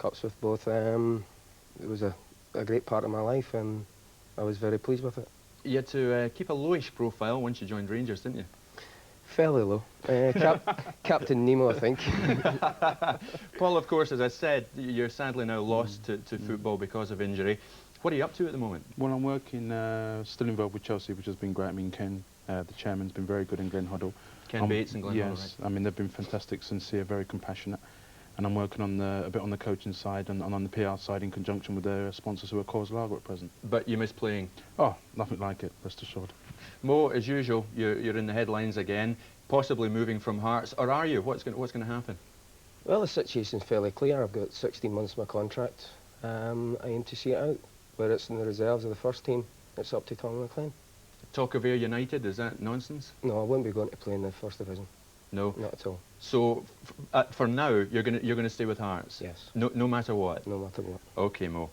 cups with both. It was a great part of my life, and I was very pleased with it. You had to keep a lowish profile once you joined Rangers, didn't you? Fairly low. Captain Nemo, I think. Paul, of course, as I said, you're sadly now lost to football because of injury. What are you up to at the moment? Well, I'm working, still involved with Chelsea, which has been great. I mean, Ken, the chairman's been very good in Glenn Hoddle. Ken Bates and Glenn Hoddle, yes, right? I mean, they've been fantastic, sincere, very compassionate. And I'm working on a bit on the coaching side and on the PR side in conjunction with the sponsors who are Cause Laudrup at present. But you miss playing? Oh, nothing like it, rest assured. Mo, as usual, you're in the headlines again, possibly moving from Hearts, or are you? What's going to happen? Well, the situation's fairly clear. I've got 16 months of my contract. I aim to see it out. Whether it's in the reserves of the first team, it's up to Tom McLean. Talk of Ayr United, is that nonsense? No, I wouldn't be going to play in the first division. No? Not at all. So, for now, you're going to stay with Hearts? Yes. No matter what? No matter what. OK, Mo.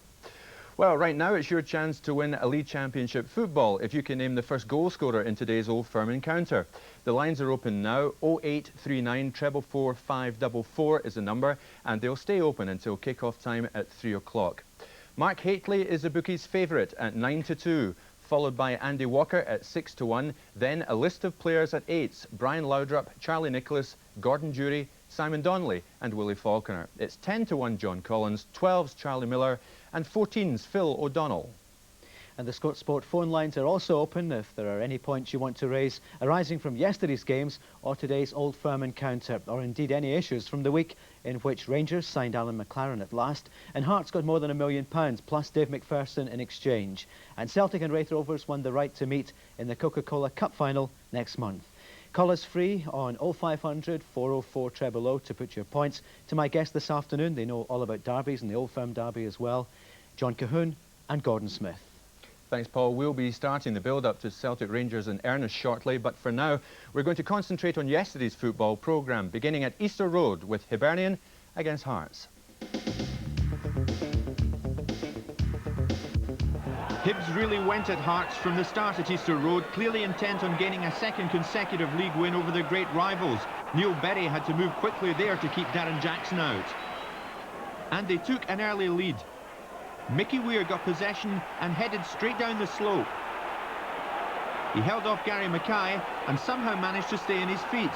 Well, right now it's your chance to win a League Championship football if you can name the first goal scorer in today's Old Firm encounter. The lines are open now. 0839 444 544 is the number, and they'll stay open until kick-off time at 3 o'clock. Mark Hateley is the bookies' favourite at 9-2, followed by Andy Walker at 6-1, then a list of players at 8s, Brian Laudrup, Charlie Nicholas, Gordon Jury, Simon Donnelly and Willie Falconer. It's 10-1 John Collins, 12s Charlie Miller and 14s Phil O'Donnell. And the Scott Sport phone lines are also open if there are any points you want to raise arising from yesterday's games or today's Old Firm encounter, or indeed any issues from the week in which Rangers signed Alan McLaren at last and Hearts got more than £1 million plus Dave McPherson in exchange. And Celtic and Raith Rovers won the right to meet in the Coca-Cola Cup final next month. Call us free on 0500 404 000 to put your points to my guest this afternoon. They know all about derbies and the Old Firm derby as well, John Cahoon and Gordon Smith. Thanks, Paul. We'll be starting the build-up to Celtic Rangers in earnest shortly, but for now, we're going to concentrate on yesterday's football programme, beginning at Easter Road with Hibernian against Hearts. Hibs really went at Hearts from the start at Easter Road, clearly intent on gaining a second consecutive league win over their great rivals. Neil Berry had to move quickly there to keep Darren Jackson out. And they took an early lead. Mickey Weir got possession and headed straight down the slope. He held off Gary Mackay and somehow managed to stay on his feet.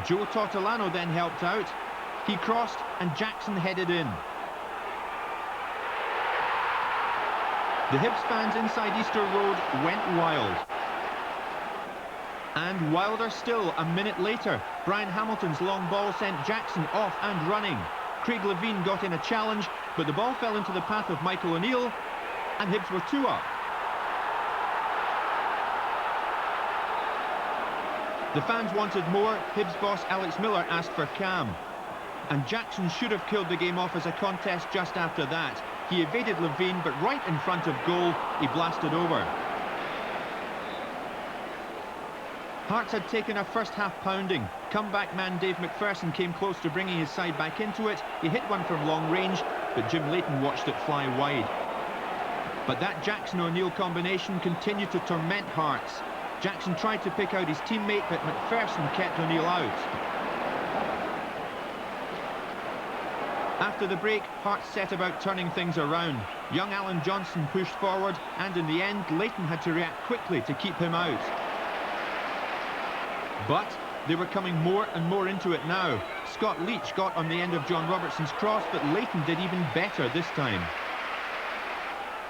Joe Tortolano then helped out. He crossed and Jackson headed in. The Hibs fans inside Easter Road went wild. And wilder still a minute later. Brian Hamilton's long ball sent Jackson off and running. Craig Levine got in a challenge, but the ball fell into the path of Michael O'Neill, and Hibs were 2 up. The fans wanted more. Hibs boss Alex Miller asked for calm. And Jackson should have killed the game off as a contest just after that. He evaded Levine, but right in front of goal, he blasted over. Hearts had taken a first-half pounding. Comeback man Dave McPherson came close to bringing his side back into it. He hit one from long range, but Jim Leighton watched it fly wide. But that Jackson-O'Neill combination continued to torment Hearts. Jackson tried to pick out his teammate, but McPherson kept O'Neill out. After the break, Hearts set about turning things around. Young Alan Johnson pushed forward, and in the end, Leighton had to react quickly to keep him out. But they were coming more and more into it now. Scott Leach got on the end of John Robertson's cross, but Leighton did even better this time.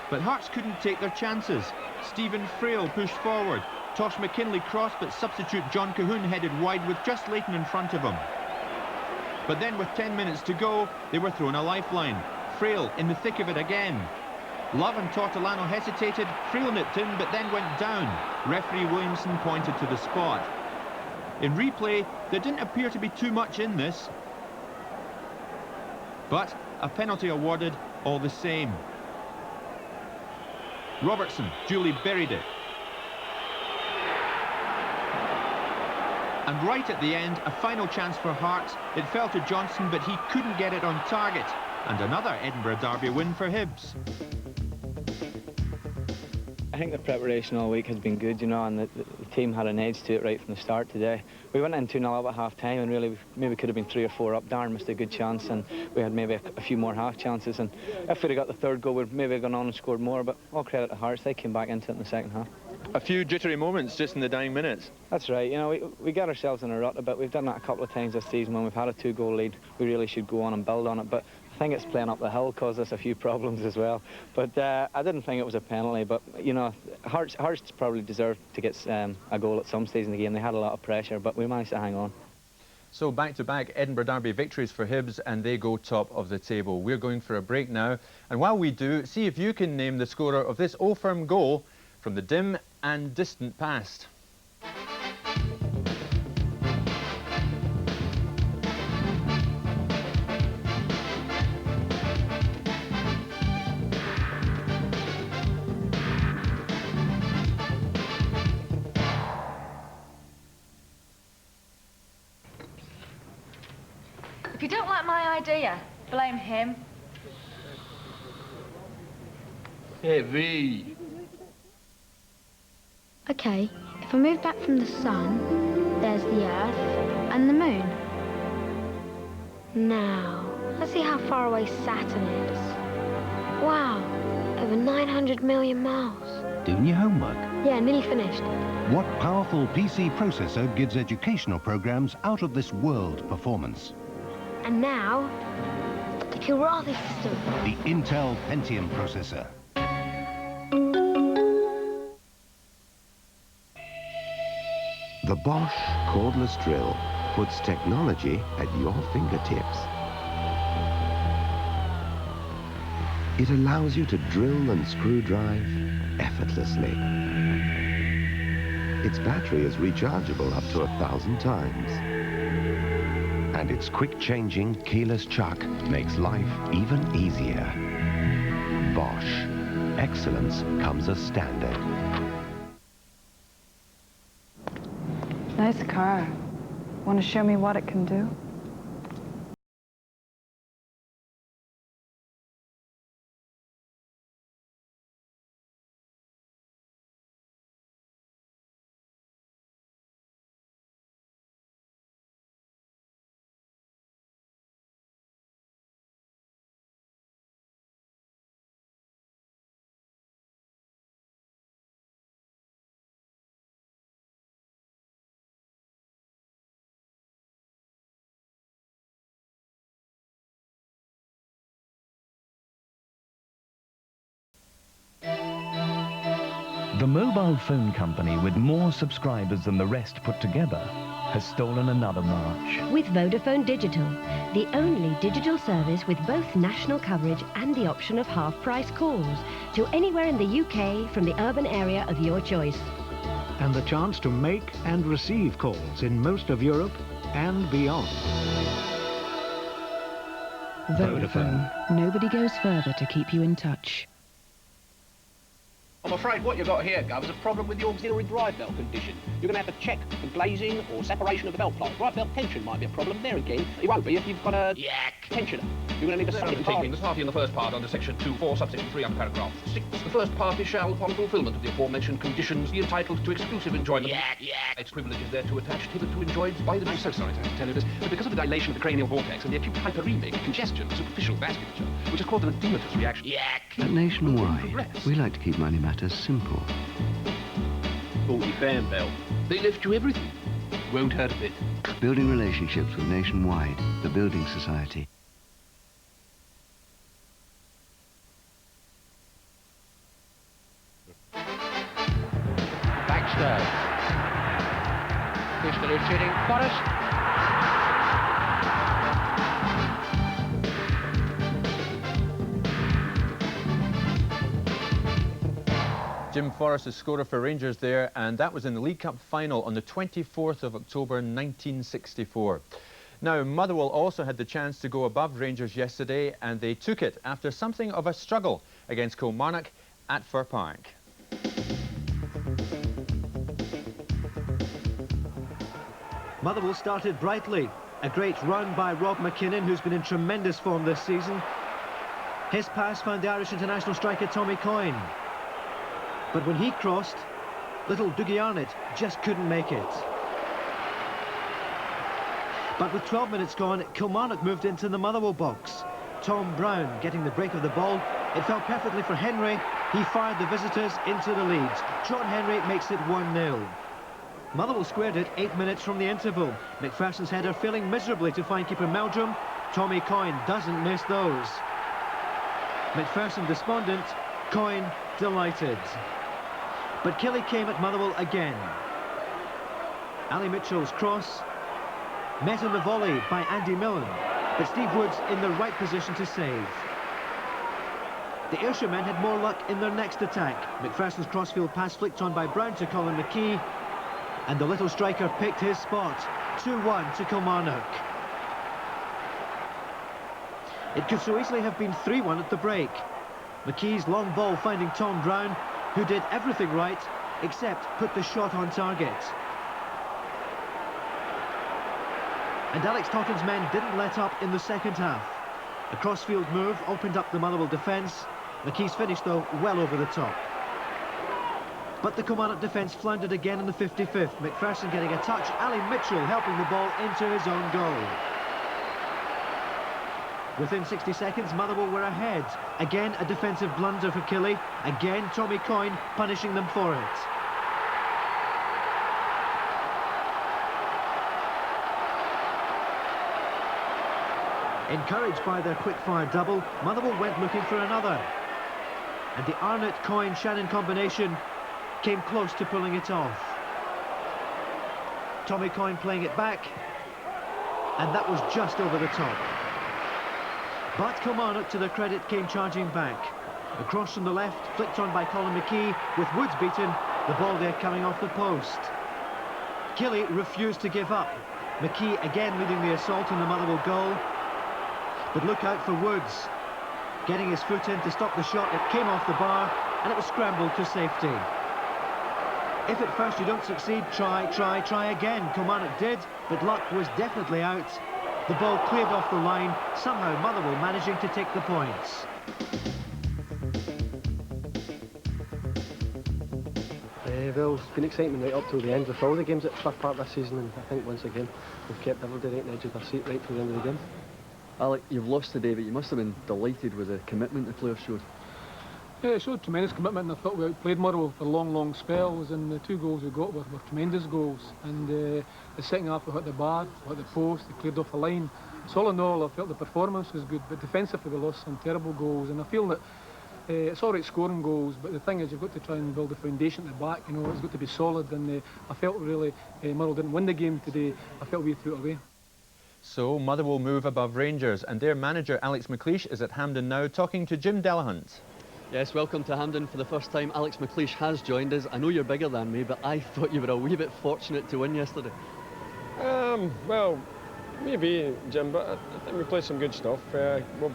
But Hearts couldn't take their chances. Stephen Frail pushed forward. Tosh McKinley crossed, but substitute John Cahoon headed wide with just Leighton in front of him. But then with 10 minutes to go, they were thrown a lifeline. Frail in the thick of it again. Love and Tortolano hesitated. Frail nipped in, but then went down. Referee Williamson pointed to the spot. In replay, there didn't appear to be too much in this. But a penalty awarded all the same. Robertson duly buried it. And right at the end, a final chance for Hearts. It fell to Johnson, but he couldn't get it on target. And another Edinburgh derby win for Hibs. I think the preparation all week has been good, you know, and the team had an edge to it right from the start today. We went in 2-0 at half-time, and really maybe could have been 3 or 4 up. Darren missed a good chance, and we had maybe a few more half chances, and if we'd have got the third goal, we'd maybe have gone on and scored more, but all credit to Hearts, they came back into it in the second half. A few jittery moments just in the dying minutes. That's right, you know, we got ourselves in a rut a bit. We've done that a couple of times this season. When we've had a 2-goal lead, we really should go on and build on it, but I think it's playing up the hill caused us a few problems as well. But I didn't think it was a penalty, but, you know, Hearts probably deserved to get a goal at some stage in the game. They had a lot of pressure, but we managed to hang on. So back-to-back Edinburgh Derby victories for Hibs, and they go top of the table. We're going for a break now, and while we do, see if you can name the scorer of this Old Firm goal from the dim and distant past. If you don't like my idea, blame him. Heavy. Okay, if I move back from the sun, there's the Earth and the Moon. Now, let's see how far away Saturn is. Wow, over 900 million miles. Doing your homework? Yeah, nearly finished. What powerful PC processor gives educational programs out of this world performance? And now, the Kilrathi system. The Intel Pentium processor. The Bosch cordless drill puts technology at your fingertips. It allows you to drill and screw drive effortlessly. Its battery is rechargeable up to 1,000 times. And its quick-changing keyless chuck makes life even easier. Bosch. Excellence comes as standard. Nice car. Want to show me what it can do? The mobile phone company with more subscribers than the rest put together has stolen another march. With Vodafone Digital, the only digital service with both national coverage and the option of half-price calls to anywhere in the UK from the urban area of your choice. And the chance to make and receive calls in most of Europe and beyond. Vodafone. Nobody goes further to keep you in touch. I'm afraid what you've got here, Gov, is a problem with the auxiliary drive belt condition. You're going to have to check for glazing or separation of the belt plate. Drive belt tension might be a problem there again. It won't be if you've got a tensioner. You're going to need a second taking this party in the first part under section 2(4), subsection 3 under paragraph 6. The first party shall, upon fulfilment of the aforementioned conditions, be entitled to exclusive enjoyment its privileges thereto attached, hitherto enjoyed by the... I'm so sorry to have to tell you this, but because of the dilation of the cranial vortex and the acute hyperemic congestion of superficial vasculature, which has caused an edematous reaction... At Nationwide, we like to keep money matters simple. 40 fan belt. They left you everything. Won't hurt a bit. Building relationships with Nationwide, the building society. Baxter. Pistol is hitting Forrest. Jim Forrest is scorer for Rangers there, and that was in the League Cup final on the 24th of October 1964. Now, Motherwell also had the chance to go above Rangers yesterday, and they took it after something of a struggle against Kilmarnock at Fir Park. Motherwell started brightly. A great run by Rob McKinnon, who's been in tremendous form this season. His pass found the Irish international striker Tommy Coyne. But when he crossed, little Dougie Arnott just couldn't make it. But with 12 minutes gone, Kilmarnock moved into the Motherwell box. Tom Brown getting the break of the ball. It fell perfectly for Henry. He fired the visitors into the lead. John Henry makes it 1-0. Motherwell squared it 8 minutes from the interval. McPherson's header failing miserably to find keeper Meldrum. Tommy Coyne doesn't miss those. McPherson despondent, Coyne delighted. But Kelly came at Motherwell again. Ali Mitchell's cross met on the volley by Andy Millen, but Steve Woods in the right position to save. The Ayrshire men had more luck in their next attack. McPherson's crossfield pass flicked on by Brown to Colin McKee, and the little striker picked his spot. 2-1 to Kilmarnock. It could so easily have been 3-1 at the break. McKee's long ball finding Tom Brown, who did everything right except put the shot on target. And Alex Totten's men didn't let up in the second half. A crossfield move opened up the Motherwell defence. McKee's finish, though, well over the top. But the Kilmarnock defence floundered again in the 55th. McPherson getting a touch, Ali Mitchell helping the ball into his own goal. Within 60 seconds, Motherwell were ahead. Again, a defensive blunder for Killy. Again, Tommy Coyne punishing them for it. Encouraged by their quick-fire double, Motherwell went looking for another. And the Arnott-Coyne-Shannon combination came close to pulling it off. Tommy Coyne playing it back, and that was just over the top. But Kilmarnock, to their credit, came charging back. A cross from the left, flicked on by Colin McKee, with Woods beaten, the ball there coming off the post. Killy refused to give up. McKee again leading the assault on the Motherwell goal. But look out for Woods. Getting his foot in to stop the shot, it came off the bar, and it was scrambled to safety. If at first you don't succeed, try again. Kilmarnock did, but luck was definitely out. The ball cleared off the line, somehow Motherwell managing to take the points. Well, it's been exciting right up till the end with all the games at Firth Park this season, and I think once again we've kept everybody right on the edge of their seat right till the end of the game. Alec, you've lost today, but you must have been delighted with the commitment the players showed. Yeah, it showed tremendous commitment, and I thought we outplayed Motherwell for long spells, and the 2 goals we got were tremendous goals. And the second half we hit the bar, we hit the post, they cleared off the line. So all in all, I felt the performance was good, but defensively we lost some terrible goals, and I feel that it's all right scoring goals, but the thing is you've got to try and build a foundation at the back, you know, it's got to be solid, and I felt really Motherwell didn't win the game today. I felt we threw it away. So Motherwell move above Rangers, and their manager Alex McLeish is at Hampden now talking to Jim Delahunt. Yes, welcome to Hampden for the first time. Alex McLeish has joined us. I know you're bigger than me, but I thought you were a wee bit fortunate to win yesterday. Well, maybe, Jim, but I think we played some good stuff. We've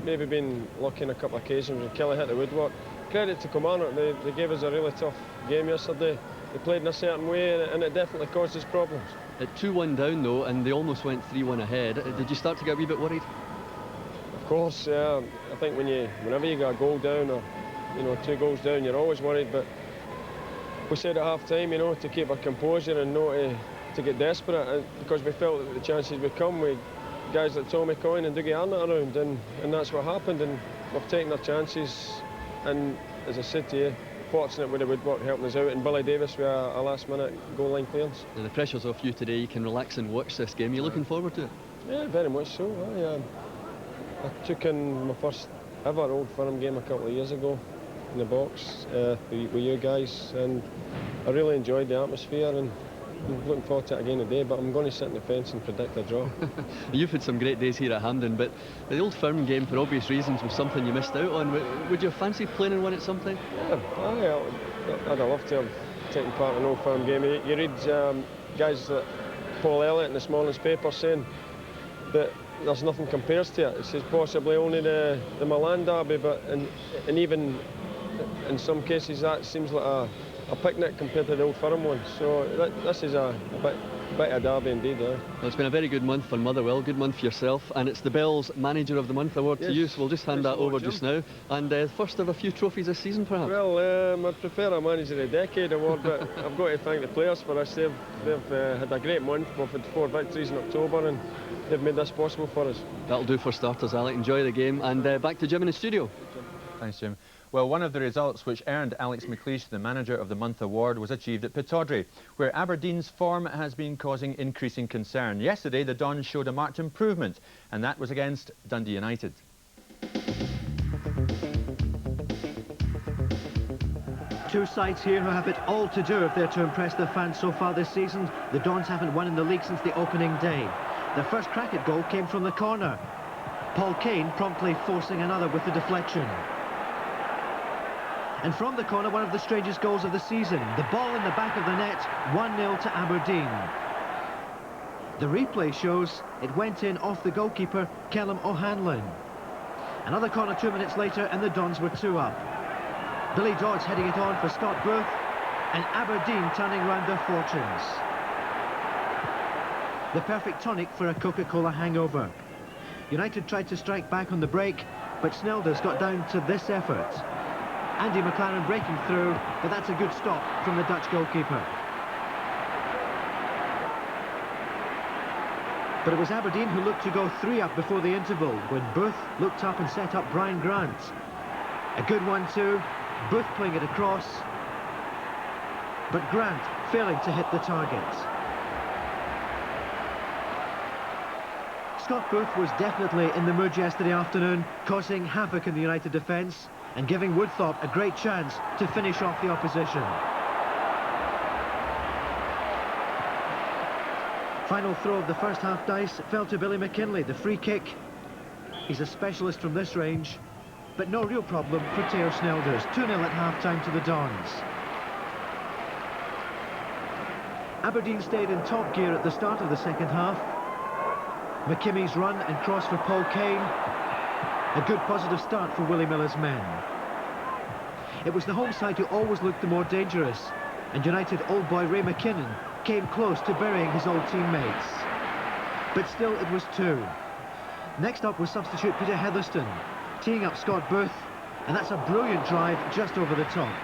maybe been lucky on a couple of occasions when Kelly hit the woodwork. Credit to Kilmarnock, they gave us a really tough game yesterday. They played in a certain way, and it definitely caused us problems. At 2-1 down, though, and they almost went 3-1 ahead. Did you start to get a wee bit worried? Of course, yeah. I think whenever you got a goal down, or 2 goals down, you're always worried. But we said at half-time, to keep our composure and not to get desperate, because we felt that the chances would come with guys like Tommy Coyne and Dougie Arnott around, and that's what happened. And we've taken our chances, and as I said to you, fortunate with the woodwork helping us out, and Billy Davis with a last-minute goal line clearance. And the pressure's off you today. You can relax and watch this game. Are you looking forward to it? Yeah, very much so. I took in my first ever Old Firm game a couple of years ago in the box with you guys, and I really enjoyed the atmosphere, and I'm looking forward to it again today, but I'm going to sit on the fence and predict a draw. You've had some great days here at Hampden, but the Old Firm game, for obvious reasons, was something you missed out on. Would you fancy playing in one at some time? Yeah, I'd love to have taken part in an Old Firm game. You read guys like Paul Elliott in this morning's paper saying that there's nothing compares to it. It says possibly only the Milan derby, but and even in some cases that seems like a picnic compared to the Old Firm one. So this is a bit bit of derby indeed, Well, it's been a very good month for Motherwell, good month for yourself, and it's the Bell's Manager of the Month award to you, so we'll just hand that over just now. And first of a few trophies this season, perhaps? Well, I prefer a Manager of the Decade award, but I've got to thank the players for this. They've had a great month. We've had 4 victories in October, and they've made this possible for us. That'll do for starters, Alec. Enjoy the game, and back to Jim in the studio. Thanks, Jim. Well, one of the results which earned Alex McLeish the Manager of the Month award was achieved at Pittodrie, where Aberdeen's form has been causing increasing concern. Yesterday, the Dons showed a marked improvement, and that was against Dundee United. Two sides here who have it all to do if they're to impress their fans so far this season. The Dons haven't won in the league since the opening day. Their first crack at goal came from the corner. Paul Kane promptly forcing another with the deflection. And from the corner, one of the strangest goals of the season. The ball in the back of the net, 1-0 to Aberdeen. The replay shows it went in off the goalkeeper, Callum O'Hanlon. Another corner 2 minutes later, and the Dons were 2 up. Billy Dodds heading it on for Scott Booth, and Aberdeen turning round their fortunes. The perfect tonic for a Coca-Cola hangover. United tried to strike back on the break, but Snelders got down to this effort. Andy McLaren breaking through, but that's a good stop from the Dutch goalkeeper. But it was Aberdeen who looked to go 3 up before the interval when Booth looked up and set up Brian Grant. A good one too, Booth playing it across, but Grant failing to hit the target. Scott Booth was definitely in the mood yesterday afternoon, causing havoc in the United defence and giving Woodthorpe a great chance to finish off the opposition. Final throw of the first half dice fell to Billy McKinlay, the free kick. He's a specialist from this range, but no real problem for Teo Snelders. 2-0 at half-time to the Dons. Aberdeen stayed in top gear at the start of the second half. McKimmy's run and cross for Paul Kane. A good positive start for Willie Miller's men. It was the home side who always looked the more dangerous, and United old boy Ray McKinnon came close to burying his old teammates. But still it was 2. Next up was substitute Peter Heatherston, teeing up Scott Booth, and that's a brilliant drive just over the top.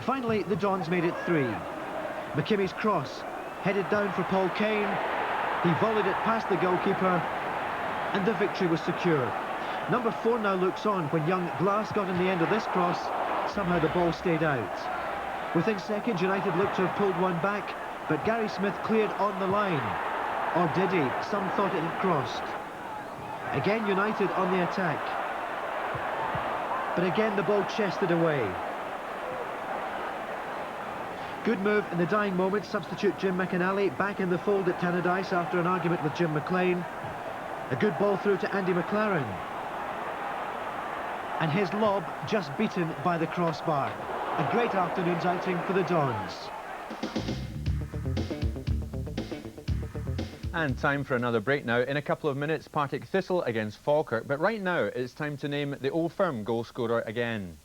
Finally, the Dons made it 3. McKimmy's cross, headed down for Paul Kane. He volleyed it past the goalkeeper, and the victory was secured. Number 4 now looks on when young Glass got in the end of this cross. Somehow the ball stayed out. Within seconds, United looked to have pulled one back, but Gary Smith cleared on the line. Or did he? Some thought it had crossed. Again, United on the attack. But again, the ball chested away. Good move in the dying moment. Substitute Jim McInally back in the fold at Tannadice after an argument with Jim McLean. A good ball through to Andy McLaren. And his lob just beaten by the crossbar. A great afternoon's outing for the Dons. And time for another break now. In a couple of minutes, Partick Thistle against Falkirk. But right now, it's time to name the Old Firm goal scorer again.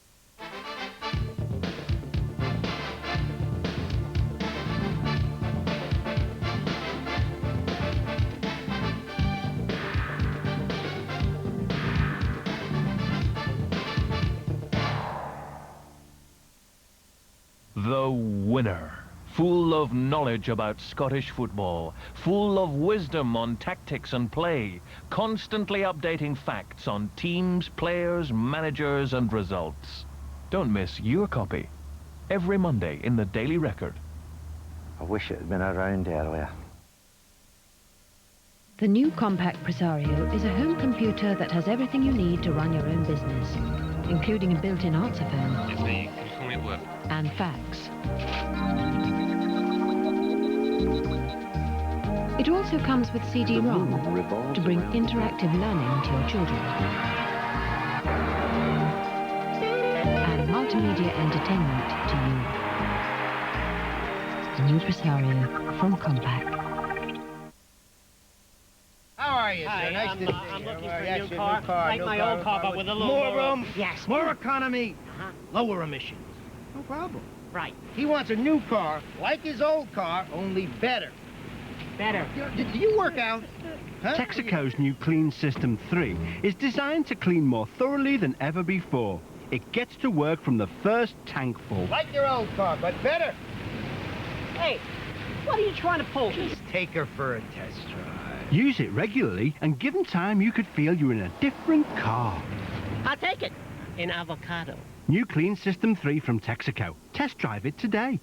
The winner. Full of knowledge about Scottish football, full of wisdom on tactics and play, constantly updating facts on teams, players, managers and results. Don't miss your copy. Every Monday in the Daily Record. I wish it had been around earlier. The new Compact Presario is a home computer that has everything you need to run your own business, including a built-in answer phone and fax. It also comes with CD-ROM to bring interactive learning to your children and multimedia entertainment to you. The new Presario from Compact. How are you, sir? Nice to see you. I'm looking for a new car. Like my old car, but with a little more room. Yes, More economy. Lower emissions. No problem. Right. He wants a new car, like his old car, only better. Better. Do you work out? Huh? Texaco's new Clean System 3 is designed to clean more thoroughly than ever before. It gets to work from the first tank full. Like your old car, but better. Hey, what are you trying to pull? Just take her for a test drive. Use it regularly, and given time, you could feel you're in a different car. I'll take it. In avocado. New Clean System 3 from Texaco. Test drive it today.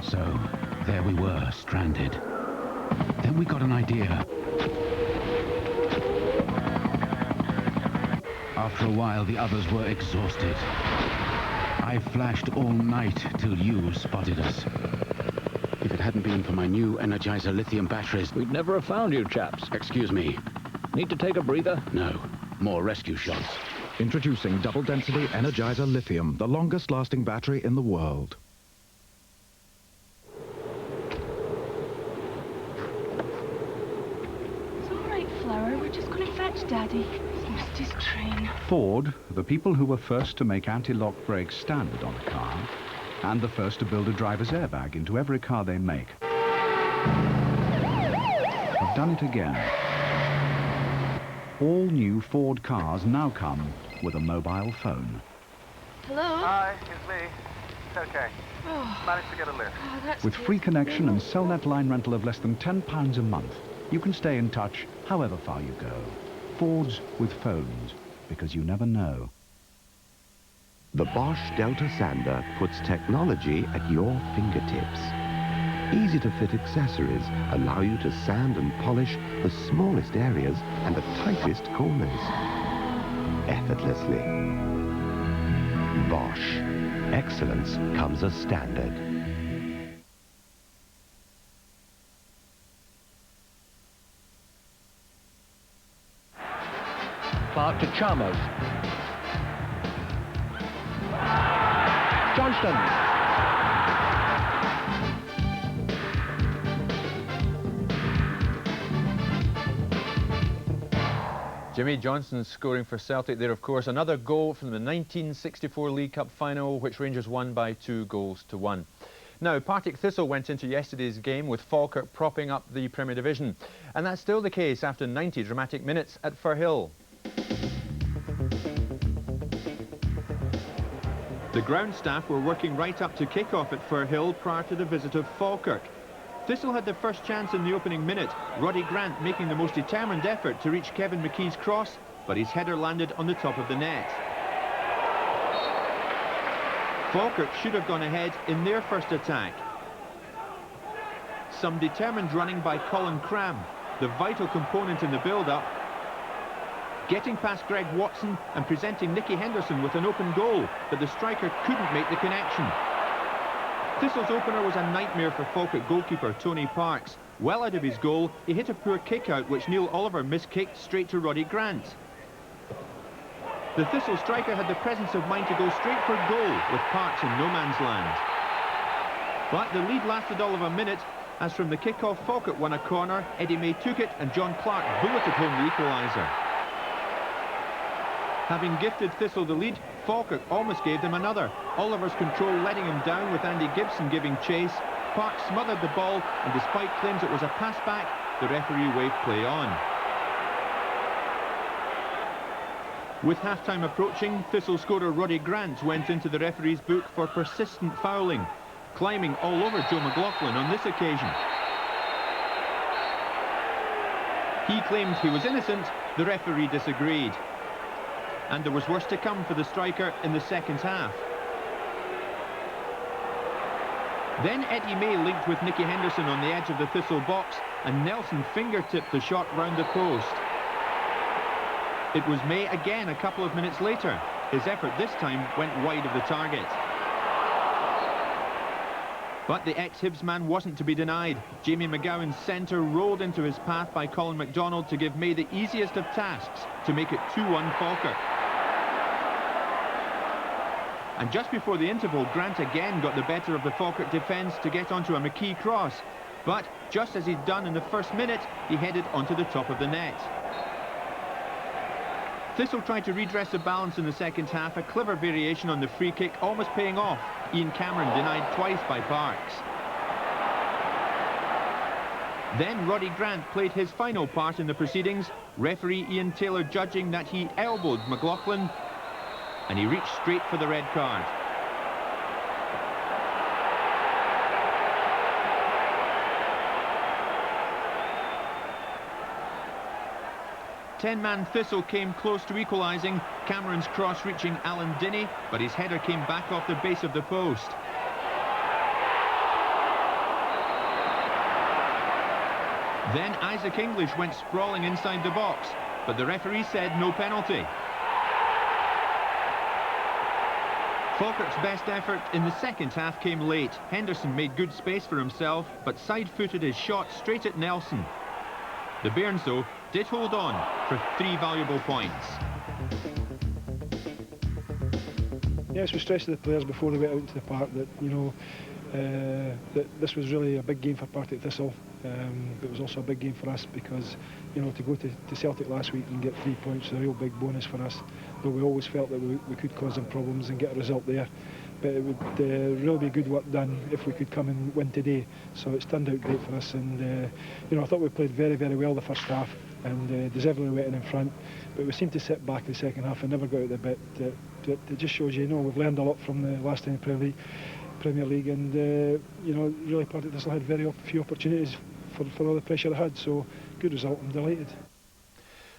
So, there we were, stranded. Then we got an idea. After a while, the others were exhausted. I flashed all night till you spotted us. If it hadn't been for my new Energizer lithium batteries... We'd never have found you, chaps. Excuse me. Need to take a breather? No. More rescue shots. Introducing double-density Energizer lithium, the longest-lasting battery in the world. It's all right, Flower. We're just going to fetch Daddy. He's missed his train. Ford, the people who were first to make anti-lock brakes standard on a car, and the first to build a driver's airbag into every car they make, have done it again. All new Ford cars now come with a mobile phone. Hello? Hi, it's me. It's okay. Oh. Managed to get a lift. Oh, that's With free connection and Cellnet line rental of less than £10 a month, you can stay in touch however far you go. Fords with phones, because you never know. The Bosch Delta Sander puts technology at your fingertips. Easy-to-fit accessories allow you to sand and polish the smallest areas and the tightest corners effortlessly. Bosch. Excellence comes as standard. Park to Chalmers. Johnston. Jimmy Johnson scoring for Celtic there, of course. Another goal from the 1964 League Cup final, which Rangers won by 2-1. Now, Partick Thistle went into yesterday's game with Falkirk propping up the Premier Division. And that's still the case after 90 dramatic minutes at Firhill. The ground staff were working right up to kick-off at Firhill prior to the visit of Falkirk. Thistle had the first chance in the opening minute, Roddy Grant making the most determined effort to reach Kevin McKee's cross, but his header landed on the top of the net. Falkirk should have gone ahead in their first attack. Some determined running by Colin Cram, the vital component in the build-up, getting past Greg Watson and presenting Nicky Henderson with an open goal, but the striker couldn't make the connection. Thistle's opener was a nightmare for Falkirk goalkeeper Tony Parks. Well out of his goal, he hit a poor kick-out which Neil Oliver miskicked straight to Roddy Grant. The Thistle striker had the presence of mind to go straight for goal with Parks in no man's land. But the lead lasted all of a minute, as from the kick-off Falkirk won a corner, Eddie May took it and John Clark bulleted home the equaliser. Having gifted Thistle the lead, Falkirk almost gave them another. Oliver's control letting him down with Andy Gibson giving chase. Parks smothered the ball, and despite claims it was a pass back, the referee waved play on. With half-time approaching, Thistle scorer Roddy Grant went into the referee's book for persistent fouling, climbing all over Joe McLaughlin on this occasion. He claimed he was innocent, the referee disagreed. And there was worse to come for the striker in the second half. Then Eddie May linked with Nicky Henderson on the edge of the Thistle box, and Nelson fingertipped the shot round the post. It was May again a couple of minutes later. His effort this time went wide of the target. But the ex-Hibs man wasn't to be denied. Jamie McGowan's centre rolled into his path by Colin MacDonald to give May the easiest of tasks to make it 2-1 Falkirk. And just before the interval, Grant again got the better of the Falkirk defence to get onto a McKee cross. But just as he'd done in the first minute, he headed onto the top of the net. Thistle tried to redress the balance in the second half, a clever variation on the free kick, almost paying off. Ian Cameron denied twice by Parks. Then Roddy Grant played his final part in the proceedings, referee Ian Taylor judging that he elbowed McLaughlin, and he reached straight for the red card. Ten-man Thistle came close to equalising, Cameron's cross reaching Alan Dinney, but his header came back off the base of the post. Then Isaac English went sprawling inside the box, but the referee said no penalty. Falkirk's best effort in the second half came late. Henderson made good space for himself, but side-footed his shot straight at Nelson. The Bairns, though, did hold on for 3 valuable points. Yes, we stressed to the players before they went out into the park that, you know, that this was really a big game for Partick Thistle. It was also a big game for us because, you know, to go to Celtic last week and get 3 points was a real big bonus for us. Though we always felt that we could cause them problems and get a result there. But it would really be good work done if we could come and win today. So it's turned out great for us, and you know, I thought we played very, very well the first half and deservedly went in front. But we seemed to sit back in the second half and never got out the bit. It just shows you know we've learned a lot from the last time in Premier League, and you know, really Partick Thistle had very few opportunities for all the pressure they had. So good result. I'm delighted.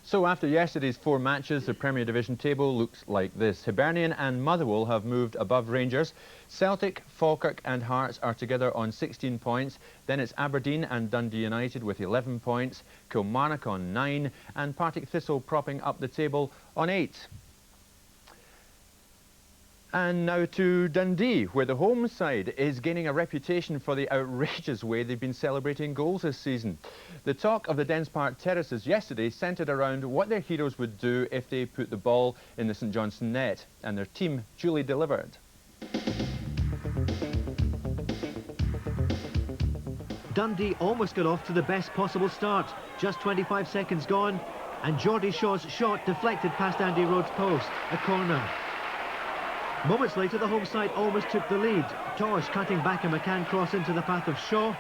So after yesterday's 4 matches, the Premier Division table looks like this. Hibernian and Motherwell have moved above Rangers. Celtic, Falkirk and Hearts are together on 16 points. Then it's Aberdeen and Dundee United with 11 points, Kilmarnock on 9 and Partick Thistle propping up the table on 8. And now to Dundee, where the home side is gaining a reputation for the outrageous way they've been celebrating goals this season. The talk of the Dens Park terraces yesterday centred around what their heroes would do if they put the ball in the St Johnstone net, and their team duly delivered. Dundee almost got off to the best possible start. Just 25 seconds gone, and Geordie Shaw's shot deflected past Andy Rhodes' post, a corner. Moments later, the home side almost took the lead. Tosh cutting back a McCann cross into the path of Shaw,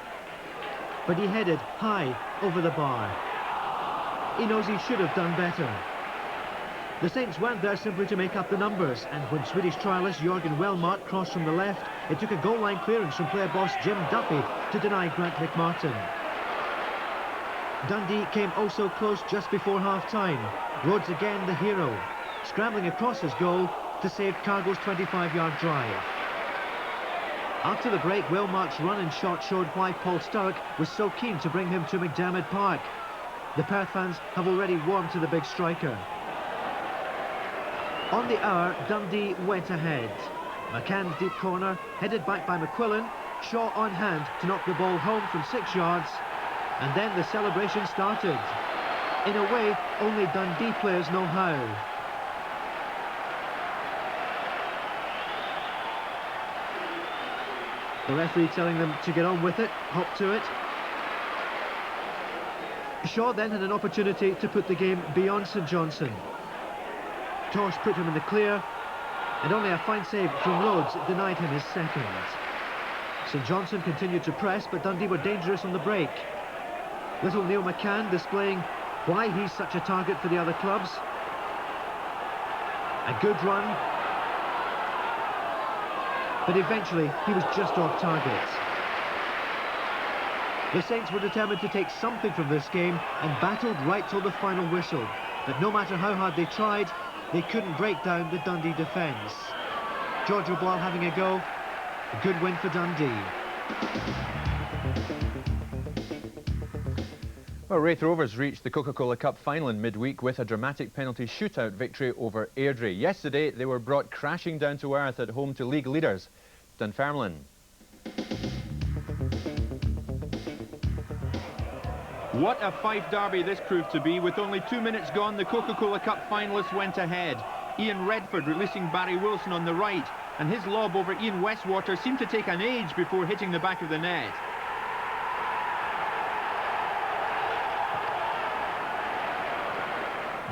but he headed high over the bar. He knows he should have done better. The Saints weren't there simply to make up the numbers, and when Swedish trialist Jörgen Wellmark crossed from the left, it took a goal line clearance from player boss Jim Duffy to deny Grant McMartin. Dundee came oh so close just before half-time. Rhodes again the hero, scrambling across his goal to save Cargo's 25-yard drive. After the break, Wellmark's run and shot showed why Paul Sturrock was so keen to bring him to McDermott Park. The Perth fans have already warmed to the big striker. On the hour, Dundee went ahead. McCann's deep corner, headed back by McQuillan, Shaw on hand to knock the ball home from 6 yards, and then the celebration started. In a way, only Dundee players know how. The referee telling them to get on with it, hop to it. Shaw then had an opportunity to put the game beyond St Johnstone. Tosh put him in the clear, and only a fine save from Rhodes denied him his second. St Johnstone continued to press, but Dundee were dangerous on the break. Little Neil McCann displaying why he's such a target for the other clubs. A good run, but eventually he was just off target. The Saints were determined to take something from this game and battled right till the final whistle. But no matter how hard they tried, they couldn't break down the Dundee defence. George O'Boyle having a go. A good win for Dundee. Well, Raith Rovers reached the Coca-Cola Cup final in midweek with a dramatic penalty shootout victory over Airdrie. Yesterday, they were brought crashing down to earth at home to league leaders, Dunfermline. What a Fife derby this proved to be. With only 2 minutes gone, the Coca-Cola Cup finalists went ahead. Ian Redford releasing Barry Wilson on the right, and his lob over Ian Westwater seemed to take an age before hitting the back of the net.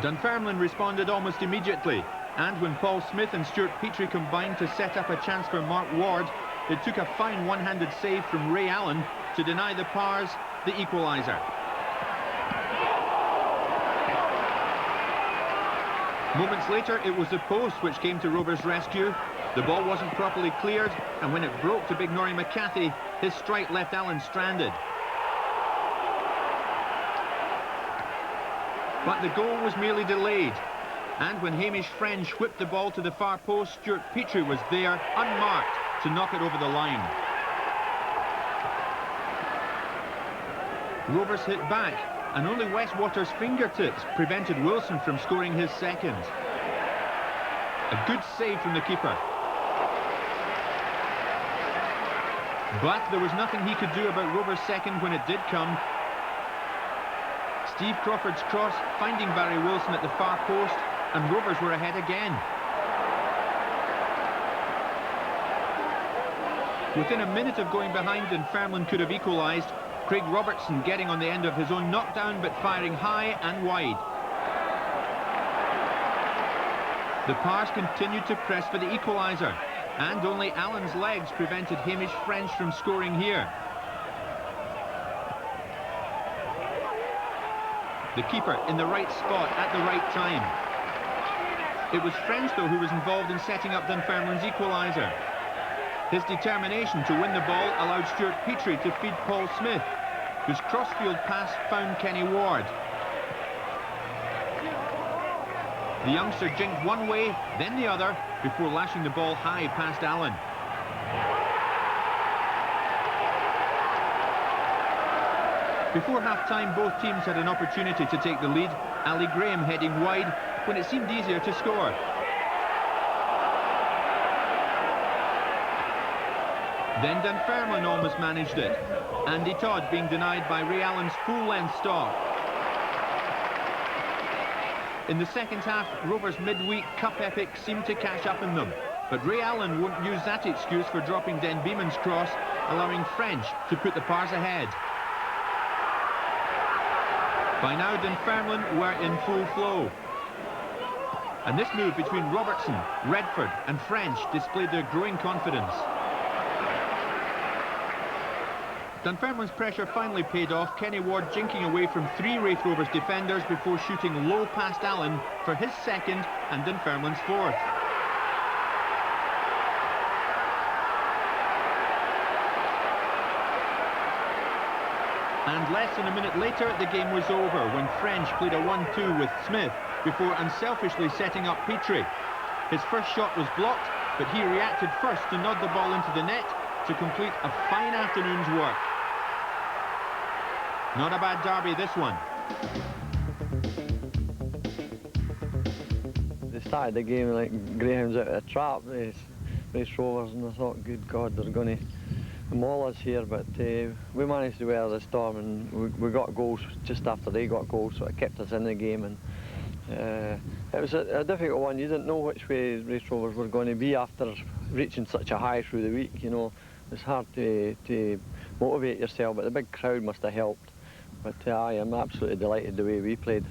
Dunfermline responded almost immediately, and when Paul Smith and Stuart Petrie combined to set up a chance for Mark Ward, it took a fine one-handed save from Ray Allen to deny the Pars the equaliser. Moments later, it was the post which came to Rovers' rescue. The ball wasn't properly cleared, and when it broke to big Norrie McCarthy, his strike left Allen stranded. But the goal was merely delayed, and when Hamish French whipped the ball to the far post, Stuart Petrie was there, unmarked, to knock it over the line. Rovers hit back, and only Westwater's fingertips prevented Wilson from scoring his second. A good save from the keeper. But there was nothing he could do about Rovers' second when it did come. Steve Crawford's cross finding Barry Wilson at the far post, and Rovers were ahead again. Within a minute of going behind, Dunfermline could have equalised. Craig Robertson getting on the end of his own knockdown, but firing high and wide. The Pars continued to press for the equaliser, and only Allen's legs prevented Hamish French from scoring here. The keeper in the right spot at the right time. It was French, though, who was involved in setting up Dunfermline's equaliser. His determination to win the ball allowed Stuart Petrie to feed Paul Smith, whose crossfield pass found Kenny Ward. The youngster jinked one way, then the other, before lashing the ball high past Allen. Before half-time, both teams had an opportunity to take the lead. Ali Graham heading wide when it seemed easier to score. Then Dunfermline almost managed it. Andy Todd being denied by Ray Allen's full-length stop. In the second half, Rovers' midweek cup epic seemed to catch up in them. But Ray Allen won't use that excuse for dropping Den Beeman's cross, allowing French to put the Pars ahead. By now, Dunfermline were in full flow. And this move between Robertson, Redford and French displayed their growing confidence. Dunfermline's pressure finally paid off, Kenny Ward jinking away from 3 Raith Rovers defenders before shooting low past Allen for his second and Dunfermline's fourth. And less than a minute later, the game was over when French played a 1-2 with Smith before unselfishly setting up Petrie. His first shot was blocked, but he reacted first to nod the ball into the net to complete a fine afternoon's work. Not a bad derby, this one. They started the game like Graham's out of a trap, Raith Rovers, and I thought, good God, they're going to maul us here, but we managed to weather the storm, and we got goals just after they got goals, so it kept us in the game. And it was a difficult one. You didn't know which way Raith Rovers were going to be after reaching such a high through the week, you know. It's hard to motivate yourself, but the big crowd must have helped. But I am absolutely delighted the way we played.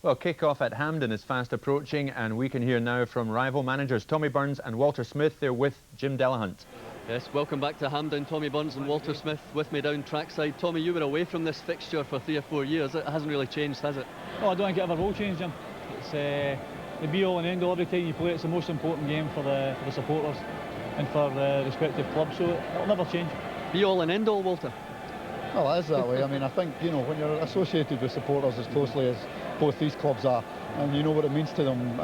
Well, kick-off at Hampden is fast approaching, and we can hear now from rival managers Tommy Burns and Walter Smith. They're with Jim Delahunt. Yes, welcome back to Hampden. Tommy Burns and Walter Smith with me down trackside. Tommy, you were away from this fixture for 3 or 4 years. It hasn't really changed, has it? Oh, I don't think it ever will change, Jim. It's the be-all and end-all. Every time you play, it's the most important game for the supporters and for the respective clubs, so it'll never change. Be-all and end-all, Walter? Well, it is that way. I mean, I think, you know, when you're associated with supporters as closely as both these clubs are, and you know what it means to them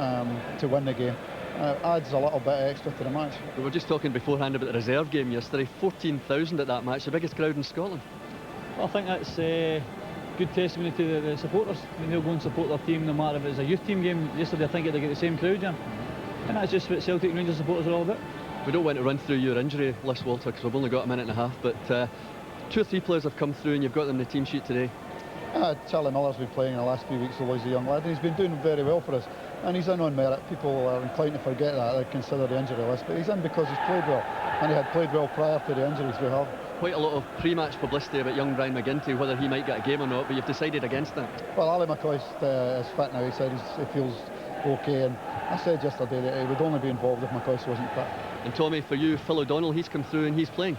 to win the game, adds a little bit extra to the match. We were just talking beforehand about the reserve game yesterday. 14,000 at that match, the biggest crowd in Scotland. Well, I think that's good testimony to the supporters. I mean, they'll go and support their team no matter if it's a youth team game. Yesterday, I think they get the same crowd, Jim. And that's just what Celtic and Rangers supporters are all about. We don't want to run through your injury list, Walter, because we've only got a minute and a half, but 2 or 3 players have come through and you've got them in the team sheet today. Charlie Miller's been playing in the last few weeks, so he's a young lad, and he's been doing very well for us. And he's in on merit. People are inclined to forget that, they consider the injury list, but he's in because he's played well, and he had played well prior to the injuries we have. quite a lot of pre-match publicity about young Brian McGinty, whether he might get a game or not, but you've decided against that. Well, Ali McCoy is fit now. He said he feels okay, and I said yesterday that he would only be involved if McCoy wasn't fit. And Tommy, for you, Phil O'Donnell, he's come through and he's playing.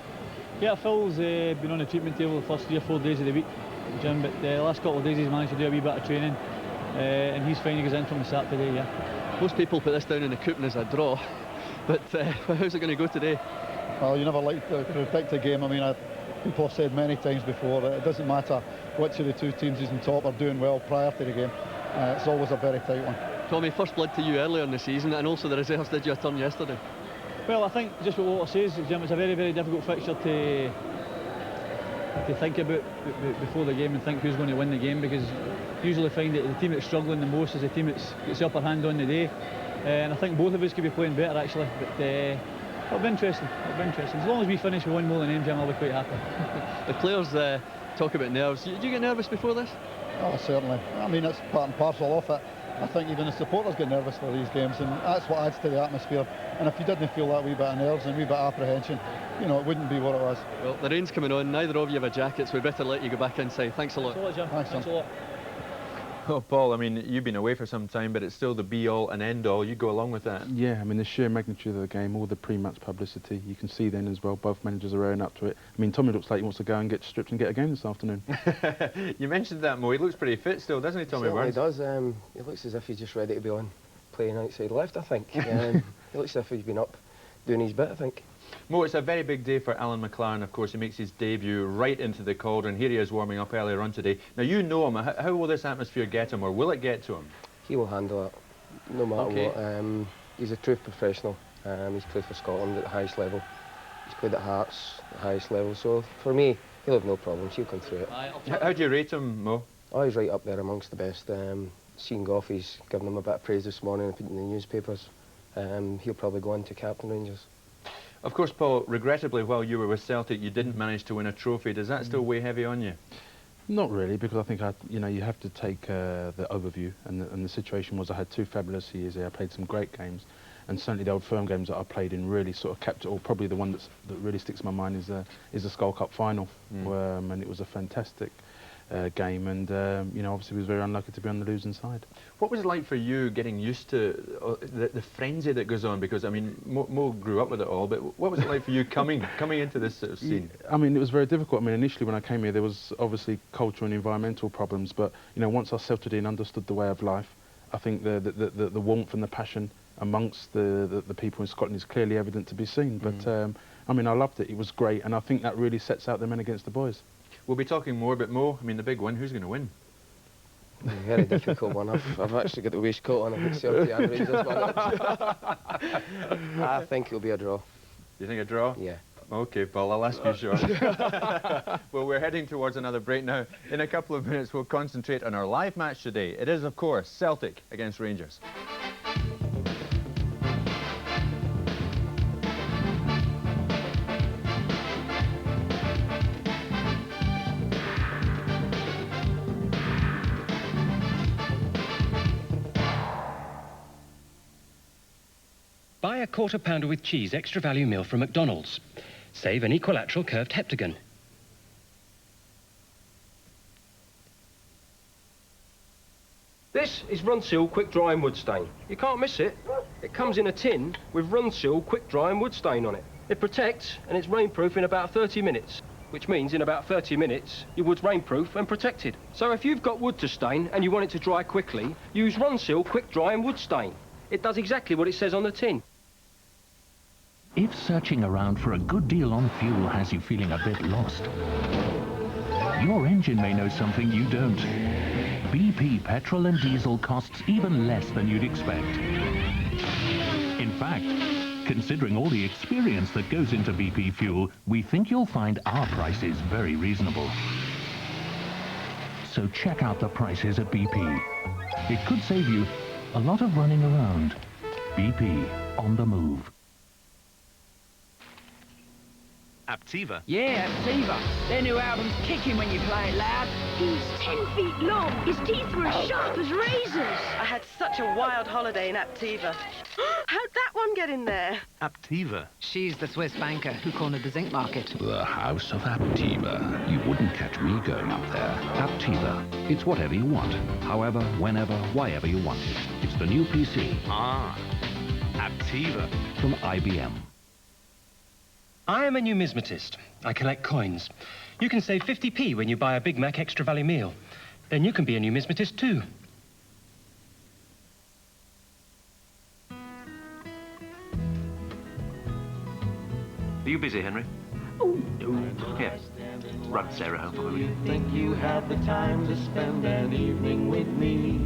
Yeah, Phil's been on the treatment table the first 3 or 4 days of the week, Jim, but the last couple of days he's managed to do a wee bit of training, and he's fine. He goes in from the start today, yeah. Most people put this down in the coupon as a draw, but how's it going to go today? Well, you never like to predict a game. I mean, people have said many times before that it doesn't matter which of the two teams is on top are doing well prior to the game. It's always a very tight one. Tommy, first blood to you earlier in the season, and also the reserves did you a turn yesterday. Well, I think just what Walter says, Jim, it's a very, very difficult fixture to think about before the game and think who's going to win the game, because you usually find that the team that's struggling the most is the team that's gets the upper hand on the day, and I think both of us could be playing better actually, but it'll be interesting. As long as we finish with 1 more than them, Jim, I'll be quite happy. The players talk about nerves. Do you get nervous before this? Oh, certainly. I mean, it's part and parcel of it. I think even the supporters get nervous for these games, and that's what adds to the atmosphere. And if you didn't feel that wee bit of nerves and a wee bit of apprehension, you know, it wouldn't be what it was. Well, the rain's coming on. Neither of you have a jacket, so we better let you go back inside. Thanks a lot. Thanks a lot, Jim. Thanks a lot. Oh, Paul, I mean, you've been away for some time, but it's still the be-all and end-all. You go along with that. Yeah, I mean, the sheer magnitude of the game, all the pre-match publicity, you can see then as well, both managers are rowing up to it. I mean, Tommy looks like he wants to go and get stripped and get a game this afternoon. You mentioned that, Mo. He looks pretty fit still, doesn't he, Tommy Burns? He does. He looks as if he's just ready to be on playing outside left, I think. He looks as if he's been up doing his bit, I think. Mo, it's a very big day for Alan McLaren, of course. He makes his debut right into the cauldron. Here he is warming up earlier on today. Now, you know him. How will this atmosphere get him, or will it get to him? He will handle it, no matter what. He's a true professional. He's played for Scotland at the highest level. He's played at Hearts at the highest level. So, for me, he'll have no problems. He'll come through it. How do you rate him, Mo? Oh, he's right up there amongst the best. Sean Goffey's given him a bit of praise this morning and put it in the newspapers. He'll probably go on to captain Rangers. Of course, Paul, regrettably, while you were with Celtic, you didn't manage to win a trophy. Does that still weigh heavy on you? Not really, because I think you have to take the overview, and the situation was I had 2 fabulous years there. I played some great games, and certainly the Old Firm games that I played in really sort of kept it all. Probably the one that really sticks in my mind is the Skull Cup final, and it was a fantastic game, and obviously was very unlucky to be on the losing side. What was it like for you getting used to the frenzy that goes on? Because I mean, Mo grew up with it all, but what was it like for you coming into this sort of scene? I mean, it was very difficult. I mean, initially when I came here, there was obviously cultural and environmental problems, but once I settled in, understood the way of life, I think the warmth and the passion amongst the people in Scotland is clearly evident to be seen. But I mean, I loved it. It was great, and I think that really sets out the men against the boys. We'll be talking more, but Mo, I mean, the big one, who's going to win? Very difficult one. I've actually got the waistcoat on. I think Celtic and Rangers won it. I think it'll be a draw. You think a draw? Yeah. OK, Paul, I'll ask you shortly. Well, we're heading towards another break now. In a couple of minutes, we'll concentrate on our live match today. It is, of course, Celtic against Rangers. Buy a quarter pounder with cheese extra value meal from McDonald's. Save an equilateral curved heptagon. This is Runseal Quick Dry and Wood Stain. You can't miss it. It comes in a tin with Runseal Quick Dry and Wood Stain on it. It protects and it's rainproof in about 30 minutes, which means in about 30 minutes your wood's rainproof and protected. So if you've got wood to stain and you want it to dry quickly, use Runseal Quick Dry and Wood Stain. It does exactly what it says on the tin. If searching around for a good deal on fuel has you feeling a bit lost, your engine may know something you don't. BP petrol and diesel costs even less than you'd expect. In fact, considering all the experience that goes into BP fuel, we think you'll find our prices very reasonable. So check out the prices at BP. It could save you a lot of running around. BP, on the move. Aptiva? Yeah, Aptiva. Their new album's kicking when you play it loud. He's 10 feet long. His teeth were as sharp as razors. I had such a wild holiday in Aptiva. How'd that one get in there? Aptiva? She's the Swiss banker who cornered the zinc market. The House of Aptiva. You wouldn't catch me going up there. Aptiva. It's whatever you want. However, whenever, whyever you want it. It's the new PC. Ah, Aptiva. From IBM. I am a numismatist. I collect coins. You can save 50p when you buy a Big Mac extra value meal. Then you can be a numismatist too. Are you busy, Henry? Oh, Here, run Sarah home for me, will you? Think you have the time to spend an evening with me?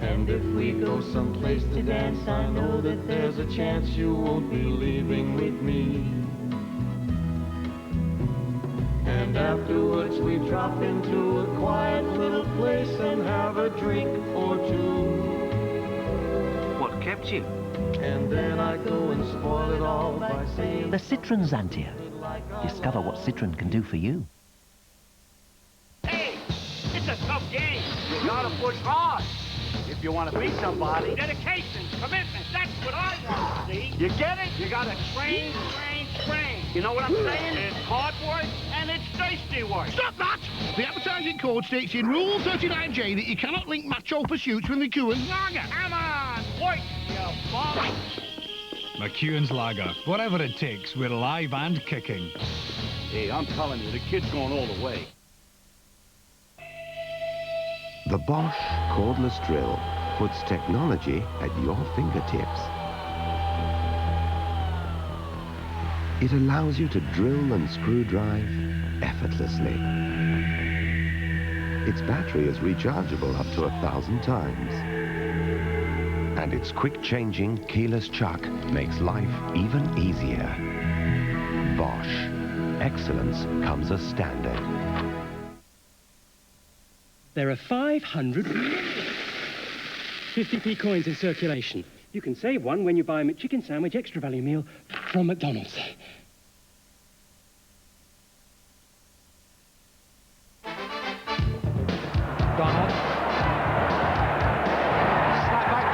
And if we go someplace to dance, I know that there's a chance you won't be leaving with me. And afterwards we drop into a quiet little place and have a drink or two. What kept you? And then I go and spoil it all by saying... The Citroën Xantia. Discover what Citroën can do for you. Hey, it's a tough game. You gotta push hard. If you want to beat somebody, dedication, commitment, that's what I want to see. You get it? You gotta train, train, train. You know what I'm saying? It's hard work and it's thirsty work. Stop that! The advertising code states in Rule 39J that you cannot link macho pursuits with McEwen's Lager. Come on, work, you bum. McEwen's Lager. Whatever it takes, we're alive and kicking. Hey, I'm telling you, the kid's going all the way. The Bosch cordless drill puts technology at your fingertips. It allows you to drill and screw drive effortlessly. Its battery is rechargeable up to 1,000 times. And its quick-changing keyless chuck makes life even easier. Bosch. Excellence comes as standard. There are 500 50p coins in circulation. You can save one when you buy a McChicken sandwich extra value meal from McDonald's. Donald. Slap back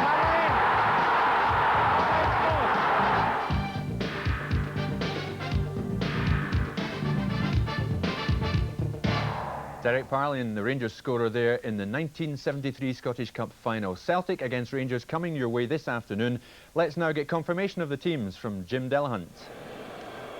Derek Parlin, the Rangers scorer there in the 1973 Scottish Cup final. Celtic against Rangers coming your way this afternoon. Let's now get confirmation of the teams from Jim Delahunt.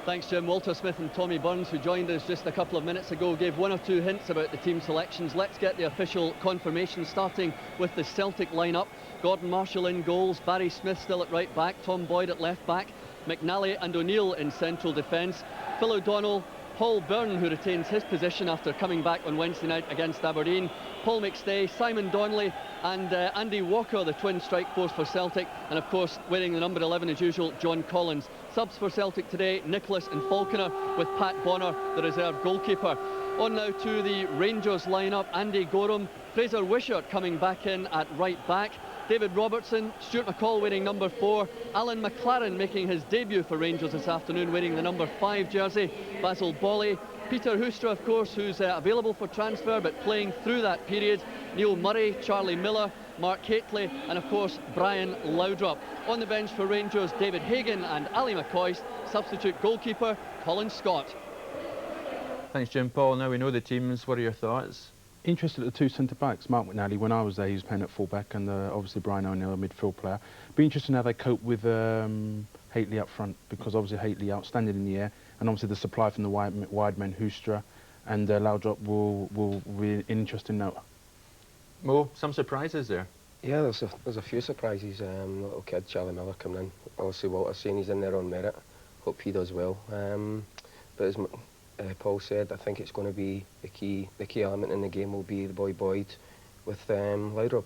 Thanks, Jim. Walter Smith and Tommy Burns, who joined us just a couple of minutes ago, gave one or two hints about the team selections. Let's get the official confirmation, starting with the Celtic lineup. Gordon Marshall in goals, Barry Smith still at right back, Tom Boyd at left back, McNally and O'Neill in central defence, Phil O'Donnell, Paul Byrne, who retains his position after coming back on Wednesday night against Aberdeen, Paul McStay, Simon Donnelly and Andy Walker, the twin strike force for Celtic, and of course wearing the number 11 as usual, John Collins. Subs for Celtic today, Nicholas and Falconer, with Pat Bonner, the reserve goalkeeper. On now to the Rangers lineup. Andy Gorham, Fraser Wishart coming back in at right back, David Robertson, Stuart McCall wearing number 4, Alan McLaren making his debut for Rangers this afternoon wearing the number 5 jersey, Basil Bolly, Peter Hoostra, of course, who's available for transfer but playing through that period, Neil Murray, Charlie Miller, Mark Hateley and of course Brian Laudrup. On the bench for Rangers, David Hagan and Ali McCoist, substitute goalkeeper Colin Scott. Thanks, Jim. Paul, now we know the teams. What are your thoughts? Interested at the two centre-backs. Mark McNally, when I was there, he was playing at full-back, and obviously Brian O'Neill, a midfield player. Be interesting how they cope with Hateley up front, because obviously Hateley outstanding in the air, and obviously the supply from the wide men, Hoostra and Laudrup will be an interesting note. Mo, some surprises there? Yeah, there's a few surprises. Little kid, Charlie Miller, coming in. Obviously Walter saying he's in there on merit. Hope he does well. But as Paul said, I think it's going to be the key element in the game will be the boy Boyd with Laudrup.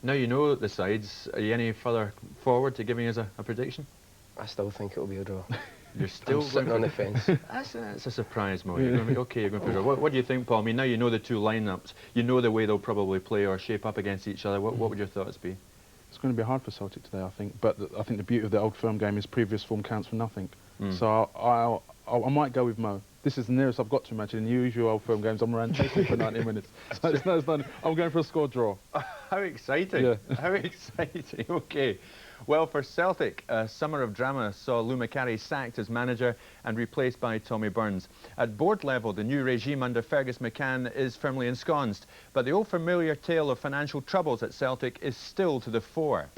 Now you know the sides. Are you any further forward to giving us a prediction? I still think it'll be a draw. You're still sitting on the fence. That's a surprise, Mo. You're going to be okay. You're going to draw. What do you think, Paul? I mean, now you know the two lineups. You know the way they'll probably play or shape up against each other. What would your thoughts be? It's going to be hard for Celtic today, I think. But I think the beauty of the Old Firm game is previous form counts for nothing. So I might go with Mo. This is the nearest I've got to match. In the usual Old Firm games, I'm around chasing for 90 minutes. So it's not, I'm going for a score draw. How exciting. Yeah. How exciting. OK. Well, for Celtic, a summer of drama saw Lou Macari sacked as manager and replaced by Tommy Burns. At board level, the new regime under Fergus McCann is firmly ensconced, but the old familiar tale of financial troubles at Celtic is still to the fore.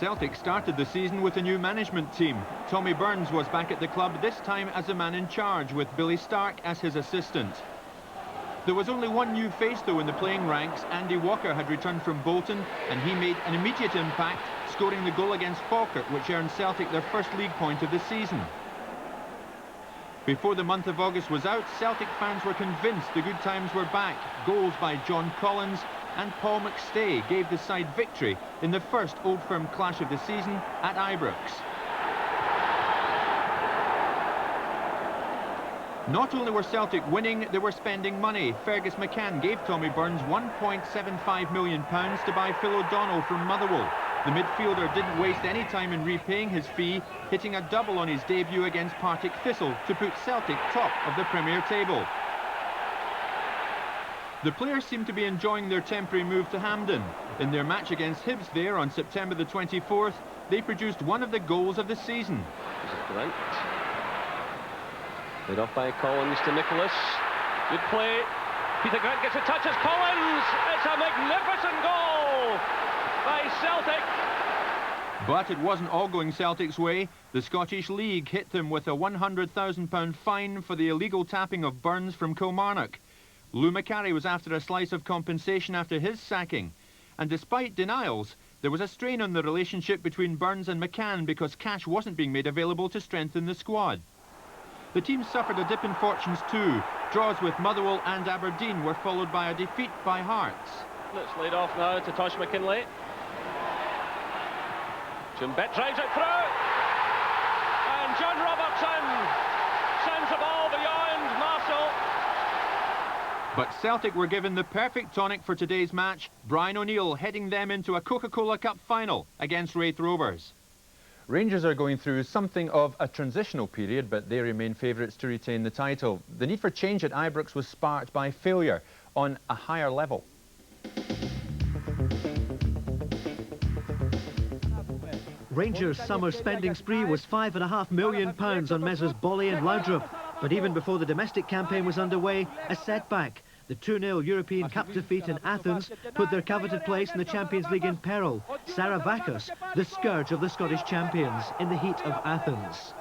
Celtic started the season with a new management team. Tommy Burns was back at the club, this time as the man in charge, with Billy Stark as his assistant. There was only one new face, though, in the playing ranks. Andy Walker had returned from Bolton, and he made an immediate impact, scoring the goal against Falkirk, which earned Celtic their first league point of the season. Before the month of August was out, Celtic fans were convinced the good times were back. Goals by John Collins and Paul McStay gave the side victory in the first Old Firm clash of the season at Ibrox. Not only were Celtic winning, they were spending money. Fergus McCann gave Tommy Burns £1.75 million to buy Phil O'Donnell from Motherwell. The midfielder didn't waste any time in repaying his fee, hitting a double on his debut against Partick Thistle to put Celtic top of the Premier table. The players seem to be enjoying their temporary move to Hampden. In their match against Hibs there on September the 24th, they produced one of the goals of the season. Grant. Laid off by Collins to Nicholas. Good play. Peter Grant gets a touch as Collins. It's a magnificent goal by Celtic. But it wasn't all going Celtic's way. The Scottish League hit them with a £100,000 fine for the illegal tapping of Burns from Kilmarnock. Lou Macari was after a slice of compensation after his sacking. And despite denials, there was a strain on the relationship between Burns and McCann because cash wasn't being made available to strengthen the squad. The team suffered a dip in fortunes too. Draws with Motherwell and Aberdeen were followed by a defeat by Hearts. It's laid off now to Tosh McKinlay. Jim Bett drives it through. And John Robertson sends the ball beyond Marshall. But Celtic were given the perfect tonic for today's match. Brian O'Neill heading them into a Coca-Cola Cup final against Wraith Rovers. Rangers are going through something of a transitional period, but they remain favourites to retain the title. The need for change at Ibrox was sparked by failure on a higher level. Rangers' summer spending spree was £5.5 million on Messrs Bolly and Laudrup. But even before the domestic campaign was underway, a setback. The 2-0 European Cup defeat in Athens put their coveted place in the Champions League in peril. Sarabakos, the scourge of the Scottish champions, in the heat of Athens.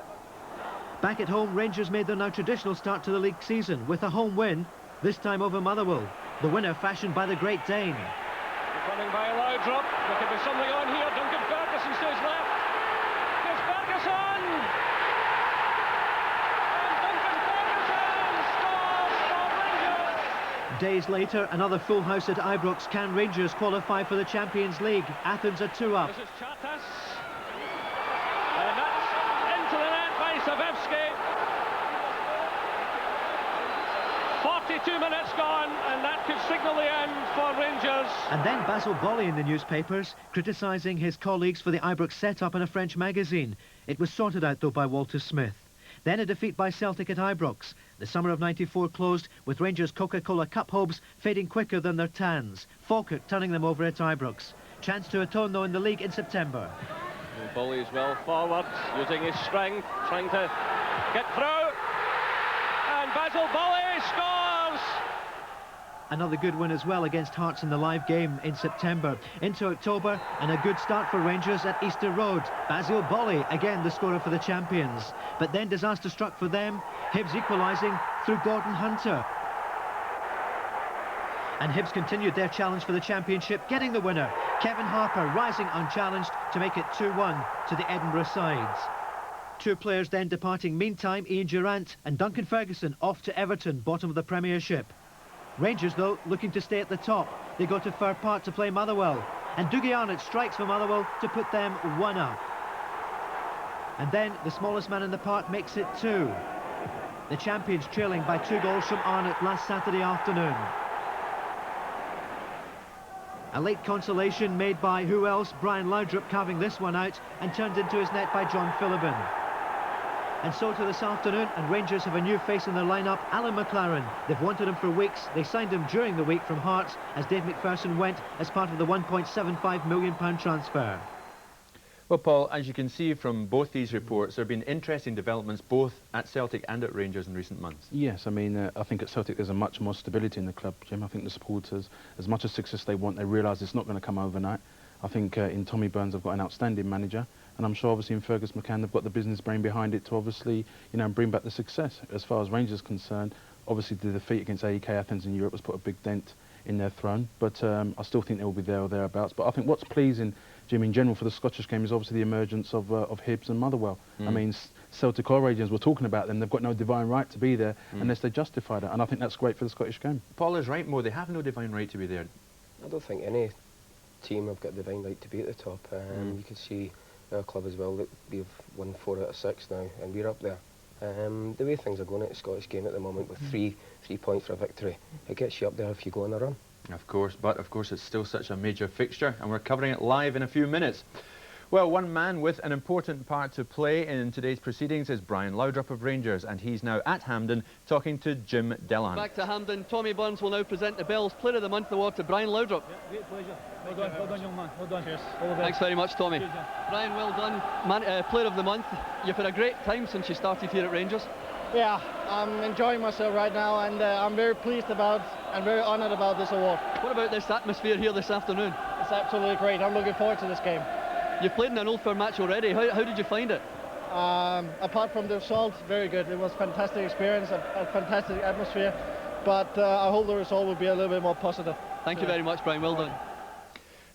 Back at home, Rangers made their now traditional start to the league season with a home win, this time over Motherwell. The winner fashioned by the Great Dane. Running by Laudrup. There could be something on here. Duncan Ferguson stays left. Here's Ferguson! Days later, another full house at Ibrox. Can Rangers qualify for the Champions League? Athens are 2 up. This is Chatas. And that's into the net by Savevsky. 42 minutes gone, and that could signal the end for Rangers. And then Basil Bolly in the newspapers, criticising his colleagues for the Ibrox set-up in a French magazine. It was sorted out, though, by Walter Smith. Then a defeat by Celtic at Ibrox. The summer of '94 closed with Rangers' Coca-Cola Cup hopes fading quicker than their tans. Falkirk turning them over at Ibrox. Chance to atone, though, in the league in September. Bolly is well forward, using his strength, trying to get through. And Basil Bolly scores! Another good win as well against Hearts in the live game in September. Into October, and a good start for Rangers at Easter Road. Basil Bolly, again the scorer for the champions. But then disaster struck for them, Hibs equalising through Gordon Hunter. And Hibs continued their challenge for the championship, getting the winner. Kevin Harper rising unchallenged to make it 2-1 to the Edinburgh sides. Two players then departing meantime, Ian Durrant and Duncan Ferguson off to Everton, bottom of the Premiership. Rangers, though, looking to stay at the top. They go to Fir Park to play Motherwell. And Dougie Arnott strikes for Motherwell to put them 1 up. And then the smallest man in the park makes it 2. The champions trailing by 2 goals from Arnott last Saturday afternoon. A late consolation made by who else? Brian Laudrup carving this one out and turned into his net by John Philibin. And so to this afternoon, and Rangers have a new face in their lineup, Alan McLaren. They've wanted him for weeks. They signed him during the week from Hearts as Dave McPherson went as part of the £1.75 million transfer. Well, Paul, as you can see from both these reports, there have been interesting developments both at Celtic and at Rangers in recent months. Yes, I mean, I think at Celtic there's a much more stability in the club, Jim. I think the supporters, as much as success they want, they realise it's not going to come overnight. I think in Tommy Burns they've got an outstanding manager, and I'm sure obviously in Fergus McCann they've got the business brain behind it to obviously, you know, bring back the success. As far as Rangers are concerned, obviously the defeat against AEK Athens in Europe has put a big dent in their throne, but I still think they will be there or thereabouts. But I think what's pleasing, Jim, in general for the Scottish game is obviously the emergence of Hibs and Motherwell. I mean, Celtic or Rangers, we're talking about them, they've got no divine right to be there unless they justify that, and I think that's great for the Scottish game. Paul is right, Mo, they have no divine right to be there. I don't think any team have got divine right to be at the top. You can see our club as well, that we've won 4 out of 6 now, and we're up there. The way things are going at the Scottish game at the moment with 3 points for a victory, it gets you up there if you go on a run. Of course, but of course it's still such a major fixture, and we're covering it live in a few minutes. Well, one man with an important part to play in today's proceedings is Brian Laudrup of Rangers, and he's now at Hampden talking to Jim Delahan. Back to Hampden, Tommy Burns will now present the Bell's Player of the Month award to Brian Laudrup. Yeah, great pleasure. Well done, young man. Well done. Cheers. Thanks very much, Tommy. Cheers, Brian, well done. Player of the Month. You've had a great time since you started here at Rangers. Yeah, I'm enjoying myself right now, and I'm very pleased about and very honoured about this award. What about this atmosphere here this afternoon? It's absolutely great. I'm looking forward to this game. You've played in an Old Firm match already. How did you find it? Apart from the result, very good. It was a fantastic experience, a fantastic atmosphere, but I hope the result will be a little bit more positive. Thank you very much, Brian. Well done.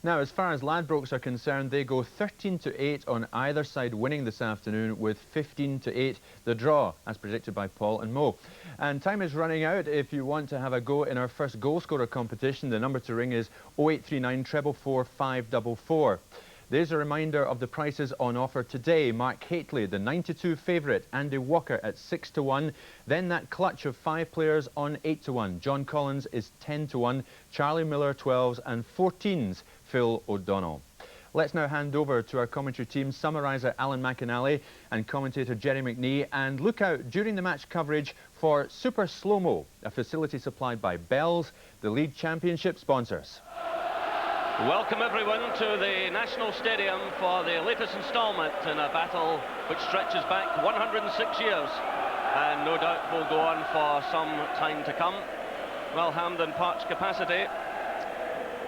Now, as far as Ladbrokes are concerned, they go 13-8 on either side winning this afternoon, with 15-8 the draw, as predicted by Paul and Mo. And time is running out. If you want to have a go in our first goal scorer competition, the number to ring is 0839 444 544. There's a reminder of the prices on offer today. Mark Hateley, the 92 favourite, Andy Walker at 6-1. Then that clutch of 5 players on 8-1. John Collins is 10-1. Charlie Miller 12s and 14s. Phil O'Donnell. Let's now hand over to our commentary team, summariser Alan McInally and commentator Jerry McNee, and look out during the match coverage for Super Slow-Mo, a facility supplied by Bell's, the league championship sponsors. Welcome everyone to the National Stadium for the latest instalment in a battle which stretches back 106 years and no doubt will go on for some time to come. Well, Hampden Park's capacity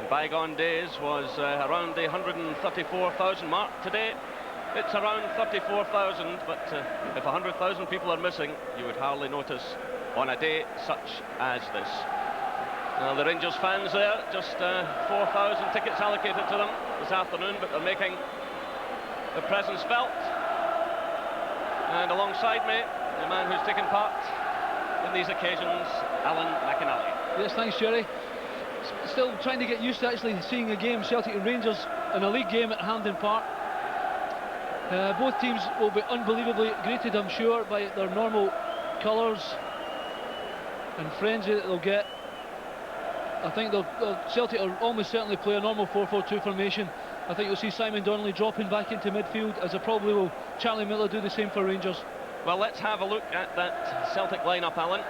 in bygone days was around the 134,000 mark. Today it's around 34,000, but if 100,000 people are missing, you would hardly notice on a day such as this. Now, the Rangers fans there, just 4,000 tickets allocated to them this afternoon, but they're making their presence felt. And alongside me, the man who's taken part in these occasions, Alan McInally. Yes, thanks, Jerry. Still trying to get used to actually seeing a game, Celtic and Rangers, in a league game at Hampden Park. Both teams will be unbelievably greeted, I'm sure, by their normal colours and frenzy that they'll get. I think Celtic will almost certainly play a normal 4-4-2 formation. I think you'll see Simon Donnelly dropping back into midfield, as probably will Charlie Miller do the same for Rangers. Well, let's have a look at that Celtic lineup, Alan.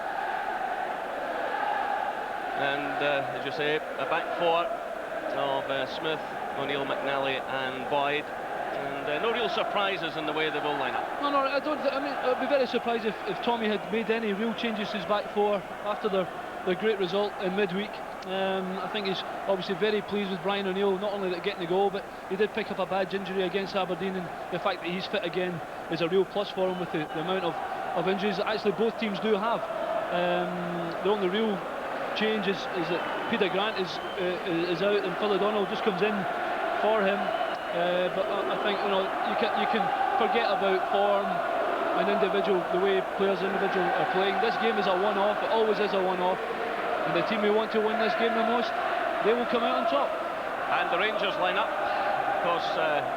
And as you say, a back four of Smith, O'Neill, McNally and Boyd. And no real surprises in the way they will line up. No, I don't. I mean, I'd be very surprised if Tommy had made any real changes to his back four after their great result in midweek. I think he's obviously very pleased with Brian O'Neill, not only getting the goal, but he did pick up a badge injury against Aberdeen, and the fact that he's fit again is a real plus for him with the amount of injuries that actually both teams do have. The only real change is that Peter Grant is out and Phil O'Donnell just comes in for him. But I think you can forget about form and the way players individual are playing. This game is a one-off. It always is a one-off. And the team who want to win this game the most, they will come out on top. And the Rangers line up. Of course,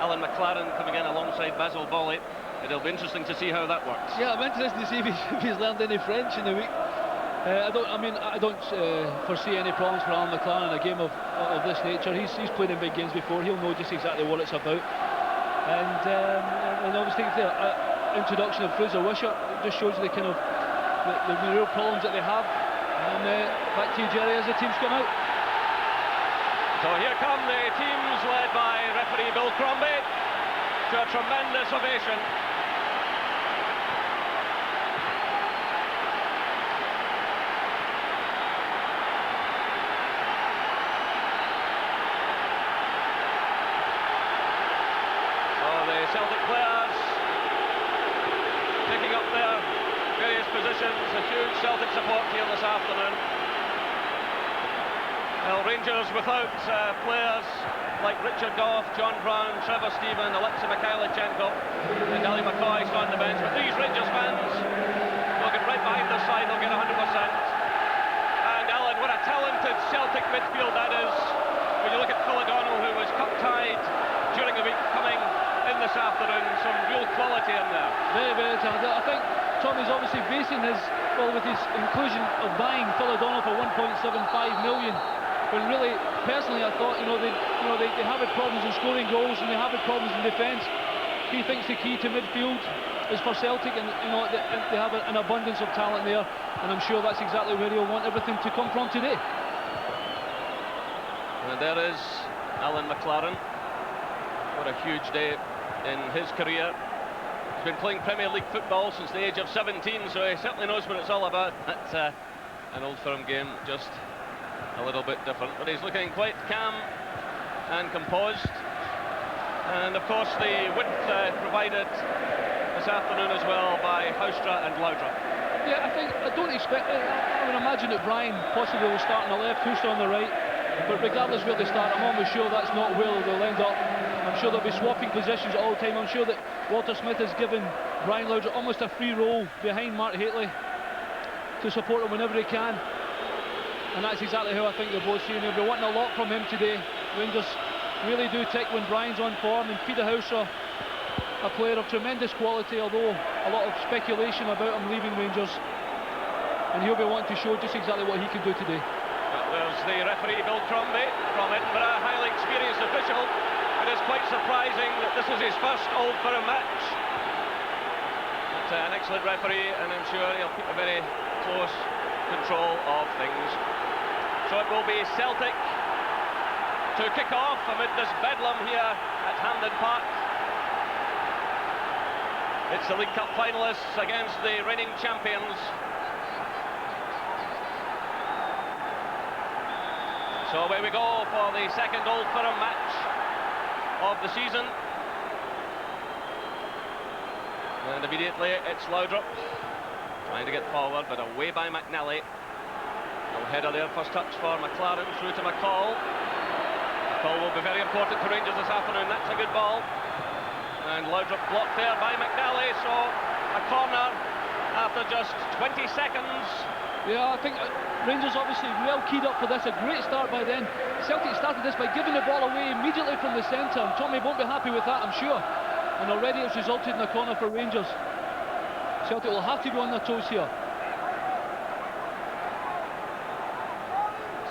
Alan McLaren coming in alongside Basil Bolly. It'll be interesting to see how that works. Yeah, I'm interested to see if he's learned any French in the week. I don't foresee any problems for Alan McLaren in a game of this nature. He's played in big games before. He'll know just exactly what it's about. And obviously the introduction of Fraser Wishart just shows you the kind of the real problems that they have. And back to you, Jerry, as the teams come out. So here come the teams led by referee Bill Crombie to a tremendous ovation. Celtic players picking up their various positions. A huge Celtic support here this afternoon. Well, Rangers without players like Richard Gough, John Brown, Trevor Stephen, Alexei Mikhailichenko and Ali McCoy still on the bench. But these Rangers fans will get right behind their side, they'll get 100%. And Alan, what a talented Celtic midfield that is. When you look at Phil O'Donnell, who was cup-tied during the week, coming in this afternoon, some real quality in there. Very, very talented. I think Tommy's obviously basing his, well, with his inclusion of buying Phil O'Donnell for 1.75 million, when really, personally, I thought, they have had problems in scoring goals and they have had problems in defence. He thinks the key to midfield is for Celtic, and they have an abundance of talent there, and I'm sure that's exactly where he'll want everything to come from today. And there is Alan McLaren. What a huge day in his career. He's been playing Premier League football since the age of 17, so he certainly knows what it's all about. That's an Old Firm game, just a little bit different, but he's looking quite calm and composed. And of course the width provided this afternoon as well by Haustra and Laudrup. Yeah, I don't expect it. I would imagine that Brian possibly will start on the left, Haustra on the right, but regardless where they start, I'm almost sure that's not where they'll end up. I'm sure they'll be swapping positions all the time. I'm sure that Walter Smith has given Brian Laudrup almost a free role behind Mark Hateley to support him whenever he can. And that's exactly how I think they're both seeing him. They're wanting a lot from him today. Rangers really do tick when Brian's on form, and Peter Haustra, a player of tremendous quality, although a lot of speculation about him leaving Rangers. And he'll be wanting to show just exactly what he can do today. There's the referee Bill Crombie from Edinburgh, a highly experienced official. It is quite surprising that this is his first Old Firm match. But an excellent referee, and I'm sure he'll keep a very close control of things. So it will be Celtic to kick off amid this bedlam here at Hampden Park. It's the League Cup finalists against the reigning champions. So away we go for the second Old Firm match of the season. And immediately it's Laudrup trying to get forward, but away by McNally. No header there, first touch for McLaren, through to McCall. McCall will be very important to Rangers this afternoon, that's a good ball. And Laudrup blocked there by McNally, so a corner after just 20 seconds. Yeah, I think Rangers obviously well keyed up for this. A great start by then. Celtic started this by giving the ball away immediately from the centre, and Tommy won't be happy with that, I'm sure. And already it's resulted in a corner for Rangers. Celtic will have to be on their toes here.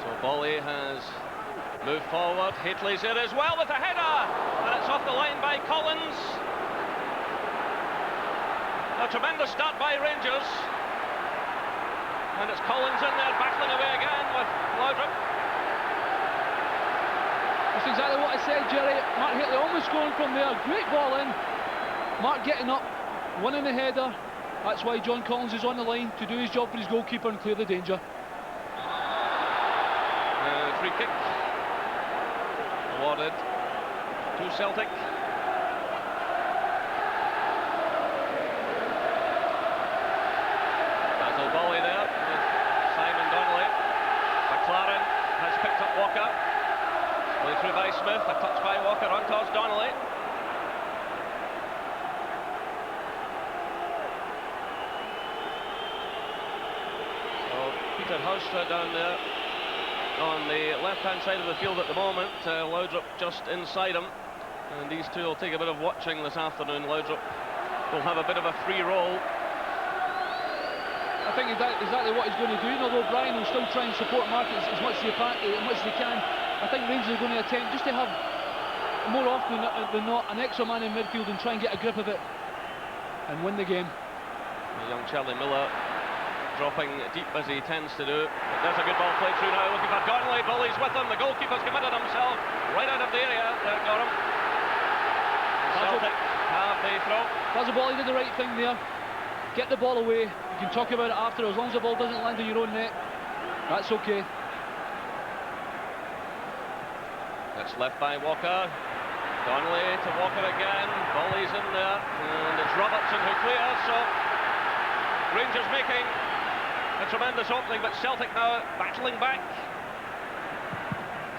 So Bolly has moved forward. Hateley's there as well with a header, and it's off the line by Collins. A tremendous start by Rangers. And it's Collins in there, battling away again with Laudrup. That's exactly what I said, Jerry. Mark Hateley almost scoring from there. Great ball in. Mark getting up, winning the header. That's why John Collins is on the line to do his job for his goalkeeper and clear the danger. Free kick awarded to Celtic. Bolly there with Simon Donnelly. McLaren has picked up Walker. Played through by Smith, a touch by Walker on towards Donnelly. So Peter Haustra down there on the left-hand side of the field at the moment. Laudrup just inside him. And these two will take a bit of watching this afternoon. Laudrup will have a bit of a free roll. A think exactly what he's going to do. And although Brian will still try and support Mark as much as he can, I think Rangers are going to attempt just to have, more often than not, an extra man in midfield and try and get a grip of it and win the game. Young Charlie Miller dropping deep as he tends to do. But there's a good ball played through now, looking for Donnelly. Bully's with him. The goalkeeper's committed himself right out of the area. There, got him. Celtic have the throw. Fazaboli did the right thing there. Get the ball away. You can talk about it after, as long as the ball doesn't land on your own net. That's okay. That's left by Walker. Donnelly to Walker again. Bully's in there. And it's Robertson who clears. So Rangers making a tremendous opening, but Celtic now battling back.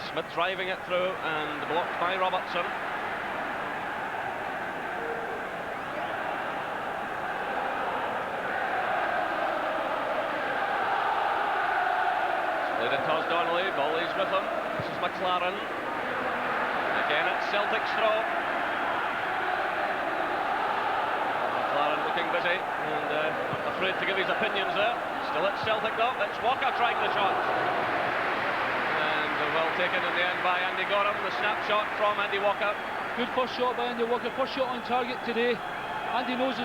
Smith driving it through and blocked by Robertson. Played it towards Donnelly. Bully's with him. This is McLaren. Again, it's Celtic's throw. McLaren looking busy and not afraid to give his opinions there. Still it's Celtic though. It's Walker trying the shot. And well taken in the end by Andy Gorham. The snapshot from Andy Walker. Good first shot by Andy Walker. First shot on target today. Andy knows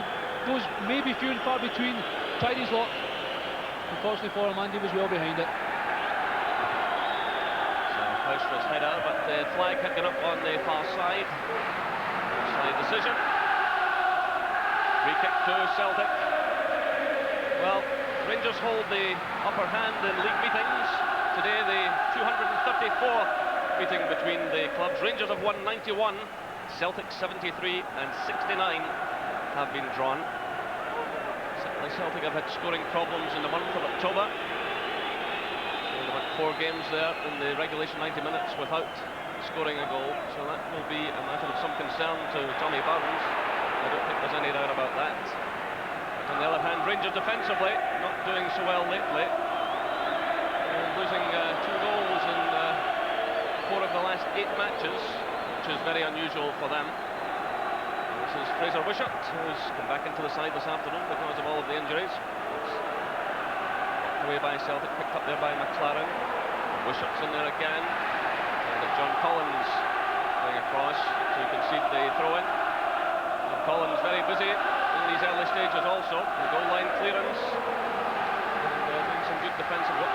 those may be few and far between. Tried his luck. Unfortunately for him, Andy was well behind it. House's header, but the flag had gone up on the far side. Offside decision. Free kick to Celtic. Well, Rangers hold the upper hand in league meetings. Today, the 234th meeting between the clubs. Rangers have won 91. Celtic 73 and 69 have been drawn. Certainly Celtic have had scoring problems in the month of October. 4 games there in the regulation 90 minutes without scoring a goal, so that will be a matter of some concern to Tommy Burns. I don't think there's any doubt about that. But on the other hand, Rangers defensively not doing so well lately, losing 2 goals in 4 of the last 8 matches, which is very unusual for them. This is Fraser Wishart, who's come back into the side this afternoon because of all of the injuries. Away by Celtic, picked up there by McLaren. Wishart's in there again. And John Collins going across to concede the throw-in. Collins very busy in these early stages also. The goal line clearance. And doing some good defensive work.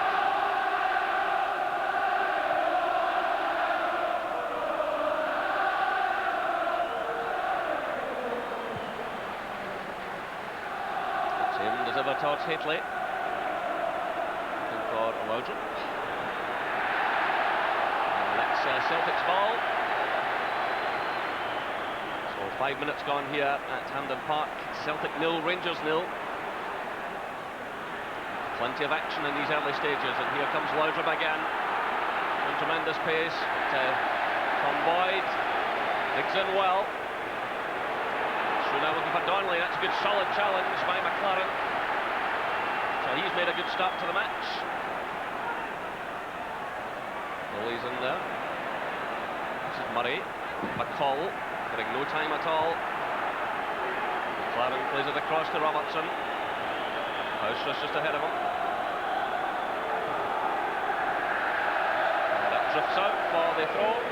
It's aimed as ever towards Hateley. Laudrup. And that's Celtic's ball. So 5 minutes gone here at Hampden Park. Celtic 0, Rangers 0. Plenty of action in these early stages, and here comes Laudrup again. On tremendous pace. Tom Boyd digs in well. So now looking for Donnelly. That's a good solid challenge by McLaren. So he's made a good start to the match. Bully's in there. This is Murray. McCall getting no time at all. McLaren plays it across to Robertson. House's just ahead of him. And that drifts out for the throw.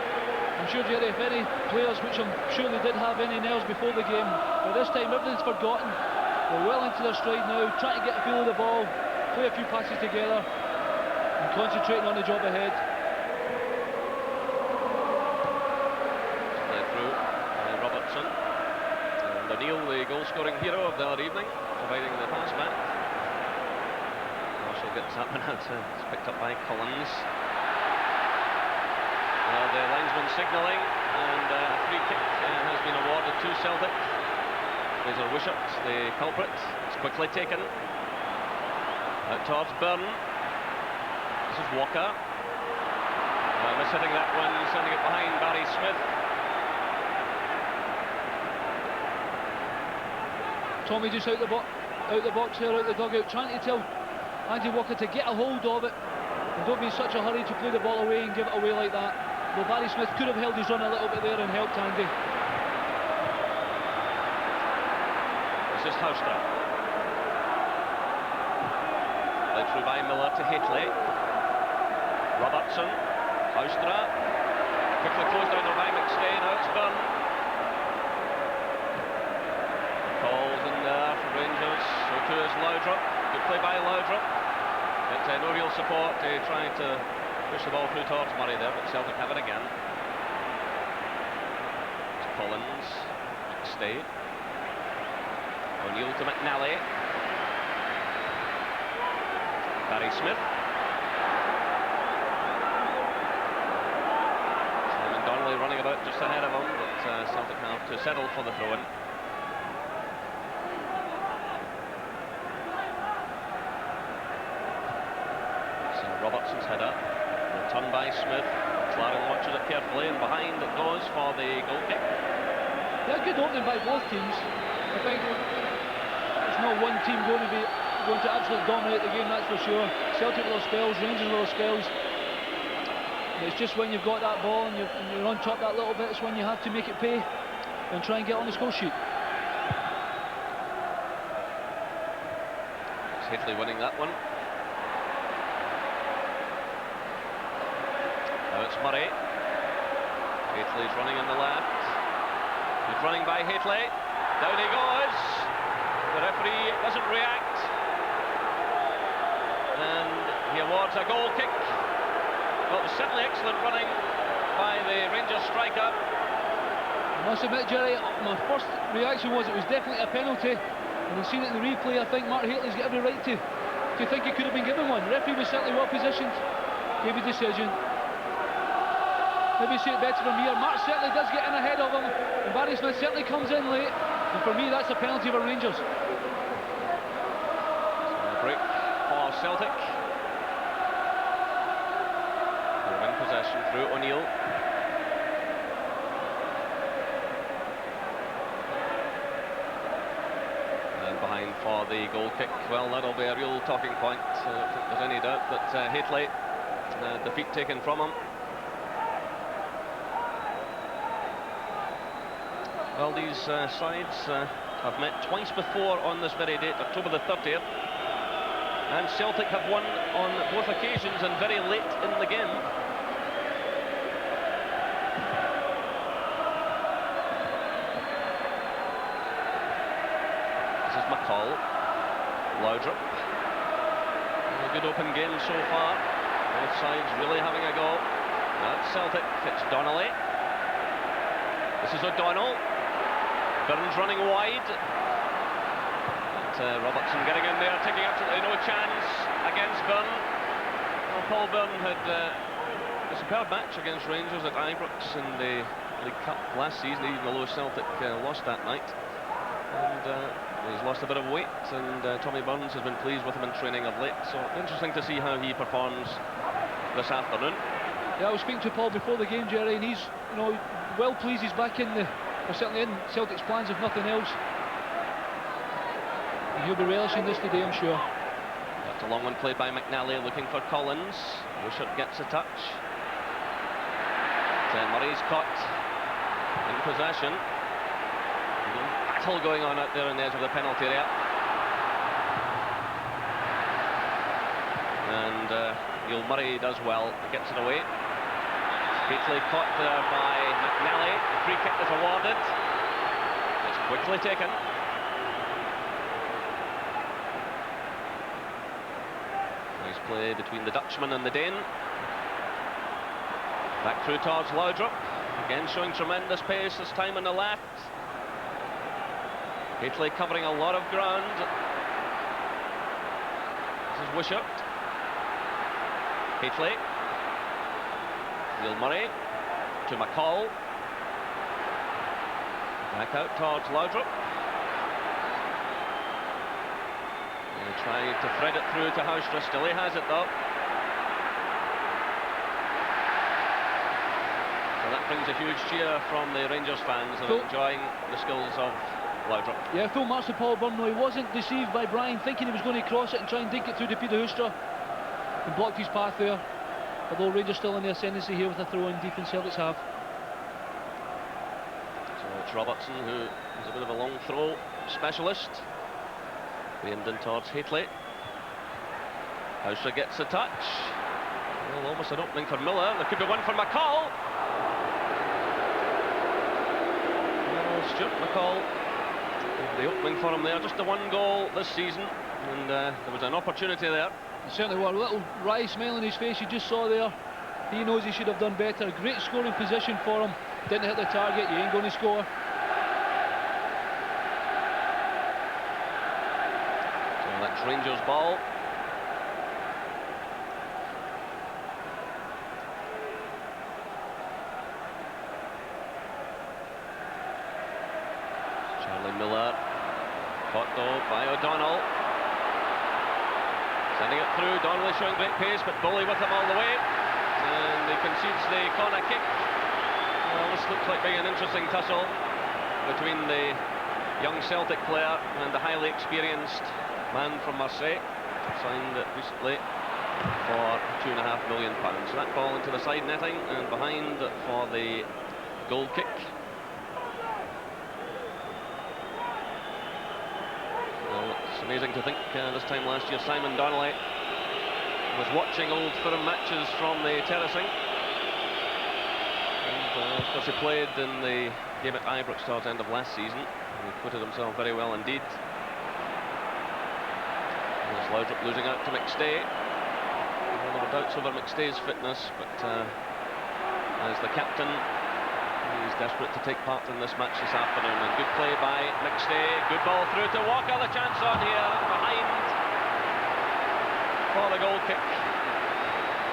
I'm sure, Jerry, if any players, which I'm sure they did have any nerves before the game, but this time everything's forgotten. They're well into their stride now, trying to get a feel of the ball, play a few passes together, and concentrating on the job ahead. Robertson. And O'Neill, the goal-scoring hero of the other evening, providing the pass back. Marshall gets that one out. It's picked up by Collins. Well, the linesman signalling, and a free kick has been awarded to Celtic. Fraser Wishart, the culprit. It's quickly taken. Out towards Byrne. This is Walker. Mishitting that one, sending it behind Barry Smith. Tommy just out the box here, out the dugout, trying to tell Andy Walker to get a hold of it and don't be in such a hurry to play the ball away and give it away like that. Well, Barry Smith could have held his run a little bit there and helped Andy. This is Haustra. through by Miller to Hateley. Robertson, Haustra, quickly closed down there by McStay. Now it's Byrne. Calls in there for Rangers. So too is Laudrup. Good play by Laudrup. But no real support. Trying to push the ball through towards Murray there, but Celtic have it again. It's Collins, McStay. O'Neill to McNally. Barry Smith. Simon Donnelly running about just ahead of him, but Celtic have to settle for the throw-in. So Robertson's header. Returned by Smith. Claren watches it carefully, and behind it goes for the goal kick. Yeah, good opening by both teams. I think there's no one team going to absolutely dominate the game, that's for sure. Celtic with their spells, Rangers with their spells. And it's just when you've got that ball and you're on top that little bit, it's when you have to make it pay and try and get on the score sheet. It's Hateley winning that one. Now it's Murray. Hateley's running on the left. He's running by Hateley. Down he goes. The referee doesn't react. And he awards a goal kick. Well, it was certainly excellent running by the Rangers striker. I must admit, Jerry, my first reaction was it was definitely a penalty. And we've seen it in the replay. I think Mark Hateley's got every right to think he could have been given one. The referee was certainly well positioned. Gave a decision. Maybe see it better from here. Mark certainly does get in ahead of him. And Barry Smith certainly comes in late. And for me, that's a penalty for Rangers. A break for Celtic. They're in possession through O'Neill. And behind for the goal kick. Well, that'll be a real talking point. I don't think there's any doubt that Hateley, defeat taken from him. Well, these sides have met twice before on this very date, October the 30th. And Celtic have won on both occasions and very late in the game. This is McCall. Laudrup. A good open game so far. Both sides really having a go. That's Celtic. It's Donnelly. This is O'Donnell. Byrne's running wide. And Robertson getting in there, taking absolutely no chance against Byrne. Well, Paul Byrne had a superb match against Rangers at Ibrox in the League Cup last season, even though Celtic lost that night. And he's lost a bit of weight, and Tommy Burns has been pleased with him in training of late. So interesting to see how he performs this afternoon. Yeah, I was speaking to Paul before the game, Jerry, and he's, well pleased he's back in the. We're certainly in Celtic's plans, if nothing else. And he'll be relishing this today, I'm sure. That's a long one played by McNally, looking for Collins. Wishart gets a touch. Murray's caught in possession. Battle going on out there on the edge of the penalty area. And Neil Murray does well, gets it away. Hateley caught there by McNally. The free kick is awarded. It's quickly taken. Nice play between the Dutchman and the Dane. Back through towards Laudrup. Again showing tremendous pace, this time on the left. Hateley covering a lot of ground. This is Wishart. Hateley. Neil Murray to McCall. Back out towards Laudrup. And trying to thread it through to Haustra. Still he has it though. So that brings a huge cheer from the Rangers fans and enjoying the skills of Laudrup. Yeah, full marks to Paul Byrne. He wasn't deceived by Brian, thinking he was going to cross it and try and dink it through to Peter Haustra. He blocked his path there. Although Rangers still in the ascendancy here with a throw-in deep in Celtic's half. So it's Robertson, who is a bit of a long throw specialist. Aimed in towards Hateley. Haustra gets the touch. Well, almost an opening for Miller. There could be one for McCall. Well, Stuart McCall, the opening for him there. Just the one goal this season, and there was an opportunity there. Certainly was. A little wry smile on his face you just saw there. He knows he should have done better. Great scoring position for him. Didn't hit the target. You ain't going to score. So that's Rangers' ball. Charlie Miller. Caught though by O'Donnell. Sending it through. Donnelly showing great pace, but Bully with him all the way. And he concedes the corner kick. Well, this looks like being an interesting tussle between the young Celtic player and the highly experienced man from Marseille, signed recently for £2.5 million. So that ball into the side netting and behind for the goal kick. Well, it's amazing to think this time last year Simon Donnelly was watching old firm matches from the terracing. And of course he played in the game at Ibrox towards the end of last season. He acquitted himself very well indeed. There's Laudrup losing out to McStay. Well, there were doubts over McStay's fitness, but as the captain, he's desperate to take part in this match this afternoon. And good play by McStay. Good ball through to Walker. The chance on here behind for the goal kick.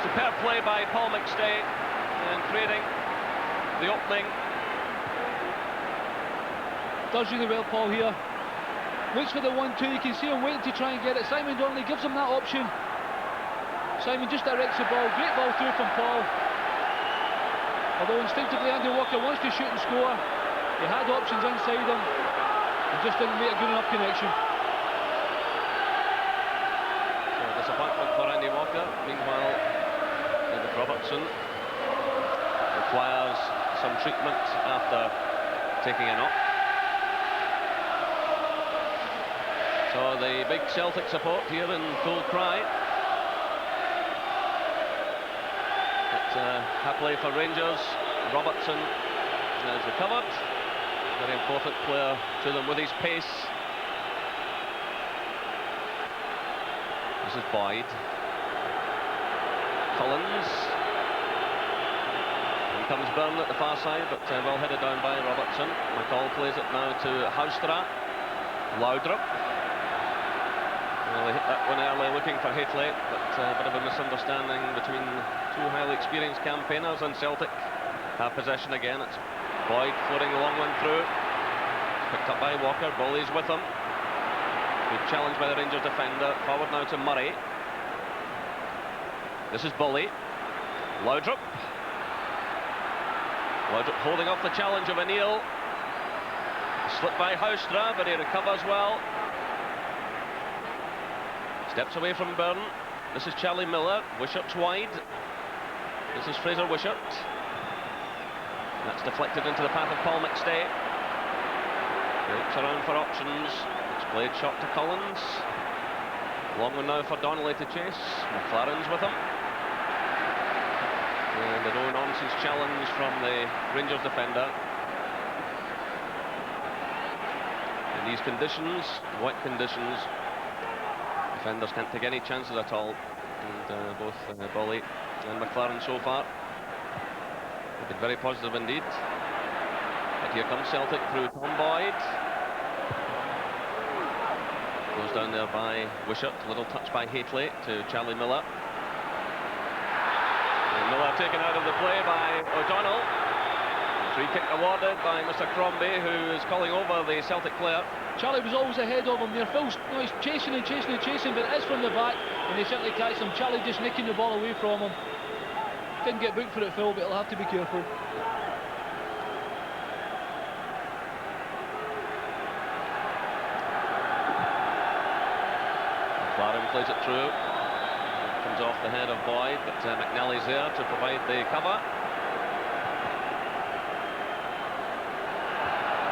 Superb play by Paul McStay and creating the opening. Does really well, Paul, here. Looks for the 1-2. You can see him waiting to try and get it. Simon Donnelly gives him that option. Simon just directs the ball. Great ball through from Paul. Although instinctively Andy Walker wants to shoot and score. He had options inside him. He just didn't make a good enough connection. Disappointment for Andy Walker. Meanwhile, David Robertson requires some treatment after taking a knock. So the big Celtic support here in full cry. But happily for Rangers, Robertson has recovered. Very important player to them with his pace. This is Boyd. Collins. In comes Byrne at the far side, but well headed down by Robertson. McCall plays it now to Haustra. Laudrup. Well, they hit that one early looking for Hateley, but a bit of a misunderstanding between two highly experienced campaigners, and Celtic have possession again. It's Boyd floating the long one through. Picked up by Walker. Bully's with him. Good challenge by the Rangers defender. Forward now to Murray. This is Bully. Laudrup. Laudrup holding off the challenge of O'Neill. Slipped by Haustra, but he recovers well. Steps away from Byrne. This is Charlie Miller. Wishart's wide. This is Fraser Wishart. That's deflected into the path of Paul McStay. Looks around for options. It's played shot to Collins. Long one now for Donnelly to chase. McLaren's with him. And a no-nonsense challenge from the Rangers defender. In these conditions, wet conditions, defenders can't take any chances at all. And both Bully and McLaren so far have been very positive indeed. But here comes Celtic through Tom Boyd. Goes down there by Wishart. Little touch by Hateley to Charlie Miller. And Miller taken out of the play by O'Donnell. Free kick awarded by Mr. Crombie, who is calling over the Celtic player. Charlie was always ahead of him there. Phil's he's chasing and chasing and chasing, but it's from the back, and he certainly catches him. Charlie just nicking the ball away from him. Didn't get booked for it, Phil, but he'll have to be careful. McLaren plays it through. Comes off the head of Boyd, but McNally's there to provide the cover.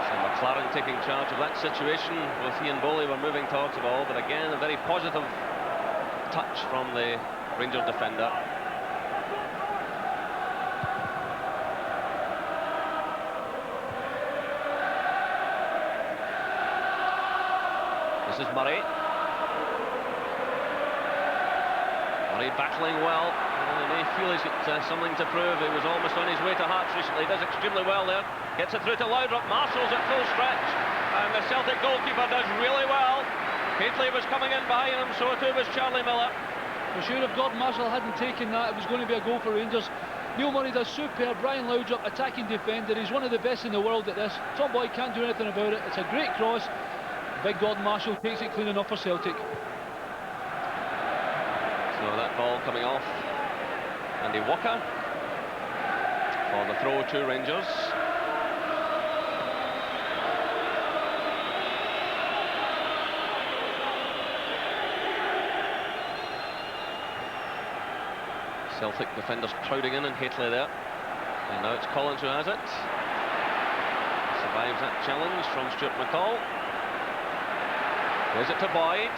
So McLaren taking charge of that situation. Both he and Bowley were moving towards the ball, but again a very positive touch from the Rangers defender. This is Murray. Murray battling well. He may feel he's got something to prove. He was almost on his way to Hearts recently. Does extremely well there. Gets it through to Laudrup. Marshall's at full stretch. And the Celtic goalkeeper does really well. Hateley was coming in behind him, so too was Charlie Miller. For sure, if Gordon Marshall hadn't taken that, it was going to be a goal for Rangers. Neil Murray does superb. Brian Laudrup, attacking defender. He's one of the best in the world at this. Tom Boyd can't do anything about it. It's a great cross. Big Gordon Marshall takes it clean enough for Celtic. So that ball coming off Andy Walker for the throw to Rangers. Celtic defenders crowding in and Hateley there. And now it's Collins who has it. Survives that challenge from Stuart McCall. Gives it to Boyd.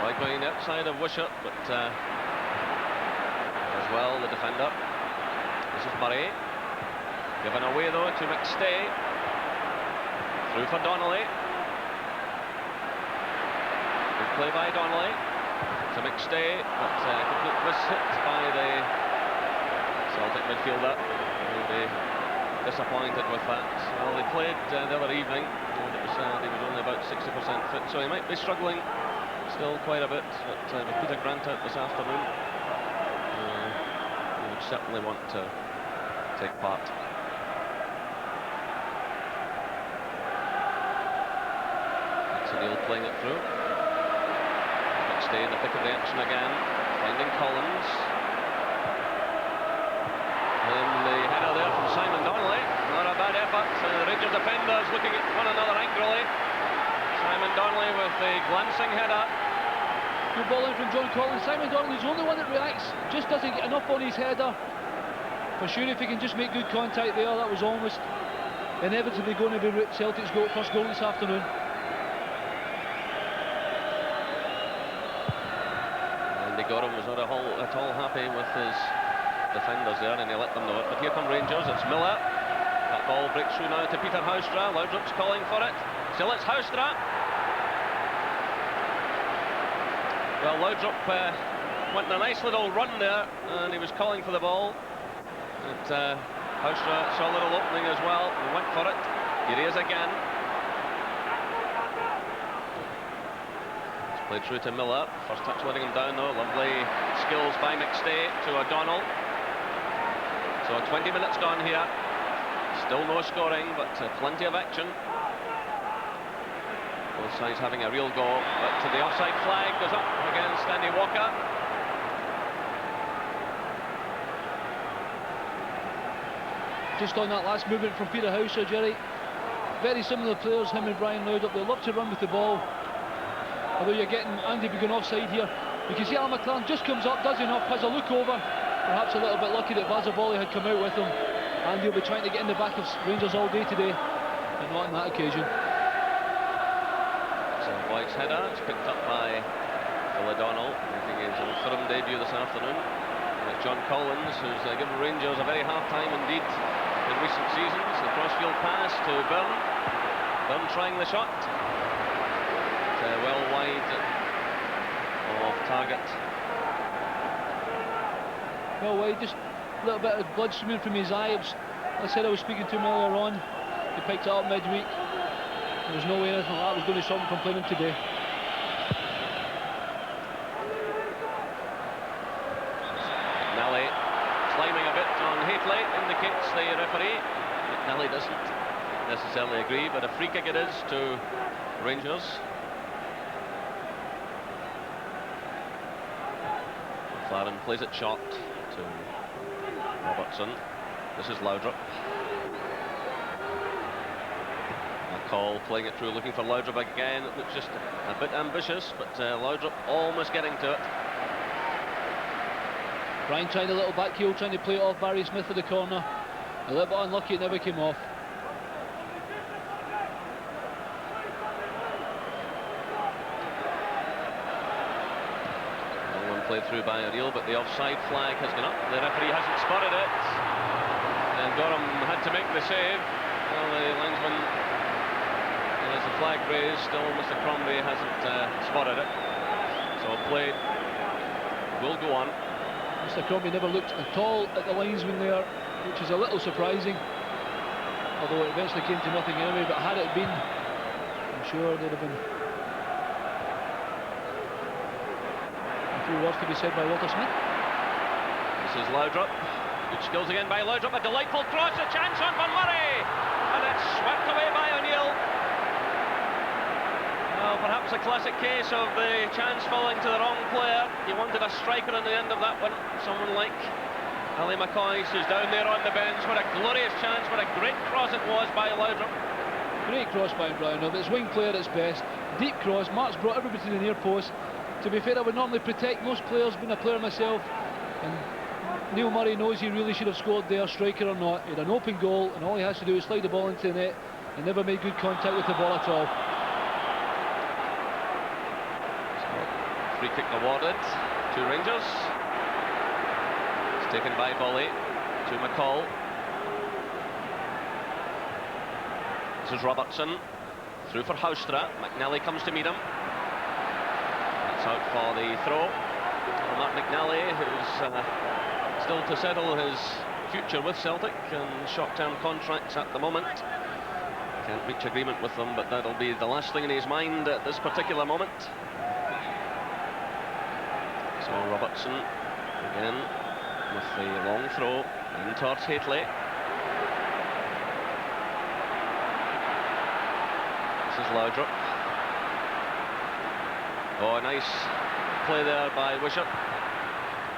Boyd going outside of Wishart, but as well the defender. This is Murray. Given away though to McStay. Through for Donnelly. Good play by Donnelly. To McStay, but complete miss hit by the Celtic midfielder. Will be disappointed with that. Well, they played the other evening, and it was he was only about 60% fit, so he might be struggling still quite a bit. But with Peter Grant out this afternoon, he would certainly want to take part. That's O'Neill playing it through. McStay in the thick of the action again, finding Collins. And the header there from Simon Donnelly. Not a bad effort. The Rangers defenders looking at one another angrily. Simon Donnelly with the glancing header. Good ball in from John Collins. Simon Donnelly's the only one that reacts. Just doesn't get enough on his header. For sure, if he can just make good contact there, that was almost inevitably going to be Celtic's first goal this afternoon. Andy Gorham was not at all happy with his defenders there, and he let them know it. But here come Rangers. It's Miller. That ball breaks through now to Peter Houstra. Laudrup's calling for it. Still it's Houstra. Well, Laudrup went on a nice little run there, and he was calling for the ball. But Houstra saw a little opening as well. He went for it. Here he is again. It's played through to Miller. First touch letting him down though. Lovely skills by McStay to O'Donnell. So 20 minutes gone here. Still no scoring, but plenty of action. Both sides having a real go, but the offside flag goes up against Andy Walker. Just on that last movement from Peter Houser, Jerry. Very similar players, him and Brian Laudrup. They love to run with the ball. Although you're getting Andy being offside here. You can see Al McLaren just comes up, does enough, has a look over. Perhaps a little bit lucky that Vazavoli had come out with him. And he'll be trying to get in the back of Rangers all day today, but not on that occasion. So White's header, it's picked up by Phil O'Donnell, making his Fulham debut this afternoon. And it's John Collins, who's given Rangers a very hard time indeed in recent seasons. The crossfield pass to Byrne. Byrne trying the shot. Well wide of target. Well wide, just a little bit of blood streaming from his eye. I said I was speaking to him earlier on. He picked it up midweek. There was no way anything like that was going to stop him from playing today. McNally climbing a bit on Hateley, indicates the referee. McNally doesn't necessarily agree, but a free kick it is to Rangers. McLaren plays it short to Robertson. This is Laudrup. McCall playing it through, looking for Laudrup again. It looks just a bit ambitious, but Laudrup almost getting to it. Brian trying a little back heel, trying to play it off Barry Smith at the corner. A little bit unlucky, it never came off. played through by O'Neill, but the offside flag has gone up. The referee hasn't spotted it, and Durham had to make the save. Well, the linesman has the flag raised. Still, Mr. Crombie hasn't spotted it. So play will go on. Mr. Crombie never looked at all at the linesman there, which is a little surprising. Although it eventually came to nothing anyway. But had it been, I'm sure there'd have been a few words to be said by Walter Smith. This is Laudrup. Good skills again by Laudrup. A delightful cross, a chance on Van Murray, and it's swept away by O'Neill. Well, perhaps a classic case of the chance falling to the wrong player. He wanted a striker on the end of that one, someone like Ali McCoy, who's down there on the bench. What a glorious chance, what a great cross it was by Laudrup. Great cross by Brownhill, but it's wing player at its best. Deep cross, Mark's brought everybody to the near post. To be fair, I would normally protect most players, being a player myself, and Neil Murray knows he really should have scored there, striker or not. He had an open goal, and all he has to do is slide the ball into the net, and never made good contact with the ball at all. So, free kick awarded to Rangers. It's taken by Volley to McCall. This is Robertson, through for Houstra. McNally comes to meet him. It's out for the throw. Mark McNally, who's still to settle his future with Celtic and short-term contracts at the moment. Can't reach agreement with them, but that'll be the last thing in his mind at this particular moment. So Robertson again with the long throw in towards Hateley. This is Laudrup. Oh, nice play there by Wishart.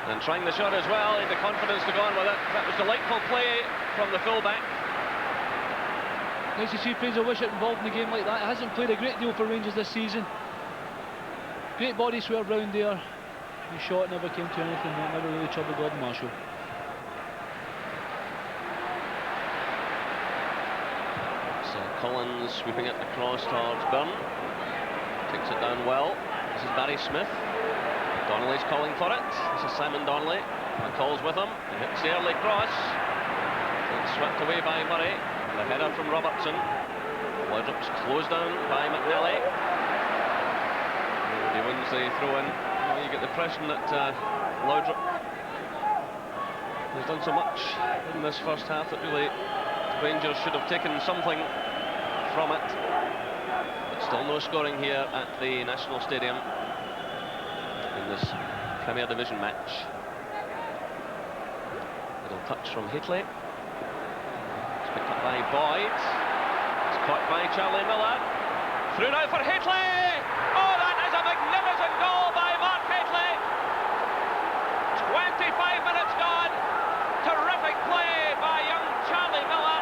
And trying the shot as well, he had the confidence to go on with it. That was delightful play from the fullback. Nice to see Fraser Wishart involved in a game like that. He hasn't played a great deal for Rangers this season. Great body swerve round there. His shot never came to anything, that never really troubled Gordon Marshall. So Collins sweeping it across towards Byrne. Takes it down well. This is Barry Smith. Donnelly's calling for it. This is Simon Donnelly. McCall's with him. He hits the early cross. It's swept away by Murray. The header from Robertson. Laudrup's closed down by McNally. He wins the throw-in. Well, you get the impression that Laudrup has done so much in this first half that really Rangers should have taken something from it. But still no scoring here at the National Stadium in this Premier Division match. Little touch from Hateley. It's picked up by Boyd. It's caught by Charlie Miller. Through now for Hateley. Oh, that is a magnificent goal by Mark Hateley. 25 minutes gone. Terrific play by young Charlie Miller.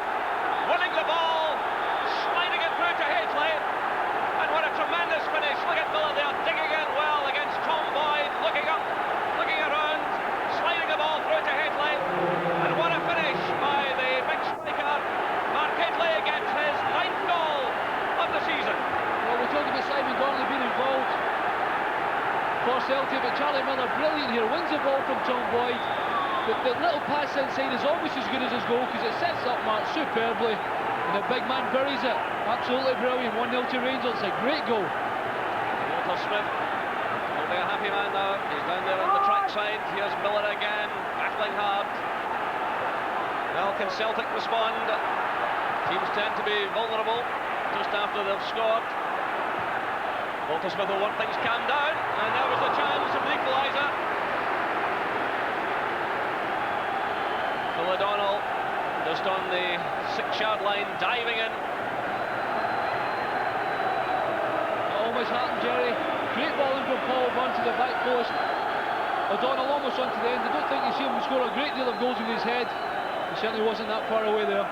Winning the ball, sliding it through to Hateley. And what a tremendous finish. Look at Miller there, digging in well against Tom Boyd. Looking up, looking around, sliding the ball through to Hateley. And what a finish by the big striker. Mark Hateley gets his 9th goal of the season. Well, we're talking about Simon Donnelly being involved for Celtic, but Charlie Miller, brilliant here, wins the ball from Tom Boyd. But the little pass inside is almost as good as his goal because it sets up Mark superbly, and the big man buries it. Absolutely brilliant. 1-0 to Rangers. It's a great goal. Walter Smith will be a happy man now. He's down there on the track side. Here's Miller again, battling hard. Well, can Celtic respond? Teams tend to be vulnerable just after they've scored. Walter Smith will want things calmed down, and there was the chance of the equaliser. Phil O'Donnell just on the 6-yard line, diving in. Almost happened, Jerry. Great ball in from Paul Bunn to the back post. O'Donnell almost onto the end. I don't think you see him score a great deal of goals with his head. He certainly wasn't that far away there.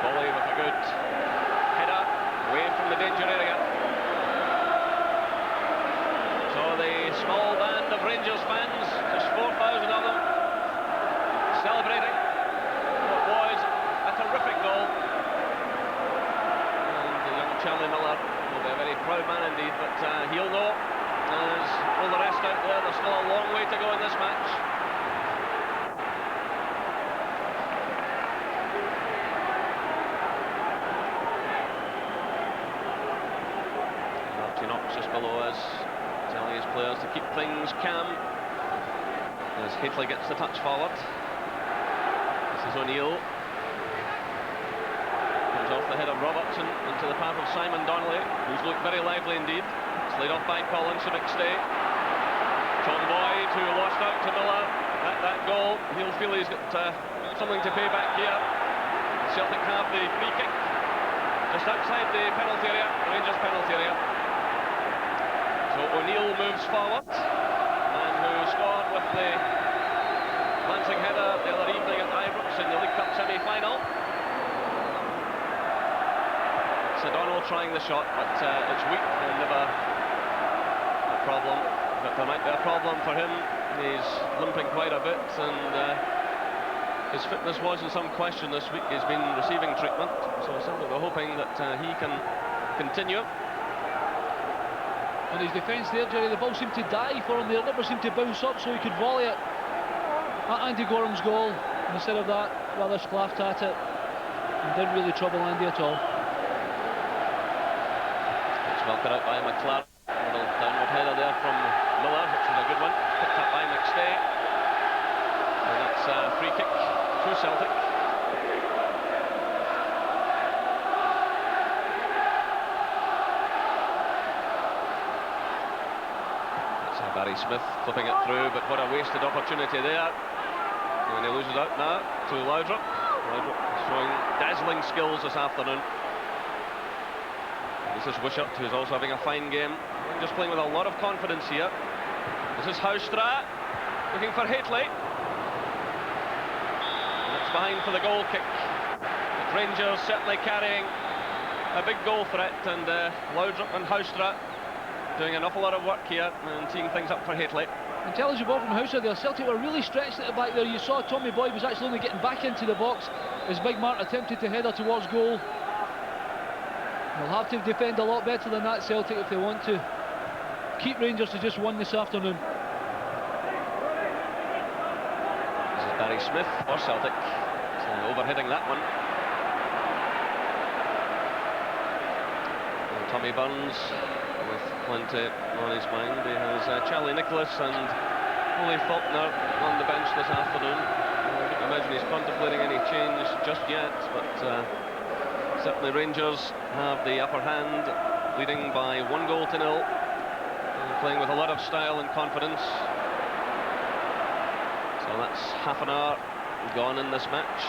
Volley with a good header away from the danger area. So the small band of Rangers fans, just 4,000 of them, celebrating what was a terrific goal. And the young Charlie Miller will be a very proud man indeed, but he'll know, as all the rest out there, there's still a long way to go in this match. Archie Knox just below us, telling his players to keep things calm as Hateley gets the touch forward. This is O'Neill. Comes off the head of Robertson into the path of Simon Donnelly, who's looked very lively indeed. It's laid off by Collins to McStay. Tom Boyd, who lost out to Miller. That goal, he'll feel he's got something to pay back here. Celtic have the free kick just outside the penalty area, Rangers penalty area. So O'Neill moves forward, and who scored with the glancing header the other evening at Ibrox in the League Cup semi-final. It's O'Donnell trying the shot, but it's weak and never a problem. But there might be a problem for him. He's limping quite a bit, and his fitness was in some question this week. He's been receiving treatment, so certainly we're hoping that he can continue. And his defence there, Jerry, the ball seemed to die for him there. It never seemed to bounce up so he could volley it at Andy Gorham's goal. And instead of that, rather sclaffed at it and didn't really trouble Andy at all. It's well cut out by McLaren. A little downward header there from Miller, which was a good one. Picked up by McStay. And that's a free kick to Celtic. Barry Smith clipping it through, but what a wasted opportunity there. And he loses out now to Laudrup. Laudrup showing dazzling skills this afternoon. This is Wishart, who's also having a fine game. Just playing with a lot of confidence here. This is Houstra, looking for Hateley. And it's behind for the goal kick. But Rangers certainly carrying a big goal threat, and Laudrup and Houstra doing an awful lot of work here and teeing things up for Hateley. Intelligible from Houser there. Celtic were really stretched at the back there. You saw Tommy Boyd was actually only getting back into the box as Big Mark attempted to header towards goal. They'll have to defend a lot better than that, Celtic, if they want to keep Rangers to just one this afternoon. This is Barry Smith for Celtic. So overhitting that one. And Tommy Burns with plenty on his mind. He has Charlie Nicholas and Ollie Faulkner on the bench this afternoon. I don't imagine he's contemplating any change just yet, but certainly Rangers have the upper hand, leading by 1-0 and playing with a lot of style and confidence. So that's half an hour gone in this match.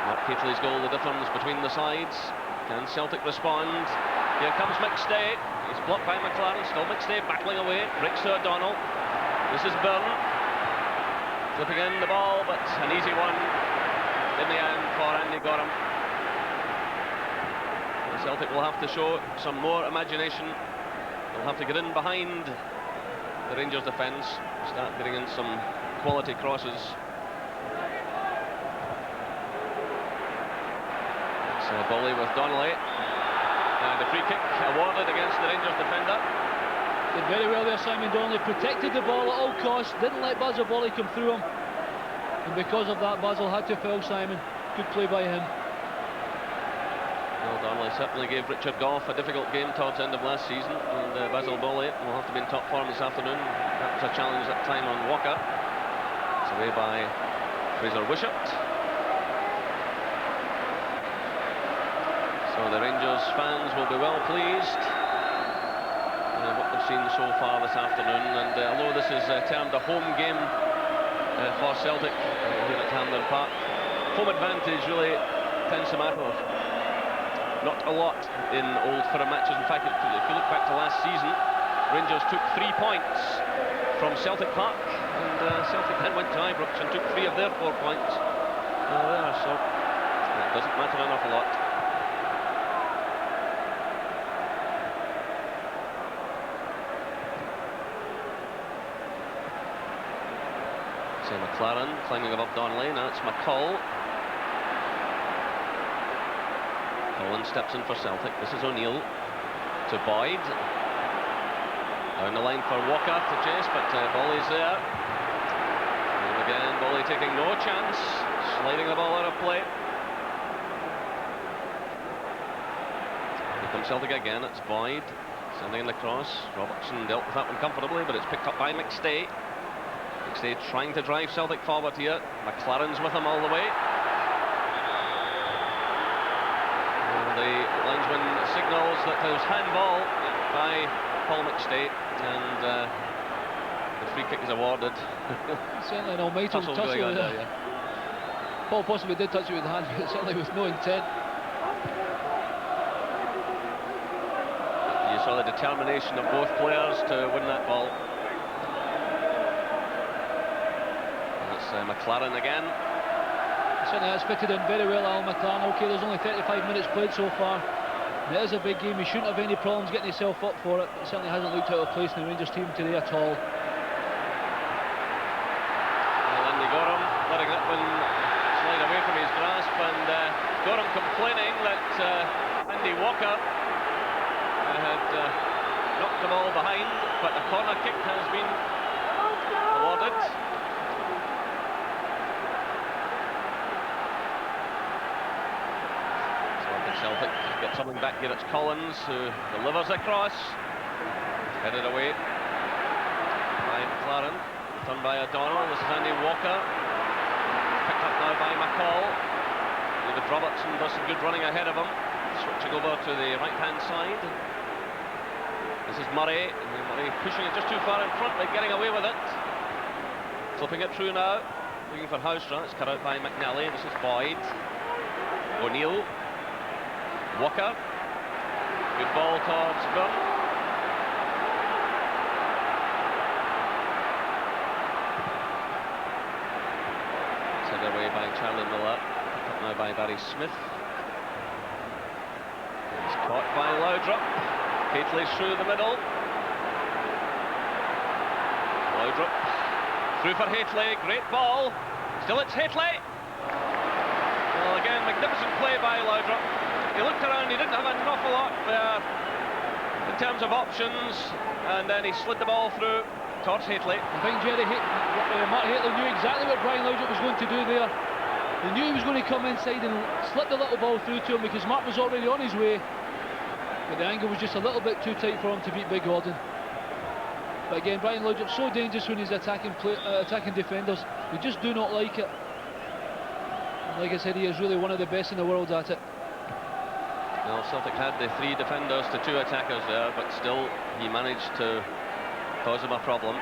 Mark Hateley's goal, the difference between the sides. Can Celtic respond? Here comes McStay. He's blocked by McLaren. Still McStay battling away. Breaks to O'Donnell. This is Byrne. Flipping in the ball, but an easy one in the end for Andy Gorham. And Celtic will have to show some more imagination. They'll have to get in behind the Rangers defence. Start getting in some quality crosses. It's a volley with Donnelly. And a free kick awarded against the Rangers defender. Did very well there, Simon Donnelly. Protected the ball at all costs. Didn't let Basil Bolly come through him. And because of that, Basil had to foul Simon. Good play by him. Well, Donnelly certainly gave Richard Gough a difficult game towards the end of last season. And Basil Bolly will have to be in top form this afternoon. That was a challenge that time on Walker. It's away by Fraser Wishart. So the Rangers fans will be well pleased with what they've seen so far this afternoon. And although this is termed a home game for Celtic here at Hampden Park, home advantage really tends to matter not a lot in Old Firm matches. In fact, if you look back to last season, Rangers took 3 points from Celtic Park, and Celtic then went to Ibrox and took 3 of their 4 points there, so that doesn't matter an awful lot. So McLaren climbing above Donnelly. Now it's McCall. Collins steps in for Celtic. This is O'Neill to Boyd. Down the line for Walker to chase, but Bolly's there. And again, Bolly taking no chance, sliding the ball out of play. Here comes Celtic again, it's Boyd. Sending in the cross. Robertson dealt with that one comfortably, but it's picked up by McStay. McStay trying to drive Celtic forward here. McLaren's with him all the way. And the linesman signals that there's handball by Paul McStay, and the free kick is awarded. Certainly an almighty tussle there. Yeah. Paul possibly did touch it with the hand, but certainly with no intent. You saw the determination of both players to win that ball. And that's McLaren again. Certainly that's fitted in very well, Al McLaren. OK, there's only 35 minutes played so far. And it is a big game. He shouldn't have any problems getting himself up for it. It certainly hasn't looked out of place in the Rangers team today at all. Well, Andy Gorham letting that one slide away from his grasp, and Gorham complaining that Andy Walker had knocked the ball behind, but the corner kick has been awarded. Celtic get something back here. It's Collins who delivers across, headed away by McLaren, done by O'Donnell. This is Andy Walker, picked up now by McCall. David Robertson does some good running ahead of him, switching over to the right hand side. This is Murray, and Murray pushing it just too far in front but getting away with it, flipping it through now, looking for Haustra. It's cut out by McNally. This is Boyd. O'Neill. Walker, good ball towards Byrne. Sent away by Charlie Miller, picked up now by Barry Smith. He's caught by Laudrup. Hateley through the middle. Laudrup through for Hateley, great ball. Still it's Hateley. Well, again, magnificent play by Laudrup. He looked around, he didn't have an awful lot there in terms of options, and then he slid the ball through towards Hateley. I think Mark Hateley knew exactly what Brian Laudrup was going to do there. He knew he was going to come inside and slip the little ball through to him because Mark was already on his way, but the angle was just a little bit too tight for him to beat Big Gordon. But again, Brian Laudrup's so dangerous when he's attacking defenders. We just do not like it. And like I said, he is really one of the best in the world at it. Well, Celtic had the 3 defenders to 2 attackers there, but still he managed to cause them a problem.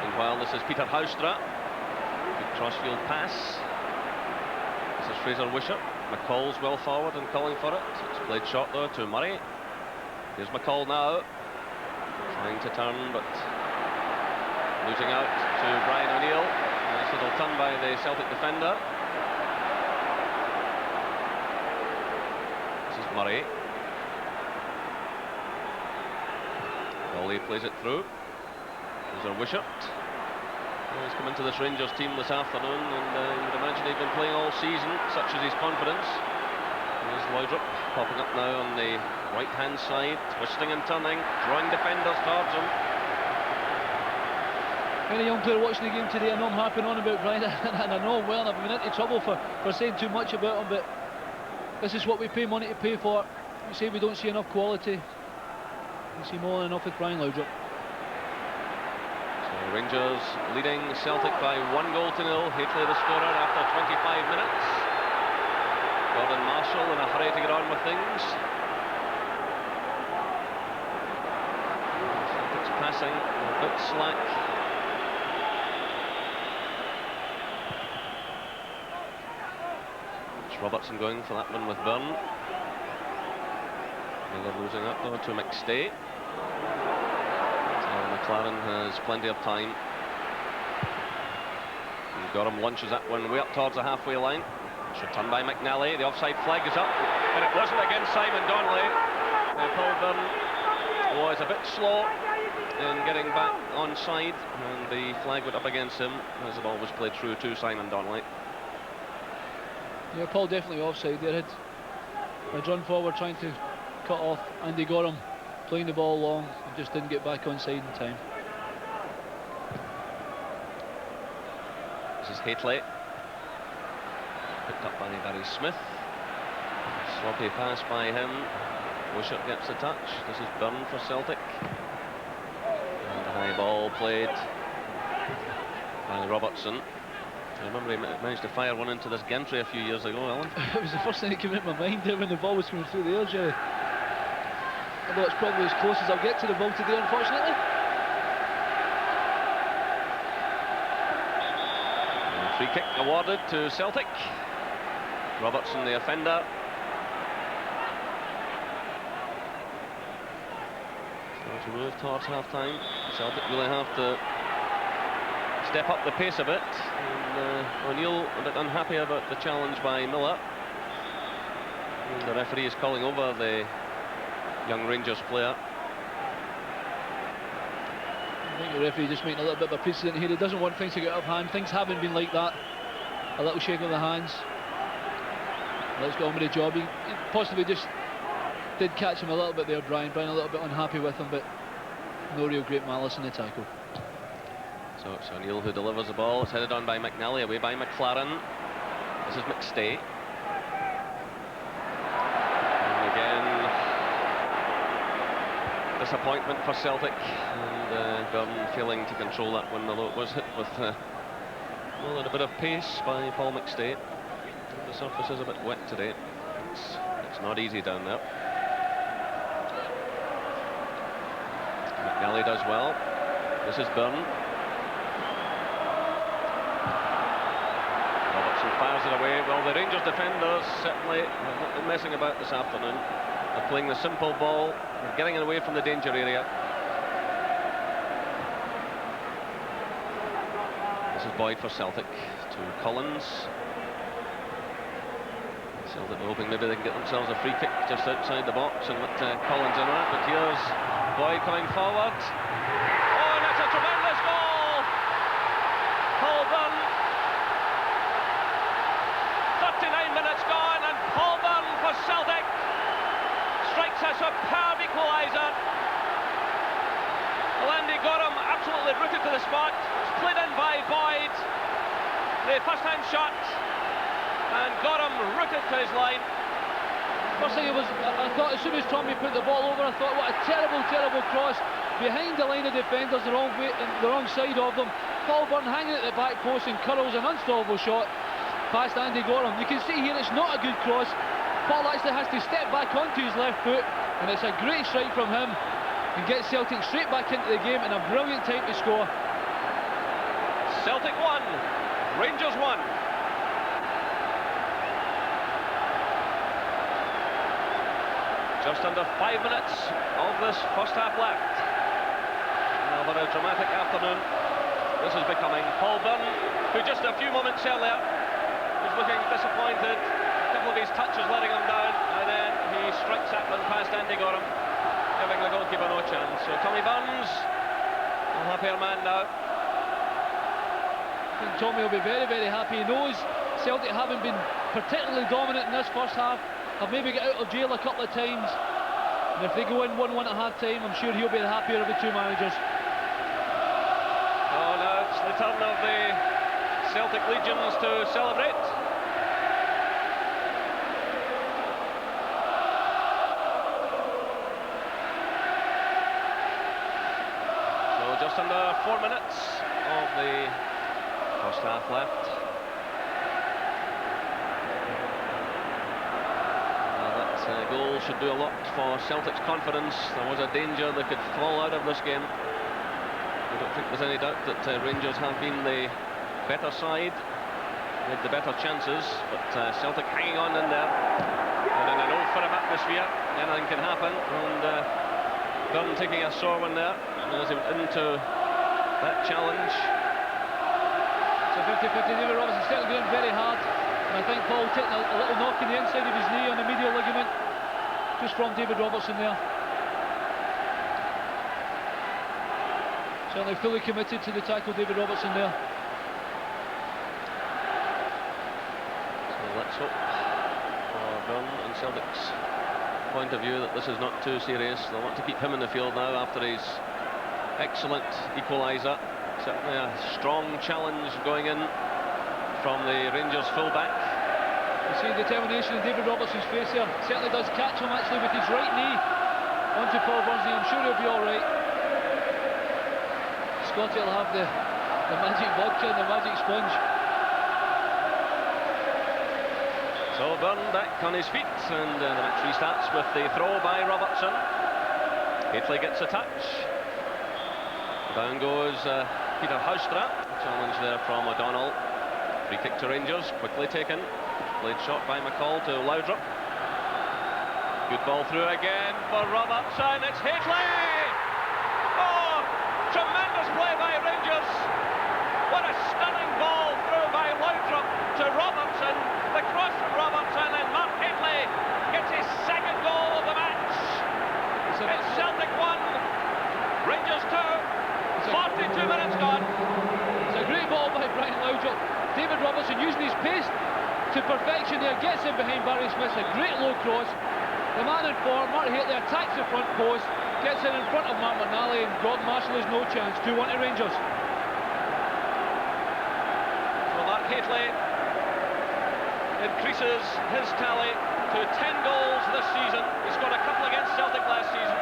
Meanwhile, this is Peter Haustra. Good crossfield pass. This is Fraser Wishart. McCall's well forward and calling for it. It's played short though to Murray. Here's McCall now, trying to turn, but losing out to Brian O'Neill. Nice little turn by the Celtic defender. Murray. Bolly plays it through. There's a Wishart. He's come into this Rangers team this afternoon, and you would imagine he's been playing all season, such is his confidence. There's Laudrup popping up now on the right hand side, twisting and turning, drawing defenders towards him. Any young player watching the game today, I know I'm harping on about Brian, and I know him well, and I've been into trouble for saying too much about him, but this is what we pay money to pay for. We say we don't see enough quality. We see more than enough with Brian Laudrup. So Rangers leading Celtic by 1 goal to 0. Hateley the scorer after 25 minutes. Gordon Marshall in a hurry to get on with things. Celtic's passing a bit slack. Robertson going for that one with Byrne. Miller losing up though to McStay. So McLaren has plenty of time. And Gorham launches that one way up towards the halfway line. Should turn by McNally. The offside flag is up, but it wasn't against Simon Donnelly. Paul Byrne was a bit slow in getting back onside, and the flag went up against him as the ball was played through to Simon Donnelly. Yeah, Paul definitely offside there. They'd run forward trying to cut off Andy Gorham, playing the ball long and just didn't get back on side in time. This is Hateley. Picked up by Barry Smith. Sloppy pass by him. Wishart gets the touch. This is Byrne for Celtic. And a high ball played by Robertson. I remember he managed to fire one into this gantry a few years ago, Alan. It was the first thing that came into my mind there when the ball was coming through the air, Jerry. Although it's probably as close as I'll get to the ball today, unfortunately. And free kick awarded to Celtic. Robertson, the offender. So to move towards half-time. Celtic really have to step up the pace a bit. And O'Neill a bit unhappy about the challenge by Miller. And the referee is calling over the young Rangers player. I think the referee just making a little bit of a precedent here. He doesn't want things to get out of hand. Things haven't been like that. A little shake of the hands. Let's get on with the job. He possibly just did catch him a little bit there, Brian. Brian a little bit unhappy with him, but no real great malice in the tackle. So it's O'Neill who delivers the ball. It's headed on by McNally, away by McLaren. This is McStay. And again, disappointment for Celtic. And Byrne failing to control that one, although it was hit with well, a bit of pace by Paul McStay. The surface is a bit wet today. It's not easy down there. McNally does well. This is Byrne. Robertson fires it away. Well, the Rangers defenders certainly have not been messing about this afternoon. They're playing the simple ball. They're getting it away from the danger area. This is Boyd for Celtic to Collins. Celtic hoping maybe they can get themselves a free kick just outside the box and let Collins in on it. But here's Boyd coming forward. Oh, and it's a tremendous goal! Paul Byrne. 39 minutes gone, and Paul Byrne for Celtic strikes a superb equaliser. Andy Gorham absolutely rooted to the spot. It's played in by Boyd. The first-hand shot. And Gorham rooted to his line. First thing it was, I thought as soon as Tommy put the ball over, I thought what a terrible, terrible cross behind the line of defenders, the wrong way, the wrong side of them. Paul Byrne hanging at the back post and curls an unstoppable shot past Andy Gorham. You can see here it's not a good cross. Paul actually has to step back onto his left foot, and it's a great strike from him and gets Celtic straight back into the game in a brilliant time to score. Celtic 1, Rangers 1. Just under 5 minutes of this first half left. Now, what a dramatic afternoon this is becoming. Paul Byrne, who just a few moments earlier was looking disappointed. A couple of his touches letting him down, and then he strikes that one past Andy Gorham, giving the goalkeeper no chance. So Tommy Burns, a happier man now. I think Tommy will be very, very happy. He knows Celtic haven't been particularly dominant in this first half. Have maybe got out of jail a couple of times, and if they go in 1-1 at half-time, I'm sure he'll be the happier of the two managers. Oh, now it's the turn of the Celtic Legions to celebrate. So just under 4 minutes of the first half left. Goal should do a lot for Celtic's confidence. There was a danger they could fall out of this game. I don't think there's any doubt that Rangers have been the better side, made the better chances, but Celtic hanging on in there. And in an old firm atmosphere, anything can happen. And Byrne taking a sore one there as he went into that challenge. So 50-50, David Robertson certainly going very hard. And I think Paul taking a little knock in the inside of his knee on the medial ligament. Just from David Robertson there. Certainly fully committed to the tackle, David Robertson there. So let's hope for Byrne and Celtic's point of view that this is not too serious. They'll want to keep him in the field now after his excellent equaliser. Certainly a strong challenge going in from the Rangers fullback. You see determination in David Robertson's face there. Certainly does catch him actually with his right knee onto Paul Byrne's knee. I'm sure he'll be all right. Scotty will have the magic vodka and the magic sponge. So Byrne back on his feet, and the match restarts with the throw by Robertson. Hateley gets a touch. Down goes Peter Haustra. Challenge there from O'Donnell. Free kick to Rangers, quickly taken. Played shot by McCall to Laudrup. Good ball through again for Robertson. It's Hateley! Oh, tremendous play by Rangers. What a stunning ball through by Laudrup to Robertson. The cross from Robertson, and Mark Hateley gets his second goal of the match. It's Celtic 1, Rangers 2, 42 minutes gone. It's a great ball by Brian Laudrup. David Robertson using his pace to perfection there, gets in behind Barry Smith, a great low cross. The man in form, Mark Hateley, attacks the front post, gets in front of Mark McNally, and Gordon Marshall has no chance. 2-1 to Rangers. So Mark Hateley increases his tally to 10 goals this season. He scored a couple against Celtic last season.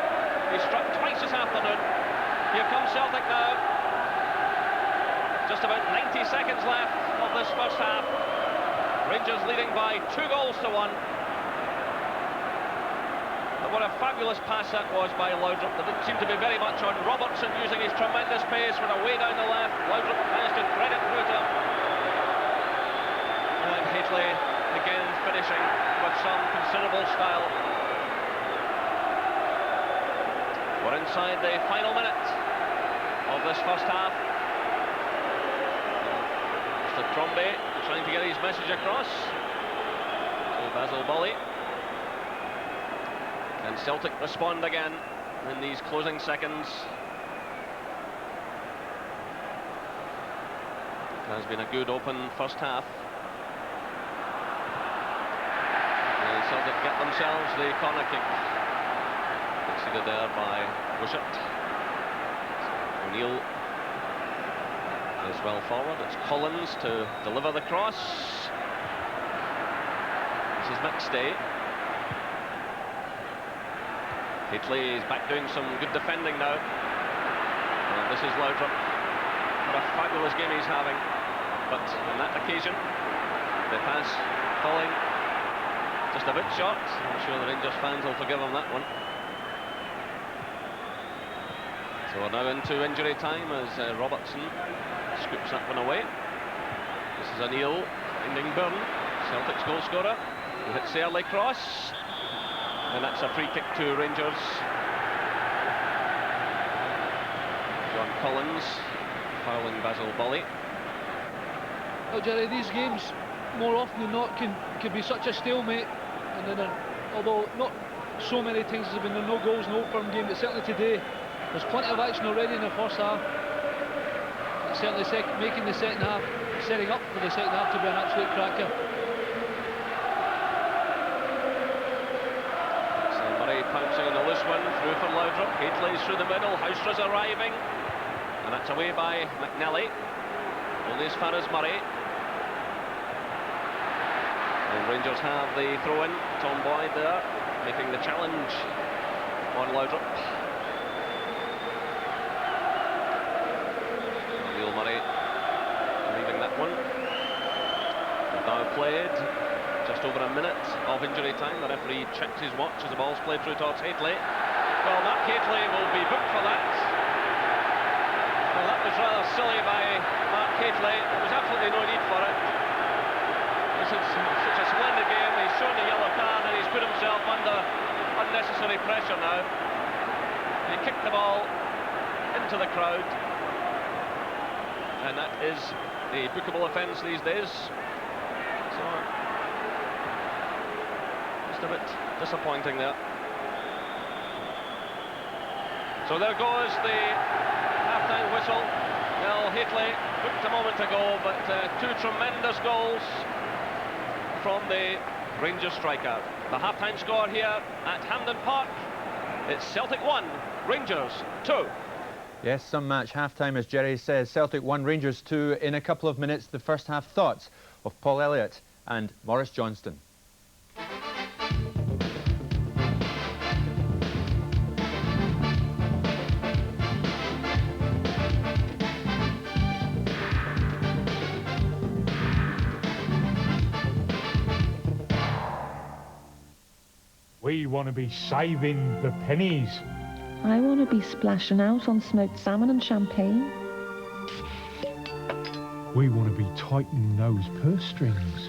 He struck twice this afternoon. Here comes Celtic now. Just about 90 seconds left of this first half. Rangers leading by 2 goals to 1. But what a fabulous pass that was by Laudrup. There didn't seem to be very much on Robertson using his tremendous pace with a way down the left. Laudrup managed to thread it through to him. And Hateley again finishing with some considerable style. We're inside the final minute of this first half. Mr. Crombie trying to get his message across to Basil Bolly. And Celtic respond again in these closing seconds. It has been a good open first half. Celtic get themselves the corner kick. Conceded there by Wishart. O'Neill is well forward. It's Collins to deliver the cross. This is McStay. Hateley is back doing some good defending now. And this is Laudrup. What a fabulous game he's having. But on that occasion, the pass falling just a bit short. I'm sure the Rangers fans will forgive him that one. So we're now into injury time as Robertson scoops that one away. This is O'Neill finding Byrne, Celtic's goal scorer, who hits the early cross. And that's a free kick to Rangers. John Collins fouling Basil Bolly. Well, Jerry, these games more often than not can be such a stalemate. And then, although not so many times there's been no goals, no firm game, but certainly today there's plenty of action already in the first half. It's certainly making the second half, setting up for the second half to be an absolute cracker. So Murray pouncing on the loose one, through for Laudrup. Hateley's through the middle, Haustra's arriving, and that's away by McNally. Only as far as Murray. And Rangers have the throw-in. Tom Boyd there, making the challenge on Laudrup. Neil Murray leaving that one. We've now played just over a minute of injury time. The referee checks his watch as the ball's played through towards Hateley. Well, Mark Hateley will be booked for that. Well, that was rather silly by Mark Hateley. There was absolutely no need for it. This is such a splendid game. He's shown the yellow card and he's put himself under unnecessary pressure now. He kicked the ball into the crowd, and that is the bookable offence these days. So just a bit disappointing there. So there goes the half-time whistle. Well, Hateley booked a moment ago, but two tremendous goals from the Rangers strikeout. The half-time score here at Hampden Park. It's Celtic 1, Rangers 2. Yes, some match half-time, as Jerry says. Celtic 1, Rangers 2. In a couple of minutes, the first half thoughts of Paul Elliott and Maurice Johnston. We want to be saving the pennies. I want to be splashing out on smoked salmon and champagne. We want to be tightening those purse strings.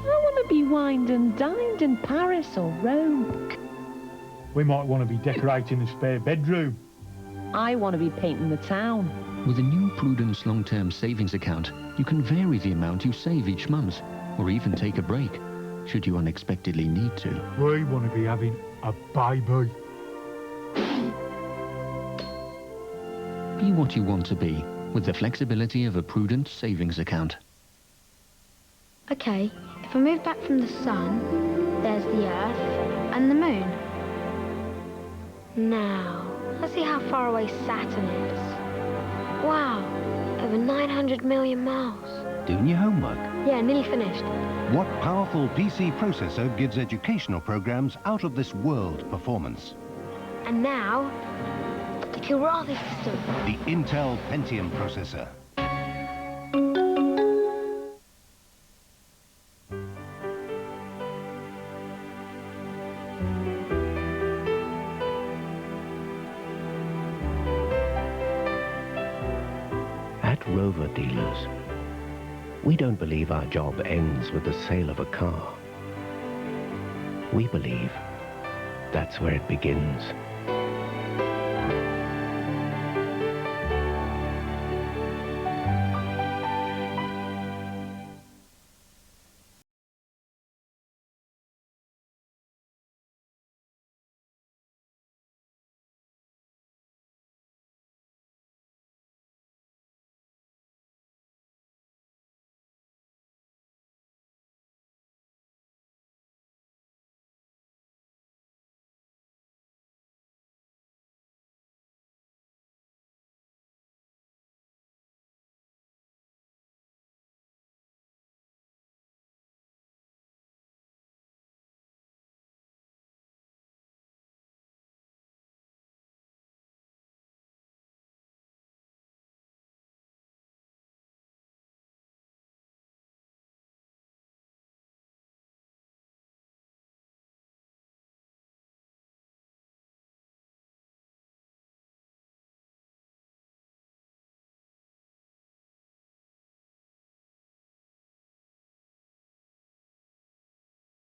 I want to be wined and dined in Paris or Rome. We might want to be decorating a spare bedroom. I want to be painting the town. With a new Prudence long-term savings account, you can vary the amount you save each month, or even take a break, should you unexpectedly need to. We want to be having a baby. Be what you want to be, with the flexibility of a Prudent savings account. Okay, if I move back from the sun, there's the Earth and the Moon. Now, let's see how far away Saturn is. Wow, over 900 million miles. Doing your homework? Yeah, nearly finished. What powerful PC processor gives educational programs out of this world performance? And now, the Kirali system. The Intel Pentium processor. At Rover Dealers, we don't believe our job ends with the sale of a car. We believe that's where it begins.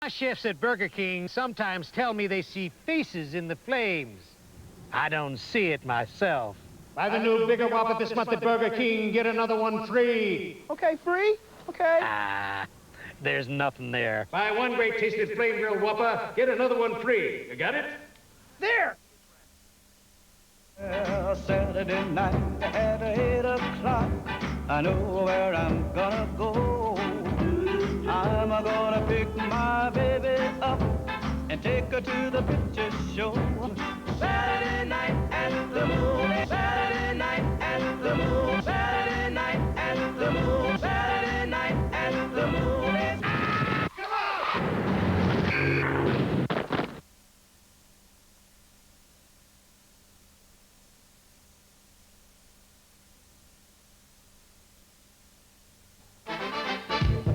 My chefs at Burger King sometimes tell me they see faces in the flames. I don't see it myself. Buy the new bigger Whopper this month at Burger King, get another one free. Okay, free? Okay. Ah, there's nothing there. Buy one great tasted flame grilled Whopper, get another one free. You got it? There! Well, Saturday night at 8 o'clock, I know where I'm gonna go. I'm gonna pick my baby up and take her to the picture show. Saturday night at the movies. Saturday night at the movies. Saturday night at the movies. Saturday night at the movies. Come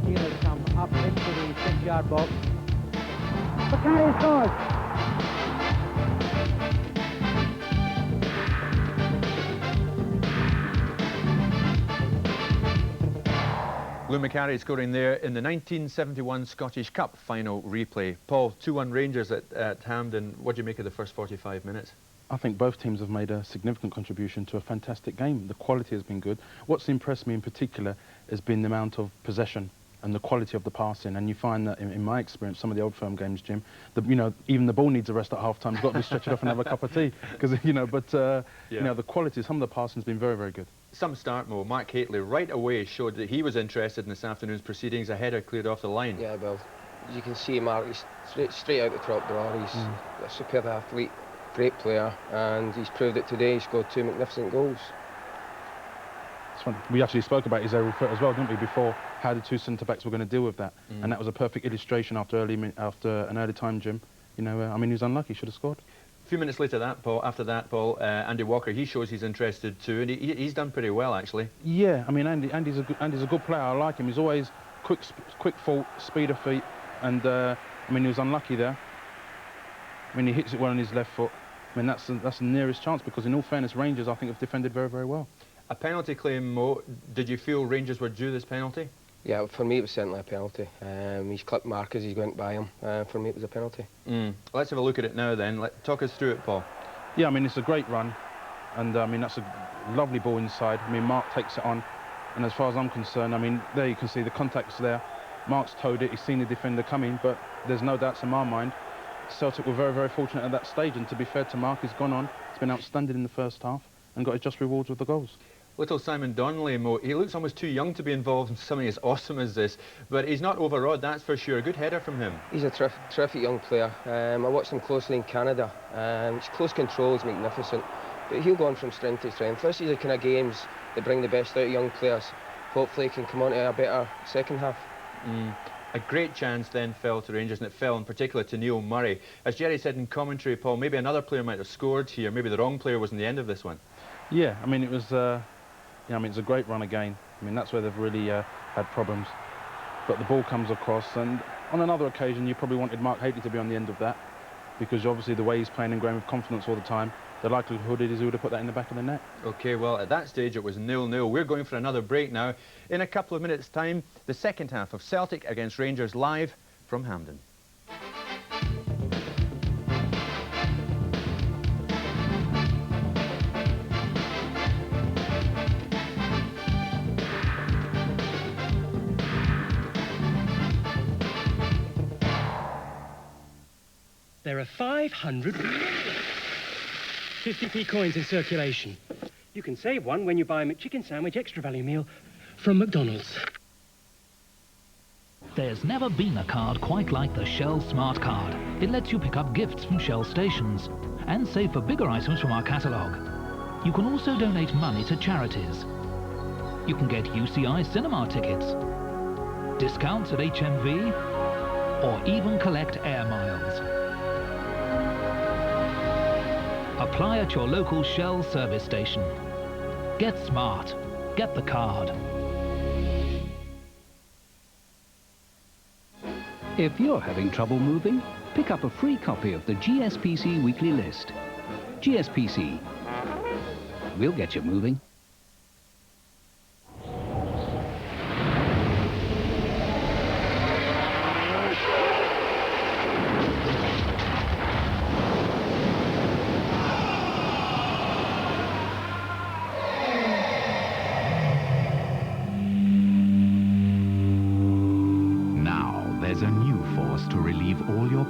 Healers come up into the 6-yard box. McCarty scores. Lou McCarry scoring there in the 1971 Scottish Cup final replay. Paul, 2-1 Rangers at Hampden. What do you make of the first 45 minutes? I think both teams have made a significant contribution to a fantastic game. The quality has been good. What's impressed me in particular has been the amount of possession and the quality of the passing. And you find that, in my experience, some of the Old Firm games, Jim, even the ball needs a rest at half-time. You've got to be stretched off and have a cup of tea. Because, the quality, some of the passing has been very, very good. Some start, Mo. Mark Hateley right away showed that he was interested in this afternoon's proceedings. A header cleared off the line. Yeah, well, as you can see, Mark, he's straight out the top drawer. He's a superb athlete, great player, and he's proved it today. He scored 2 magnificent goals. We actually spoke about his aerial threat as well, didn't we, before, how the two centre-backs were going to deal with that. And that was a perfect illustration after an early time, Jim. You know, I mean, he was unlucky, should have scored. A few minutes later, after that, Paul, Andy Walker, he shows he's interested too, and he's done pretty well, actually. Yeah, I mean, Andy's a good player. I like him. He's always quick fault, speed of feet, and I mean, he was unlucky there. I mean, he hits it well on his left foot. I mean, that's the nearest chance, because in all fairness, Rangers, I think, have defended very, very well. A penalty claim, Mo. Did you feel Rangers were due this penalty? Yeah, for me it was certainly a penalty. He's clipped Mark as he's went by him. For me it was a penalty. Let's have a look at it now then. Talk us through it, Paul. Yeah, I mean, it's a great run, and I mean, that's a lovely ball inside. I mean, Mark takes it on, and as far as I'm concerned, I mean, there you can see the contact's there. Mark's towed it, he's seen the defender coming, but there's no doubts in my mind. Celtic were very, very fortunate at that stage, and to be fair to Mark, he's gone on. He's been outstanding in the first half and got his just rewards with the goals. Little Simon Donnelly, Mo, he looks almost too young to be involved in something as awesome as this, but he's not overawed, that's for sure. A good header from him. He's a terrific young player. I watched him closely in Canada. His close control is magnificent, but he'll go on from strength to strength. This is the kind of games that bring the best out of young players. Hopefully he can come on to a better second half. A great chance then fell to Rangers, and it fell in particular to Neil Murray. As Jerry said in commentary, Paul, maybe another player might have scored here. Maybe the wrong player was in the end of this one. Yeah, I mean, it was... yeah, I mean, it's a great run again. I mean, that's where they've really had problems. But the ball comes across, and on another occasion, you probably wanted Mark Hateley to be on the end of that, because obviously the way he's playing and growing with confidence all the time, the likelihood is he would have put that in the back of the net. OK, well, at that stage, it was 0-0. We're going for another break now. In a couple of minutes' time, the second half of Celtic against Rangers live from Hampden. There are 500 50p coins in circulation. You can save one when you buy a McChicken sandwich extra value meal from McDonald's. There's never been a card quite like the Shell Smart Card. It lets you pick up gifts from Shell stations and save for bigger items from our catalogue. You can also donate money to charities. You can get UCI cinema tickets, discounts at HMV, or even collect air miles. Apply at your local Shell service station. Get smart. Get the card. If you're having trouble moving, pick up a free copy of the GSPC Weekly List. GSPC. We'll get you moving.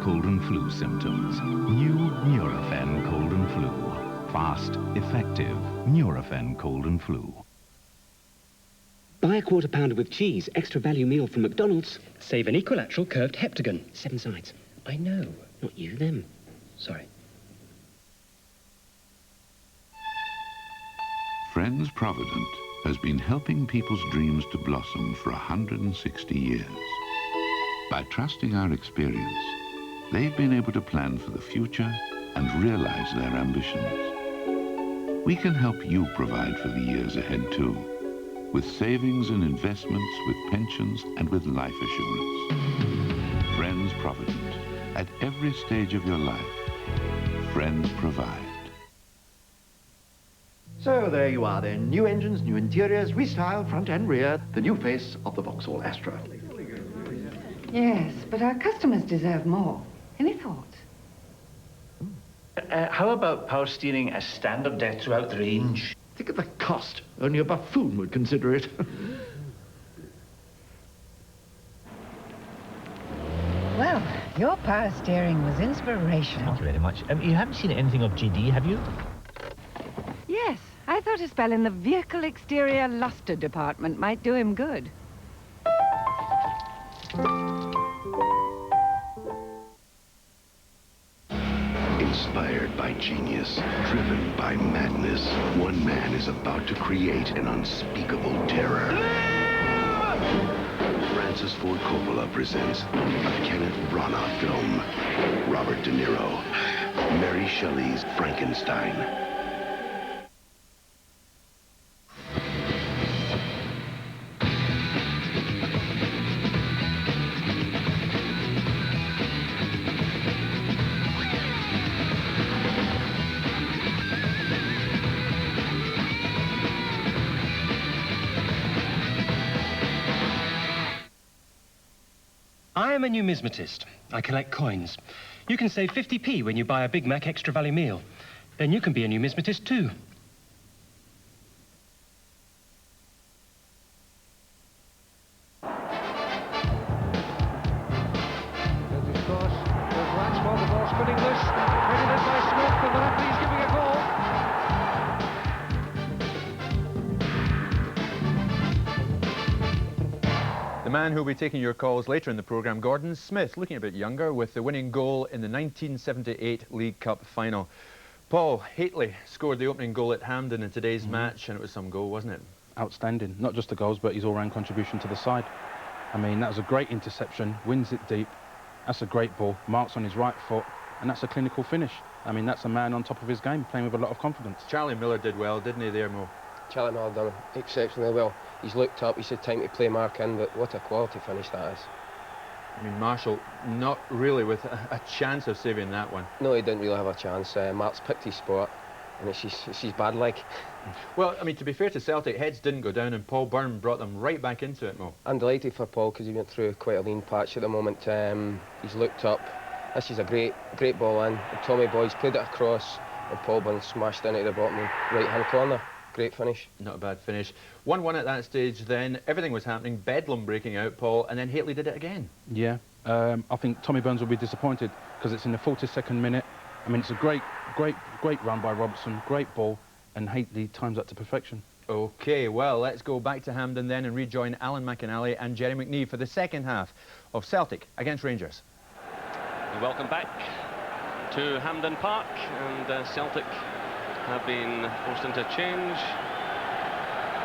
Cold and flu symptoms. New Nurofen Cold and Flu. Fast, effective Nurofen Cold and Flu. Buy a quarter pounder with cheese, extra value meal from McDonald's. Save an equilateral curved heptagon. 7 sides. I know. Not you, them. Sorry. Friends Provident has been helping people's dreams to blossom for 160 years. By trusting our experience, they've been able to plan for the future and realize their ambitions. We can help you provide for the years ahead too, with savings and investments, with pensions and with life assurance. Friends Provident. At every stage of your life, Friends provide. So there you are then. New engines, new interiors, restyled front and rear, the new face of the Vauxhall Astra. Yes, but our customers deserve more. Any thoughts? How about power steering as standard there throughout the range? Think of the cost. Only a buffoon would consider it. Well, your power steering was inspirational. Thank you very much. You haven't seen anything of GD, have you? Yes, I thought a spell in the vehicle exterior luster department might do him good. Inspired by genius, driven by madness, one man is about to create an unspeakable terror. Francis Ford Coppola presents a Kenneth Branagh film. Robert De Niro, Mary Shelley's Frankenstein. I am a numismatist. I collect coins. You can save 50p when you buy a Big Mac extra value meal. Then you can be a numismatist too. There's cross. There's Lansford, the ball spinning loose. Headed in by Smith, and the referee's giving a goal. The man who'll be taking your calls later in the programme, Gordon Smith, looking a bit younger, with the winning goal in the 1978 League Cup final. Paul, Hateley scored the opening goal at Hampden in today's match, and it was some goal, wasn't it? Outstanding. Not just the goals, but his all-round contribution to the side. I mean, that was a great interception, wins it deep. That's a great ball, marks on his right foot, and that's a clinical finish. I mean, that's a man on top of his game, playing with a lot of confidence. Charlie Miller did well, didn't he there, Mo? Charlie Miller done exceptionally well. He's looked up, he's had time to play Mark in, but what a quality finish that is. I mean, Marshall, not really with a chance of saving that one. No, he didn't really have a chance. Mark's picked his spot, and it's his bad leg. Well, I mean, to be fair to Celtic, heads didn't go down, and Paul Byrne brought them right back into it, Mo. I'm delighted for Paul, because he went through quite a lean patch at the moment. He's looked up. This is a great ball in. And Tommy Boy's played it across, and Paul Byrne smashed into the bottom right-hand corner. Great finish. Not a bad finish. 1-1 at that stage then. Everything was happening. Bedlam breaking out, Paul, and then Hateley did it again. Yeah. I think Tommy Burns will be disappointed because it's in the 42nd minute. I mean, it's a great run by Robertson, great ball, and Hateley times that to perfection. OK, well, let's go back to Hampden then and rejoin Alan McInally and Jerry McNee for the second half of Celtic against Rangers. Welcome back to Hampden Park, and Celtic have been forced into change.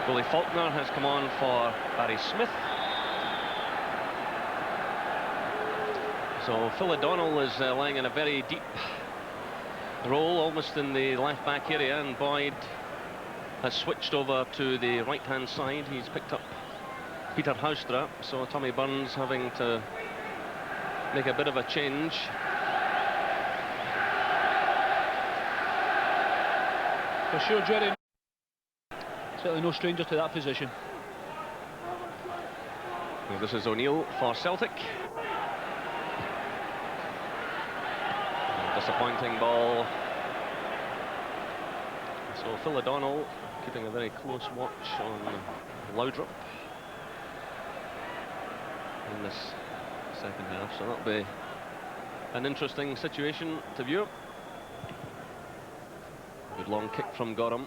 Goalie Faulkner has come on for Barry Smith. So Phil O'Donnell is lying in a very deep role, almost in the left back area, and Boyd has switched over to the right hand side. He's picked up Peter Haustra, so Tommy Burns having to make a bit of a change. For sure, Jerry. Certainly no stranger to that position. Well, this is O'Neill for Celtic. Disappointing ball. So Phil O'Donnell keeping a very close watch on Laudrup in this second half, so that'll be an interesting situation to view. Good long kick from Gorham.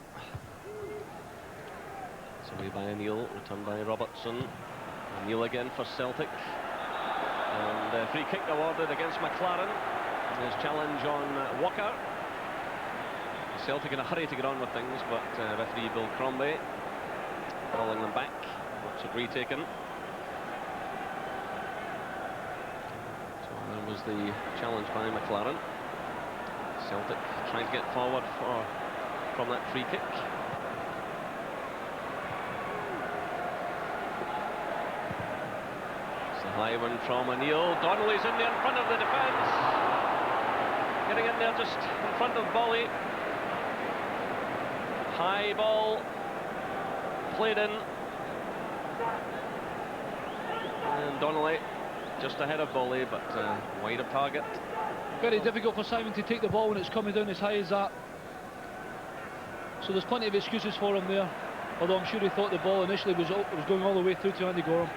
It's away by O'Neill, returned by Robertson. O'Neill again for Celtic. And a free kick awarded against McLaren. His challenge on Walker. Celtic in a hurry to get on with things, but referee Bill Crombie calling them back. Watch it retaken. So there was the challenge by McLaren. Celtic trying to get forward from that free kick. It's a high one from O'Neill. Donnelly's in there in front of the defence. Getting in there just in front of Bolly. High ball played in. And Donnelly just ahead of Bolly, but wide of target. Very difficult for Simon to take the ball when it's coming down as high as that. So there's plenty of excuses for him there. Although I'm sure he thought the ball initially was going all the way through to Andy Gorham.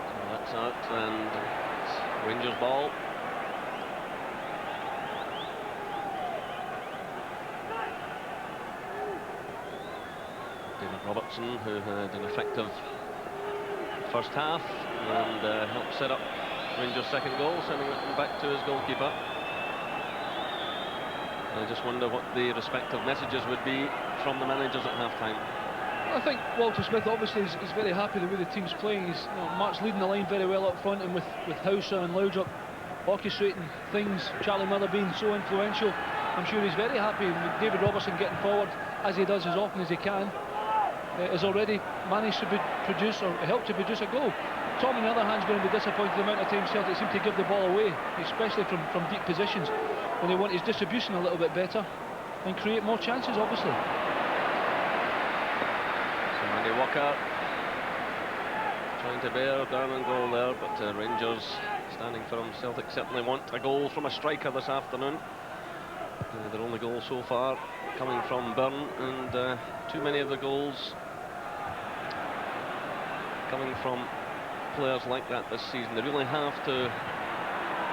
So that's out, and it's Rangers ball. David Robertson, who had an effective first half and helped set up Rangers' second goal, sending it back to his goalkeeper. I just wonder what the respective messages would be from the managers at half-time. I think Walter Smith obviously is very happy the way the team's playing. He's, Mark's leading the line very well up front, and with Hauser and Laudrup orchestrating things, Charlie Miller being so influential, I'm sure he's very happy. With David Robertson getting forward, as he does as often as he can, has already managed to produce, or helped to produce, a goal. Tom, on the other hand, is going to be disappointed the amount of times Celtic seem to give the ball away, especially from deep positions, when they want his distribution a little bit better and create more chances, obviously. So Andy Walker trying to bear down on goal there, but Rangers standing firm. Celtic certainly want a goal from a striker this afternoon. Their only goal so far coming from Byrne, and too many of the goals coming from players like that this season. They really have to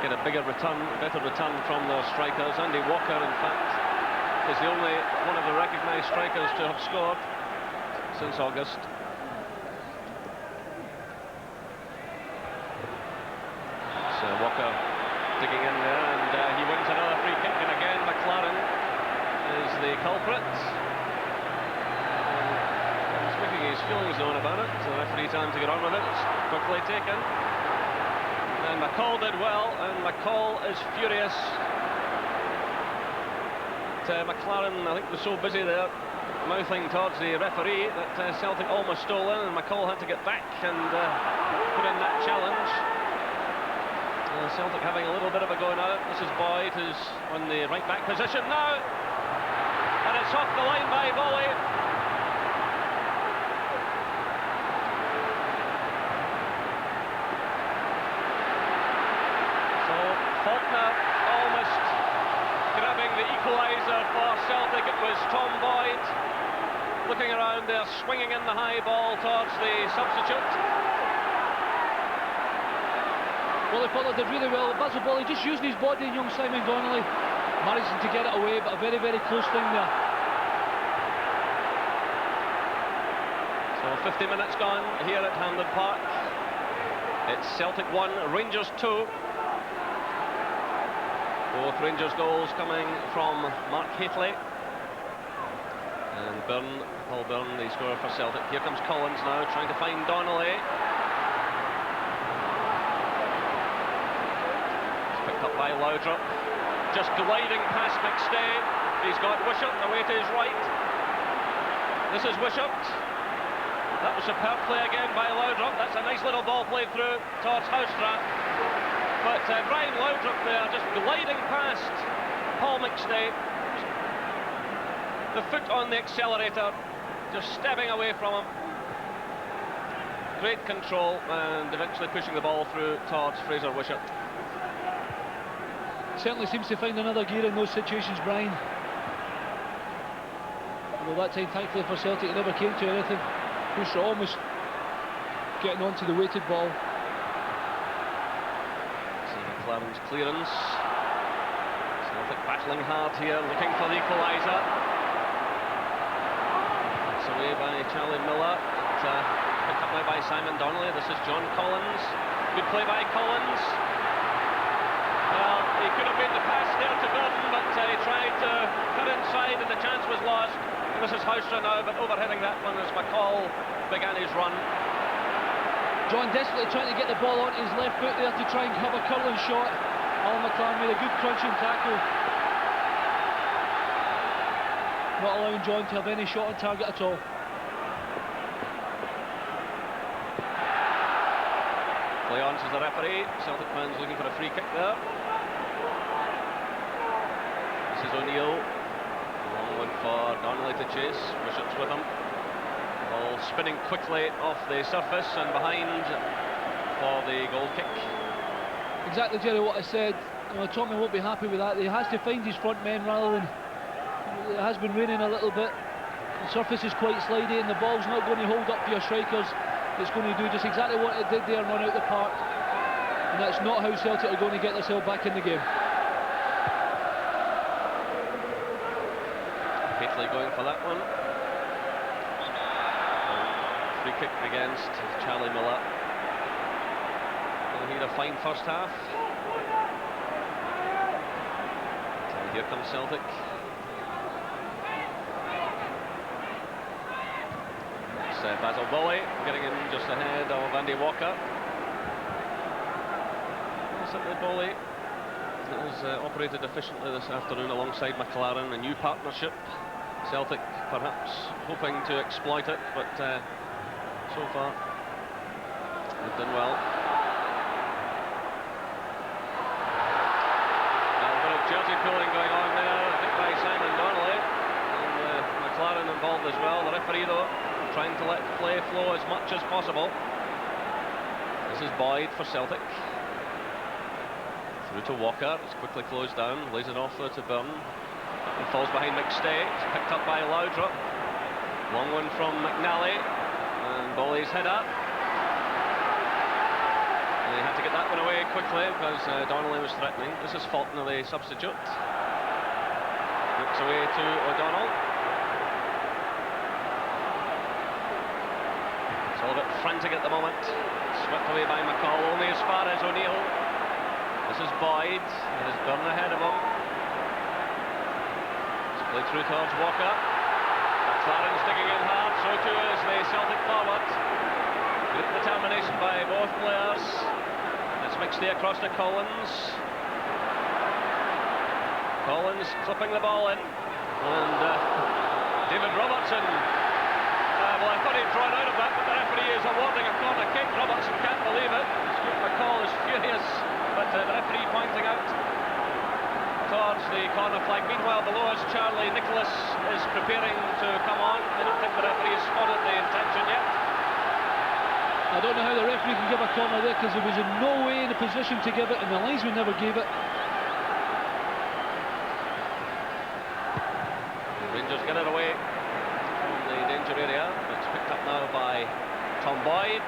get a better return from their strikers. Andy Walker, in fact, is the only one of the recognised strikers to have scored since August. So Walker digging in there, and he wins another free kick, and again McLaren is the culprit. Speaking his feelings known about it, so the referee time to get on with it. It's quickly taken. And McCall did well, and McCall is furious. McLaren, I think, was so busy there mouthing towards the referee that Celtic almost stole in, and McCall had to get back and put in that challenge. Celtic having a little bit of a go now. This is Boyd, who's on the right back position now, and it's off the line by volley. Faulkner almost grabbing the equaliser for Celtic. It was Tom Boyd looking around there, swinging in the high ball towards the substitute. Well, Butler did really well. Basil Bowley just using his body, and young Simon Donnelly managing to get it away, but a very, very close thing there. So 50 minutes gone here at Hampden Park. It's Celtic 1, Rangers 2. Both Rangers goals coming from Mark Hateley and Byrne, Paul Byrne, the scorer for Celtic. Here comes Collins now, trying to find Donnelly. It's picked up by Laudrup, just gliding past McStay. He's got Wishart away to his right. This is Wishart. That was superb play again by Laudrup. That's a nice little ball played through towards Haustra. But Brian Laudrup there, just gliding past Paul McStay. The foot on the accelerator, just stepping away from him. Great control, and eventually pushing the ball through towards Fraser Wishart. Certainly seems to find another gear in those situations, Brian. Well, that time, thankfully for Celtic, it never came to anything. Wishart almost getting onto the weighted ball. McLaren's clearance. Celtic battling hard here, looking for the equaliser. It's away by Charlie Miller. Picked up now by Simon Donnelly. This is John Collins. Good play by Collins. Well, he could have made the pass there to Byrne, but he tried to cut inside and the chance was lost. And this is Haustra now, but overheading that one as McCall began his run. John desperately trying to get the ball onto his left foot there to try and have a curling shot. Alan McLaren made a good crunching tackle, not allowing John to have any shot on target at all. Play on, says the referee. Celtic fans looking for a free kick there. This is O'Neill. Long one for Donnelly to chase. Wishart's with him. Ball spinning quickly off the surface and behind for the goal kick. Exactly, Jerry, what I said. Tommy won't be happy with that. He has to find his front men rather than... It has been raining a little bit. The surface is quite slidey and the ball's not going to hold up for your strikers. It's going to do just exactly what it did there and run out the park. And that's not how Celtic are going to get themselves back in the game. Hateley going for that one. free kick against Charlie Miller. He had a fine first half. And here comes Celtic. It's Basil Bowley getting in just ahead of Andy Walker. Certainly Bowley has operated efficiently this afternoon alongside McLaren, a new partnership. Celtic perhaps hoping to exploit it, but so far they've done well. Jersey pulling going on there, I think by Simon Donnelly, and McLaren involved as well. The referee, though, trying to let play flow as much as possible. This is Boyd for Celtic. Through to Walker, it's quickly closed down, lays it off to Byrne, and falls behind McStay. It's picked up by Laudrup. Long one from McNally, and Bowley's header. They had to get that one away quickly because Donnelly was threatening. This is Faulkner, the substitute. Looks away to O'Donnell. It's all a bit frantic at the moment. Swept away by McCall, only as far as O'Neill. This is Boyd. It is Byrne ahead of him. It's played through towards Walker. McLaren's digging in hard, so too is the Celtic forward. Good determination by both players. It's McStay across to Collins. Collins clipping the ball in. And David Robertson. Well, I thought he'd drawn out of that, but the referee is awarding a corner kick. Robertson can't believe it. Stuart McCall is furious, but the referee pointing out towards the corner flag. Meanwhile, below us, Charlie Nicholas is preparing to come on. I don't think the referee has spotted the intention yet. I don't know how the referee can give a corner there because he was in no way in a position to give it, and the linesman never gave it. Rangers get it away from the danger area. It's picked up now by Tom Boyd.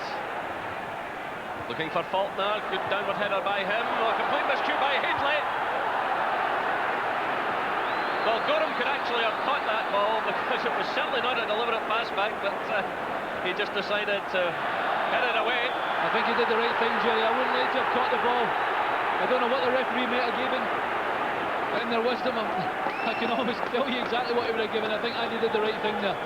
Looking for Faulkner. Good downward header by him. Oh, a complete miscue by Hateley. Well, Gorham could actually have caught that ball because it was certainly not a deliberate pass back, but he just decided to head it away. I think he did the right thing, Jerry. I wouldn't like to have caught the ball. I don't know what the referee might have given, but in their wisdom, I can almost tell you exactly what he would have given. I think Andy did the right thing there.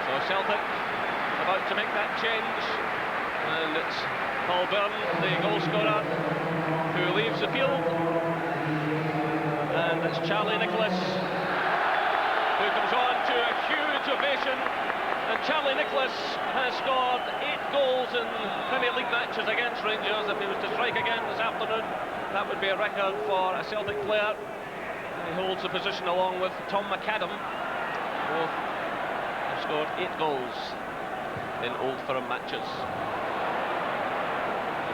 So Celtic about to make that change, and it's Paul Byrne, the goal scorer, who leaves the field. And it's Charlie Nicholas who comes on to a huge ovation. And Charlie Nicholas has scored 8 goals in Premier League matches against Rangers. If he was to strike again this afternoon, that would be a record for a Celtic player. He holds the position along with Tom McAdam. Both have scored 8 goals in Old Firm matches.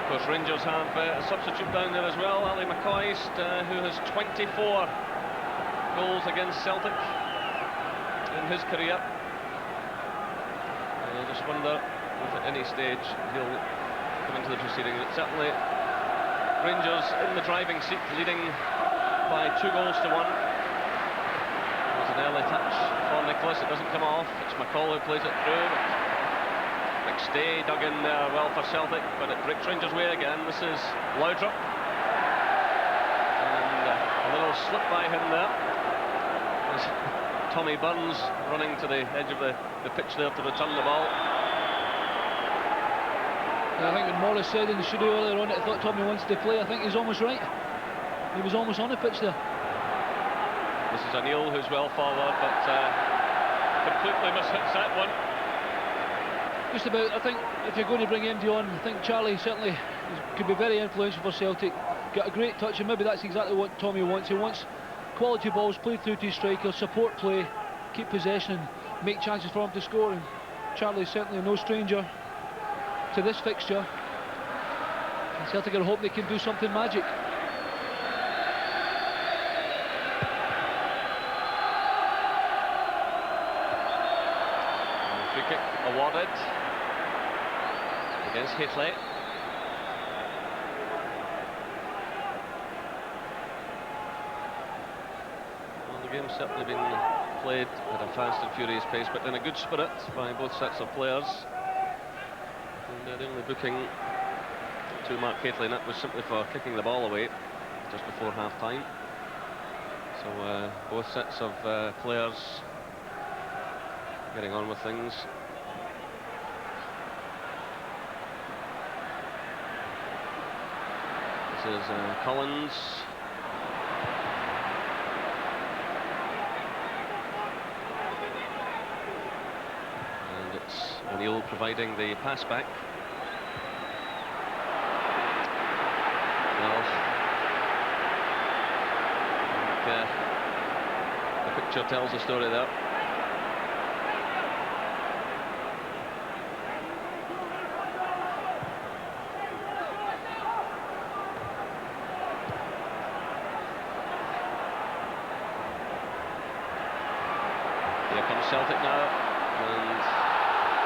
Of course, Rangers have a substitute down there as well, Ali McCoist, who has 24 goals against Celtic in his career. I just wonder if at any stage he'll come into the proceedings. But certainly, Rangers in the driving seat, leading by 2 goals to 1. There's an early touch for Nicholas. It doesn't come off. It's McCall who plays it through. McStay dug in there well for Celtic, but it breaks Rangers' way again. This is Laudrup. And a little slip by him there. There's Tommy Burns running to the edge of the pitch there to return the ball. I think when Morris said in the studio earlier on, I thought Tommy wants to play. I think he's almost right. He was almost on the pitch there. This is O'Neill, who's well forward, but completely mishits that one. Just about, I think, if you're going to bring MD on, I think Charlie certainly could be very influential for Celtic. Got a great touch, and maybe that's exactly what Tommy wants. He wants quality balls, played through to his strikers, support play, keep possession, and make chances for him to score. And Charlie's certainly no stranger to this fixture. And Celtic are hoping they can do something magic. Free kick awarded against Hateley. game's certainly been played at a fast and furious pace, but in a good spirit by both sets of players. And the only booking to Mark Hateley, and that was simply for kicking the ball away just before half-time. So both sets of players getting on with things. This is Collins. And it's O'Neill providing the pass back. Well, I think the picture tells the story there. Celtic now, and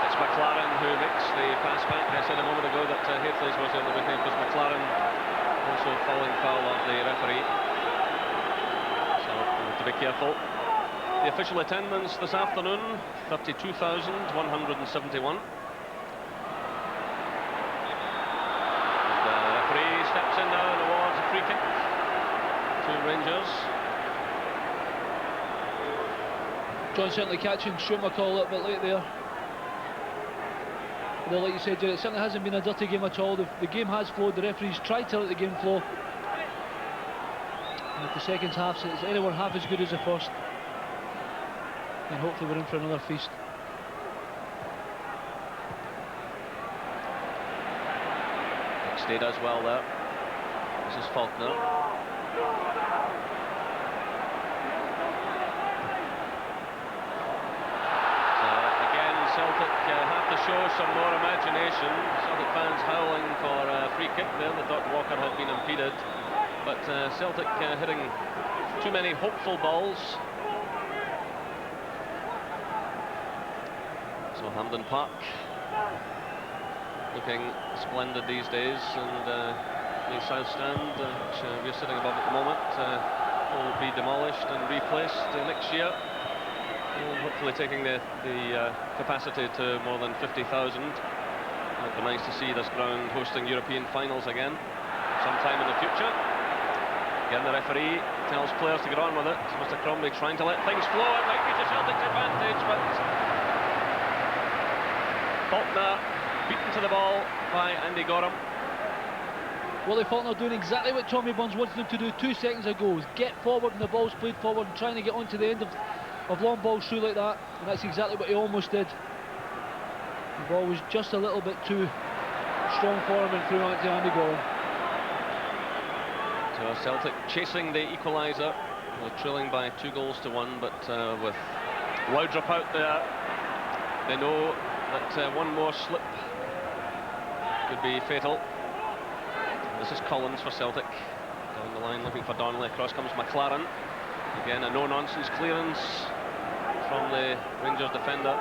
it's McLaren who makes the pass back. I said a moment ago that Hateley's was the only booking, because McLaren also falling foul of the referee, so we have to be careful. The official attendance this afternoon, 32,171. And the referee steps in now and awards a free kick to Rangers. John certainly catching Schumacher a little bit late there. Although, like you said, Jerry, it certainly hasn't been a dirty game at all. The game has flowed. The referees tried to let the game flow. And if the second half is anywhere half as good as the first, then hopefully we're in for another feast. Stayed as well there. This is Faulkner. Celtic have to show some more imagination. Celtic fans howling for a free kick there. They thought Walker had been impeded, but Celtic hitting too many hopeful balls. So Hampden Park looking splendid these days, and the South Stand, which we're sitting above at the moment, will be demolished and replaced next year. Hopefully taking the capacity to more than 50,000. It'd be nice to see this ground hosting European finals again sometime in the future. Again, the referee tells players to get on with it. Mr. Crombie trying to let things flow. It might be to Celtic's advantage, but Faulkner beaten to the ball by Andy Gorham. Willie Faulkner doing exactly what Tommy Burns wanted him to do 2 seconds ago, is get forward when the ball's played forward and trying to get onto the end of long balls through like that, and that's exactly what he almost did. The ball was just a little bit too strong for him and threw out to Andy Gorham. So Celtic chasing the equaliser, trailing by 2-1, but with Laudrup out there, they know that one more slip could be fatal. This is Collins for Celtic, down the line looking for Donnelly. Across comes McLaren. Again, a no-nonsense clearance from the Rangers defender.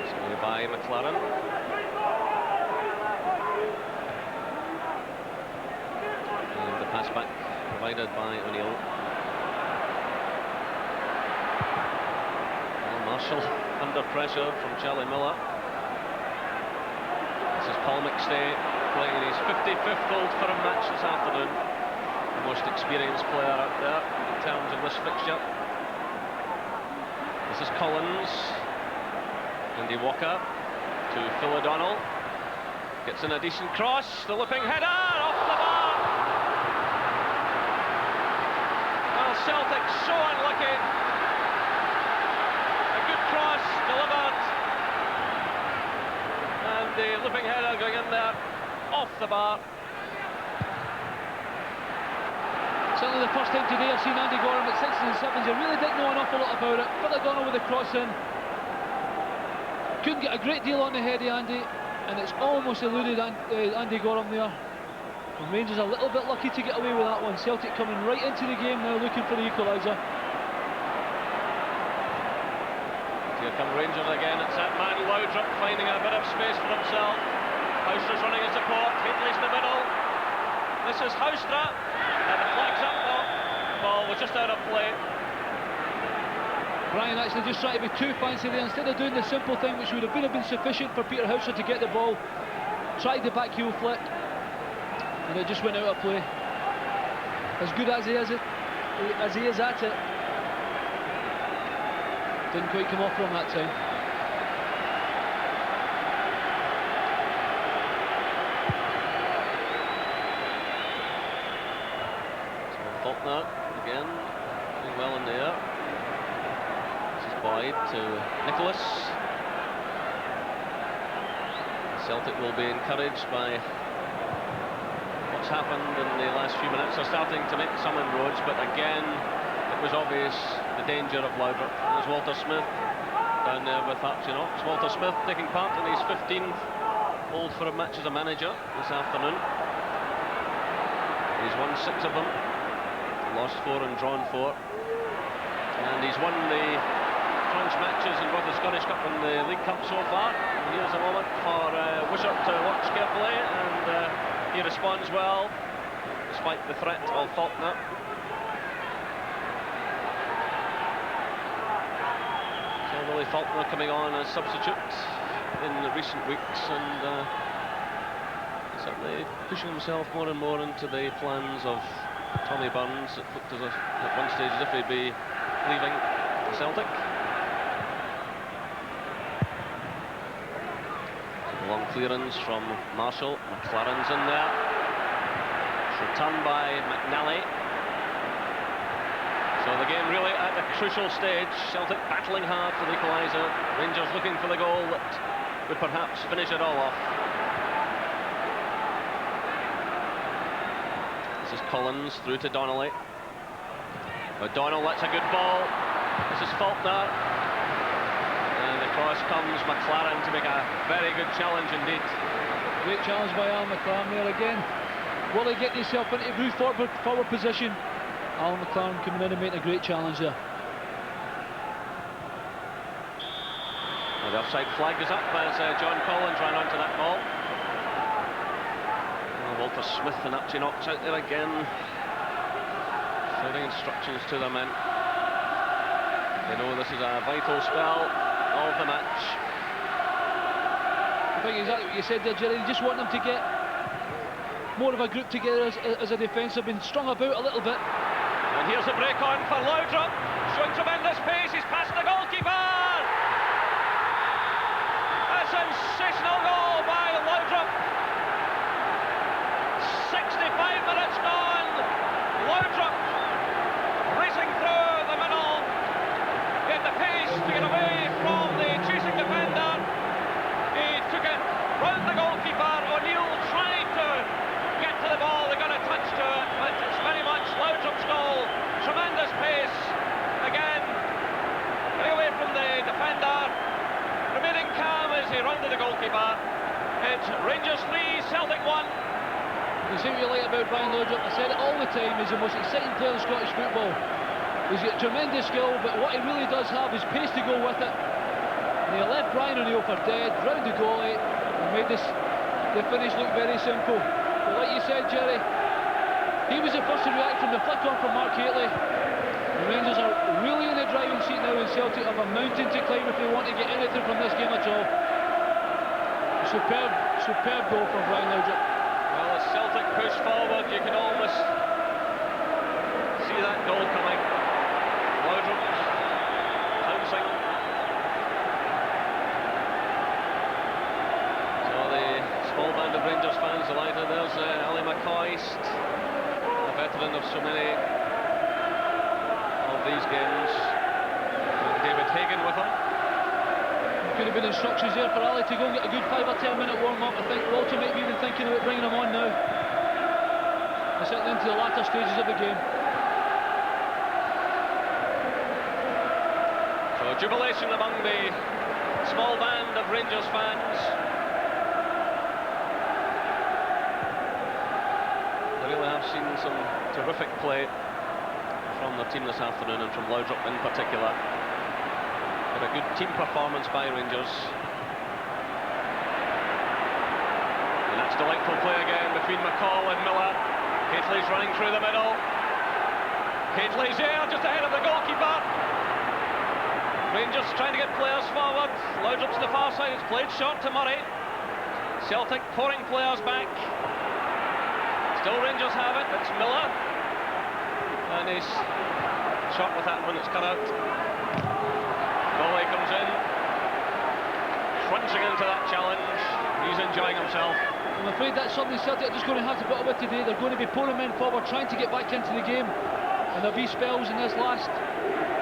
So by McLaren. And the pass back provided by O'Neill. Marshall under pressure from Charlie Miller. This is Paul McStay playing in his 55th Old Firm match this afternoon. The most experienced player out there in terms of this fixture. This is Collins. Andy Walker to Phil O'Donnell. Gets in a decent cross. The looping header off the bar. Well, Celtic so unlucky. Cross delivered, and the looping header going in there off the bar. Certainly the first time today I've seen Andy Gorham at 6s and 7s. I really didn't know an awful lot about it. Phil O'Donnell with the cross in. Couldn't get a great deal on the head of Andy, and it's almost eluded Andy Gorham there. And Rangers a little bit lucky to get away with that one. Celtic coming right into the game now looking for the equaliser. Here come Rangers again. It's that man Laudrup finding a bit of space for himself. Houster's running his support. Hateley's in the middle. This is Houster. And the flag's up. The ball was just out of play. Brian actually just trying to be too fancy there. Instead of doing the simple thing, which would have been sufficient for Peter Houster to get the ball, tried the back heel flick, and it just went out of play. As good as he is at it, didn't quite come off from that time. So Faulkner again, doing well in the air. This is Boyd to Nicholas. Celtic will be encouraged by what's happened in the last few minutes. They're starting to make some inroads, but again, it was obvious the danger of Laudrup. There's Walter Smith down there with It's Walter Smith taking part in his 15th Old Firm match as a manager this afternoon. He's won 6 of them, lost 4 and drawn 4. And he's won the crunch matches in both the Scottish Cup and the League Cup so far. And here's a moment for Wishart to watch carefully, and he responds well, despite the threat of Faulkner. So Willie Faulkner coming on as substitute in the recent weeks, and certainly pushing himself more and more into the plans of Tommy Burns. It looked as if, at one stage, as if he'd be leaving Celtic. Long clearance from Marshall. McLaren's in there. Returned by McNally. So the game really at a crucial stage. Celtic battling hard for the equaliser. Rangers looking for the goal that would perhaps finish it all off. This is Collins through to Donnelly. O'Donnell, that's a good ball. This is Faulkner. And across comes McLaren to make a very good challenge indeed. Great challenge by Alan McLaren there again. Will he get himself into a forward position? Alan McLaren coming in and making a great challenge there. Well, the offside flag is up as John Collins ran onto that ball. Well, Walter Smith and Archie Knox out there again, shouting instructions to their men. They know this is a vital spell of the match. I think exactly what you said there, Jerry. You just want them to get more of a group together as a defence. They've been strung about a little bit. And here's a break on for Laudrup, showing tremendous pace. He's past the goalkeeper. A sensational goal by Laudrup. 65 minutes gone. Laudrup racing through the middle. Get the pace to get away from the chasing defender. He took it round the goalkeeper. O'Neill tried to get to the ball. They got a touch to it, but it's very much Laudrup's goal. Tremendous pace. Again, getting away from the defender. Remaining calm as he rounded the goalkeeper. It's Rangers 3, Celtic 1. You see what you like about Brian Laudrup. I said it all the time, he's the most exciting player in Scottish football. He's got tremendous skill, but what he really does have is pace to go with it. And he left Brian O'Neill for dead, round the goalie, and made the finish look very simple. But like you said, Jerry, he was the first to react from the flick on from Mark Hateley. The Rangers are really in the driving seat now, and Celtic have a mountain to climb if they want to get anything from this game at all. Superb goal from Brian Laudrup. Well, as Celtic push forward, you can almost see that goal coming. Laudrup pouncing. So the small band of Rangers fans delighted. There's Ali McCoist, a veteran of so many of these games. And David Hagan with him. Could have been instructions there for Ali to go and get a good 5 or 10 minute warm-up. I think Walter might be even thinking about bringing him on now. They're settling into the latter stages of the game. So jubilation among the small band of Rangers fans. They really have seen some terrific play from their team this afternoon, and from Laudrup in particular. But a good team performance by Rangers. And that's delightful play again between McCall and Miller. Hateley's running through the middle. Hateley's there, just ahead of the goalkeeper. Rangers trying to get players forward. Laudrup to the far side, it's played short to Murray. Celtic pouring players back. Still Rangers have it, it's Miller. And he's shot with that one, it's cut out. Goley comes in. Crunching into that challenge. He's enjoying himself. I'm afraid that's something Celtic are just going to have to put up with today. They're going to be pouring men forward, trying to get back into the game. And there'll be spells in this last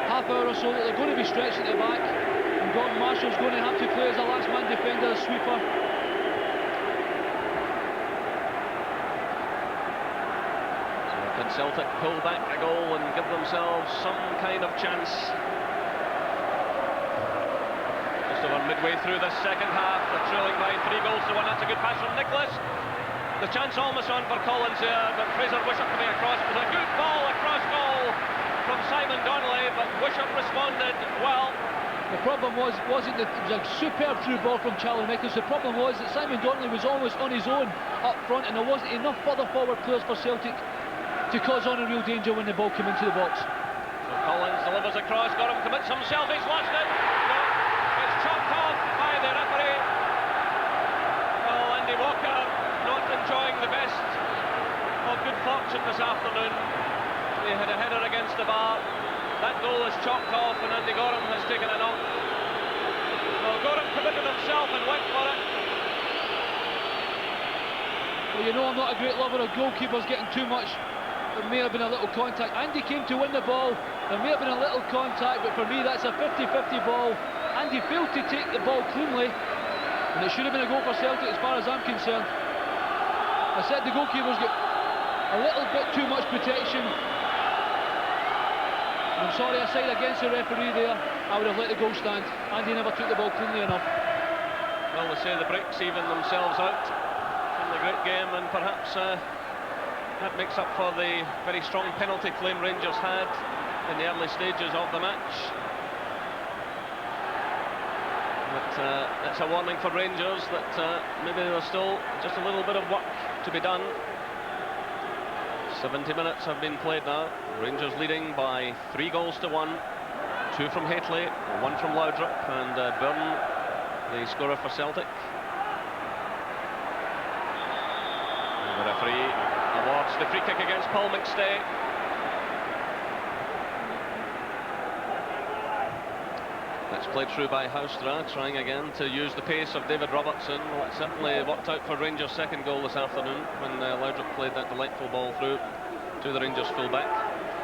half hour or so that they're going to be stretched at the back. And Gordon Marshall's going to have to play as a last man defender, as sweeper. So can Celtic pull back a goal and give themselves some kind of chance? Just over midway through the second half, they're trailing by 3 goals to 1. That's a good pass from Nicholas. The chance almost on for Collins here, but Fraser Wishart coming across. It was a good ball, across goal from Simon Donnelly, but Wishart responded well. The problem wasn't that it was a superb through ball from Charlie Nicholas. The problem was that Simon Donnelly was almost on his own up front, and there wasn't enough further forward players for Celtic to cause on a real danger when the ball came into the box. So Collins delivers across, got him, commits himself, he's lost it. No, it's chopped off by the referee. Well, Andy Walker not enjoying the best of good fortune this afternoon. He had a header against the bar. That goal is chopped off and Andy Gorham has taken it off. Well, Gorham committed himself and went for it. Well, you know I'm not a great lover of goalkeepers getting too much. There may have been a little contact. Andy came to win the ball. There may have been a little contact, but for me that's a 50-50 ball. Andy failed to take the ball cleanly, and it should have been a goal for Celtic as far as I'm concerned. I said the goalkeepers get a little bit too much protection. I'm sorry, I side against the referee there. I would have let the goal stand. Andy never took the ball cleanly enough. Well, they say the bricks even themselves out in the great game, and perhaps that makes up for the very strong penalty claim Rangers had in the early stages of the match. But it's a warning for Rangers that maybe there's still just a little bit of work to be done. 70 minutes have been played now. Rangers leading by 3 goals to 1. 2 from Hateley, 1 from Laudrup, and Byrne, the scorer for Celtic. And the referee awards the free kick against Paul McStay. That's played through by Houstra, trying again to use the pace of David Robertson. Well, it certainly worked out for Rangers' second goal this afternoon when Laudrup played that delightful ball through to the Rangers full-back.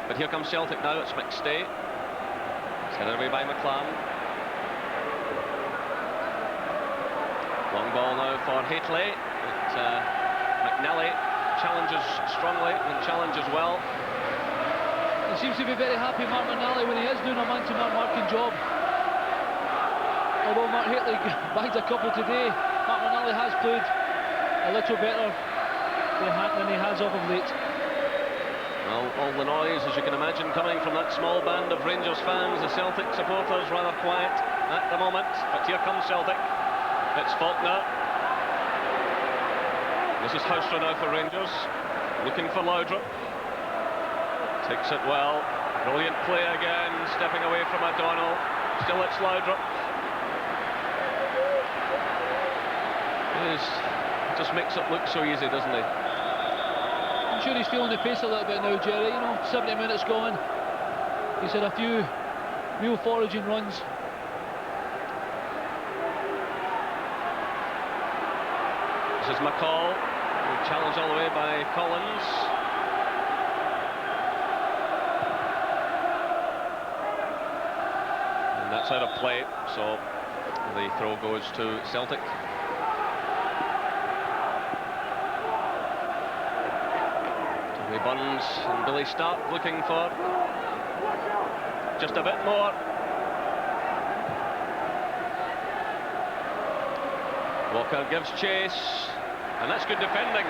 But here comes Celtic now, it's McStay. It's headed away by McLaren. Long ball now for Hateley. McNally challenges strongly and challenges well. He seems to be very happy, Mark McNally, when he is doing a man-to-man marking job. Although Mark Hateley bagged a couple today, Mark McNally has played a little better than he has of late. Well, all the noise, as you can imagine, coming from that small band of Rangers fans. The Celtic supporters rather quiet at the moment, but here comes Celtic. It's Faulkner. This is Houstra now for Rangers, looking for Laudrup. Takes it well. Brilliant play again, stepping away from O'Donnell. Still it's Laudrup. He just makes it look so easy, doesn't he? I'm sure he's feeling the pace a little bit now, Jerry. You know, 70 minutes gone. He's had a few real foraging runs. This is McCall, challenged all the way by Collins. And that's out of play, so the throw goes to Celtic. Buns and Billy Stark looking for just a bit more. Walker gives chase, and that's good defending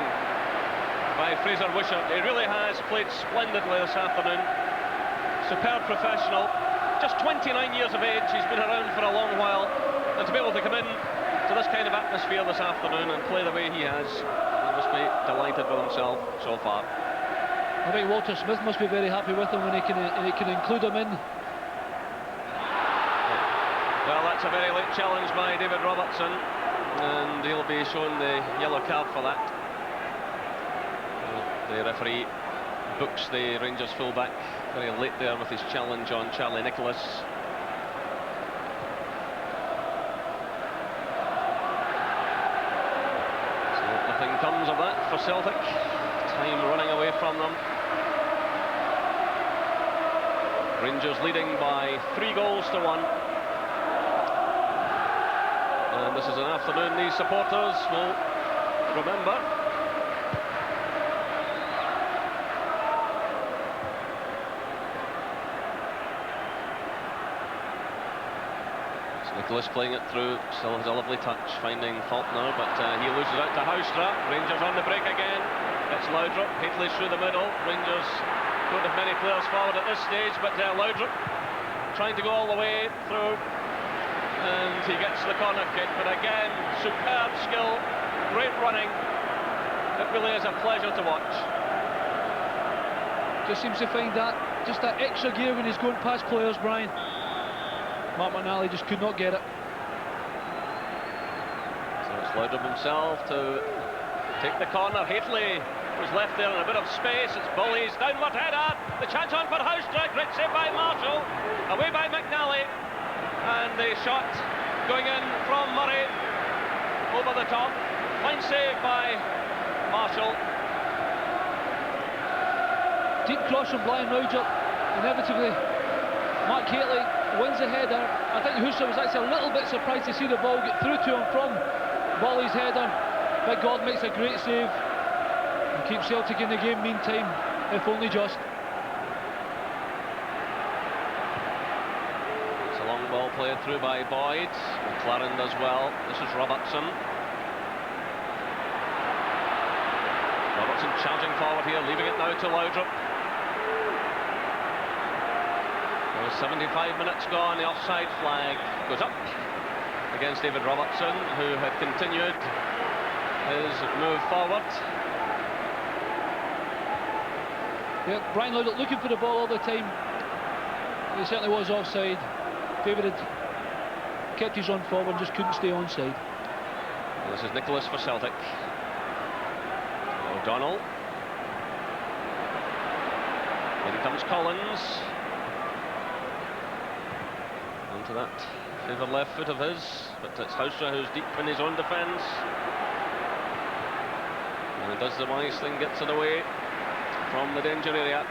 by Fraser Wishart. He really has played splendidly this afternoon. Superb professional, just 29 years of age. He's been around for a long while, and to be able to come in to this kind of atmosphere this afternoon and play the way he has, he must be delighted with himself so far. I think Walter Smith must be very happy with him when he can include him in. Well, that's a very late challenge by David Robertson, and he'll be shown the yellow card for that. The referee books the Rangers fullback very late there with his challenge on Charlie Nicholas. So nothing comes of that for Celtic. Time running away from them. Rangers leading by 3 goals to 1. And this is an afternoon these supporters will remember. Nicholas playing it through, still has a lovely touch, finding fault now, but he loses out to Laudrup. Rangers on the break again. It's Laudrup, Hateley through the middle. Rangers don't have many players forward at this stage, but Laudrup trying to go all the way through, and he gets the corner kick. But again, superb skill, great running. It really is a pleasure to watch. Just seems to find that extra gear when he's going past players, Brian. Mark McNally just could not get it. So it's Laudrup himself to take the corner. Hateley was left there in a bit of space. It's Bully's downward header. The chance on for Laudrup. Great save by Marshall. Away by McNally. And the shot going in from Murray over the top. Fine save by Marshall. Deep cross from Brian Laudrup. Inevitably, Mark Hateley wins the header. I think Hooser was actually a little bit surprised to see the ball get through to him from Bolly's header. Big God makes a great save and keeps Celtic in the game meantime, if only just. It's a long ball played through by Boyd. McLaren does well. This is Robertson. Robertson charging forward here, leaving it now to Laudrup. 75 minutes gone, the offside flag goes up against David Robertson, who had continued his move forward. Yeah, Brian Laudrup looking for the ball all the time. He certainly was offside. David had kept his run forward and just couldn't stay onside. This is Nicholas for Celtic. O'Donnell. In comes Collins. Onto that favoured left foot of his, but it's Haustra who's deep in his own defence. And he does the wise thing, gets it away from the danger area.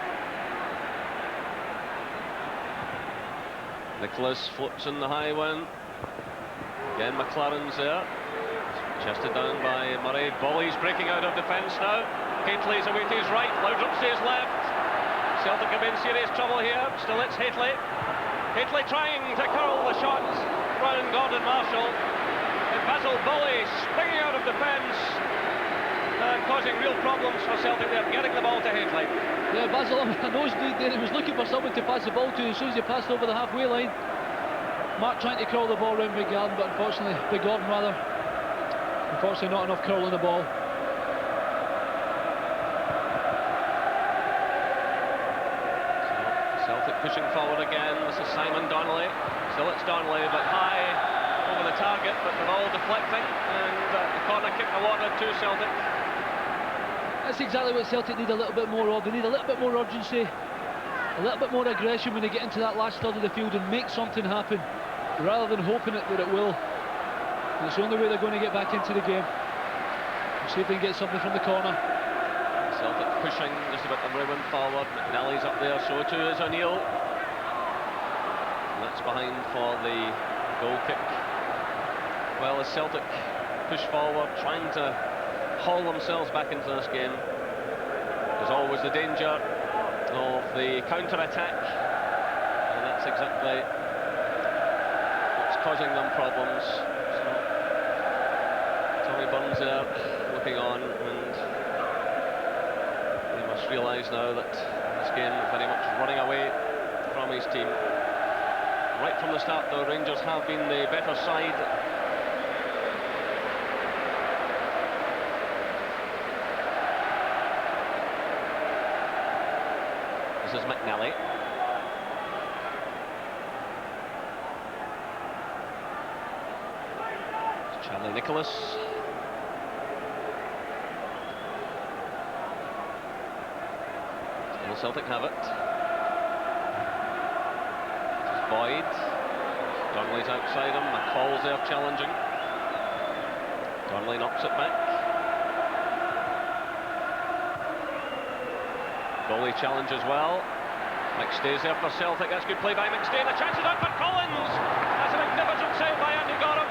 Nicholas floats in the high one. Again, McLaren's there. Chested down by Murray. Bolly's breaking out of defence now. Hateley's away to his right. Laudrup stays left. Celtic have been in serious trouble here. Still it's Hateley. Hateley trying to curl the shot round Gordon Marshall. And Basil Bully springing out of defence and causing real problems for Celtic. They're getting the ball to Hateley. Yeah, Basil on a nosebleed there. He was looking for someone to pass the ball to as soon as he passed over the halfway line. Mark trying to curl the ball round Big Gordon, but unfortunately, Big Gordon rather. Unfortunately, not enough curling the ball. Pushing forward again. This is Simon Donnelly. Still it's Donnelly, but high over the target, but the ball deflecting, and the corner kick awarded to Celtic. That's exactly what Celtic need a little bit more of. They need a little bit more urgency, a little bit more aggression when they get into that last third of the field and make something happen, rather than hoping that it will. And it's the only way they're going to get back into the game. We'll see if they can get something from the corner. Celtic pushing just about everyone forward. McNally's up there, so too is O'Neill. And that's behind for the goal kick. Well, as Celtic push forward, trying to haul themselves back into this game, there's always the danger of the counter-attack, and that's exactly what's causing them problems. So, Tommy Burns there looking on, and realise now that this game very much running away from his team. Right from the start, though, Rangers have been the better side. This is McNally. It's Charlie Nicholas. Still Celtic have it. This is Boyd. Donnelly's outside him. McCall's there challenging. Donnelly knocks it back. Goalie challenge as well. McStay's there for Celtic. That's good play by McStay. The chance is out for Collins. That's a magnificent save by Andy Gorham.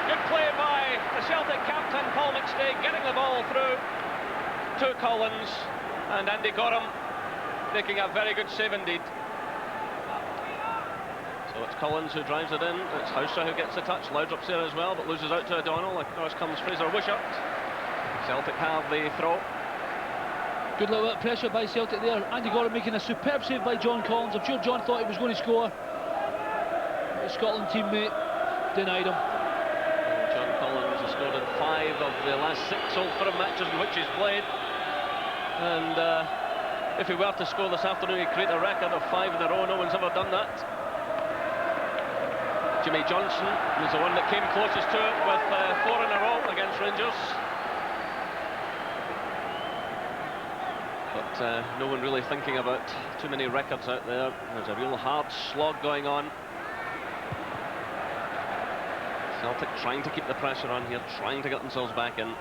Good play by the Celtic captain, Paul McStay, getting the ball through to Collins. And Andy Gorham making a very good save indeed. So it's Collins who drives it in. It's Hauser who gets the touch. Laudrup's there as well, but loses out to O'Donnell. Across comes Fraser Wishart. Celtic have the throw. Good little bit of pressure by Celtic there. Andy Gorham making a superb save by John Collins. I'm sure John thought he was going to score. His Scotland teammate denied him. John Collins has scored in 5 of the last 6 Old Firm matches in which he's played. And if he were to score this afternoon, he'd create a record of 5 in a row. No one's ever done that. Jimmy Johnson was the one that came closest to it with 4 in a row against Rangers. But no one really thinking about too many records out there. There's a real hard slog going on. Celtic trying to keep the pressure on here, trying to get themselves back in.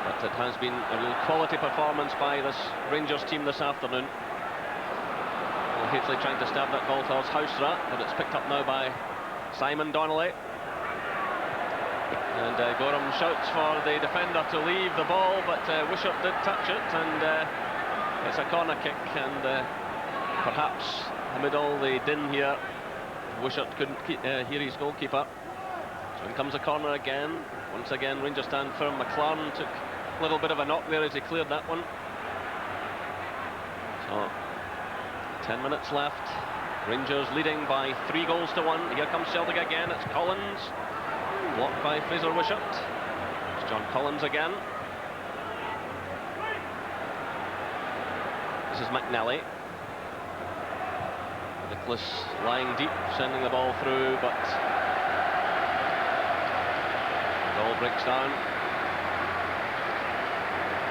But it has been a real quality performance by this Rangers team this afternoon. Well, Hateley trying to stab that ball towards Haustra, but it's picked up now by Simon Donnelly. And Gorham shouts for the defender to leave the ball, but Wishart did touch it, and it's a corner kick, and perhaps amid all the din here, Wishart couldn't hear his goalkeeper. So in comes a corner again. Once again, Rangers stand firm. McLaren took a little bit of a knock there as he cleared that one. So 10 minutes left. Rangers leading by 3 goals to 1. Here comes Celtic again. It's Collins. Blocked by Fraser Wishart. It's John Collins again. This is McNally. Nicholas lying deep, sending the ball through, but it all breaks down.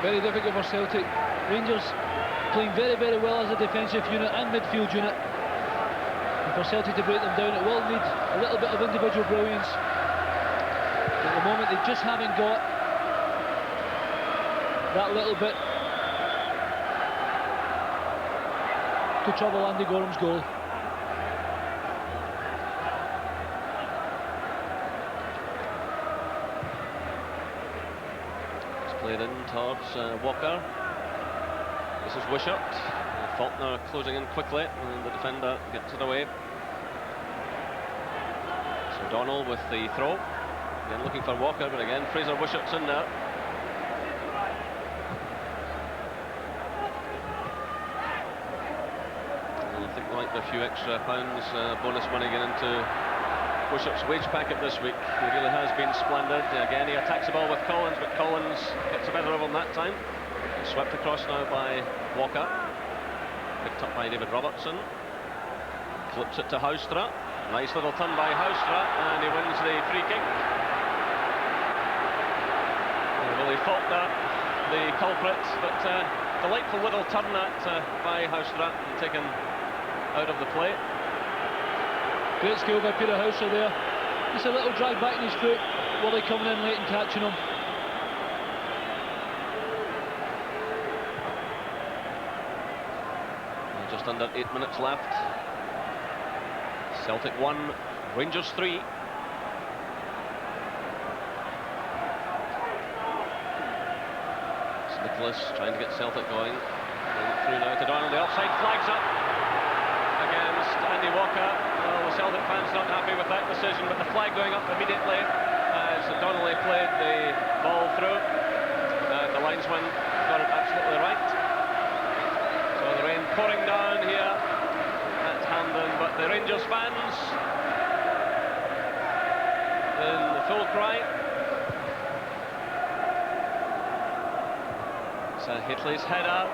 Very difficult for Celtic. Rangers playing very, very well as a defensive unit and midfield unit. And for Celtic to break them down, it will need a little bit of individual brilliance. At the moment, they just haven't got that little bit to trouble Andy Gorham's goal. It's played in towards Walker. This is Wishart. Faulkner closing in quickly, and the defender gets it away. So O'Donnell with the throw. Again looking for Walker, but again Fraser Wishart's in there. And I think there might be a few extra pounds bonus money getting into Wishart's wage packet this week. He really has been splendid. Again, he attacks the ball with Collins, but Collins gets the better of him that time. Swept across now by Walker. Picked up by David Robertson. Clips it to Haustra. Nice little turn by Haustra, and he wins the free kick. Willie Faulkner, the culprit, but delightful little turn that by Haustra, taken out of the play. Great skill by Peter Haustra there. Just a little drag back in his foot. Willie coming in late and catching him. Just under 8 minutes left. Celtic 1, Rangers 3. Nicholas trying to get Celtic going. Through now to Donald. The offside flag's up against Andy Walker. Well, the Celtic fans not happy with that decision, but the flag going up immediately as Donnelly played the ball through. The linesman got it absolutely right. So the rain pouring down here at Hampden, but the Rangers fans in the full cry. It's Hateley's header.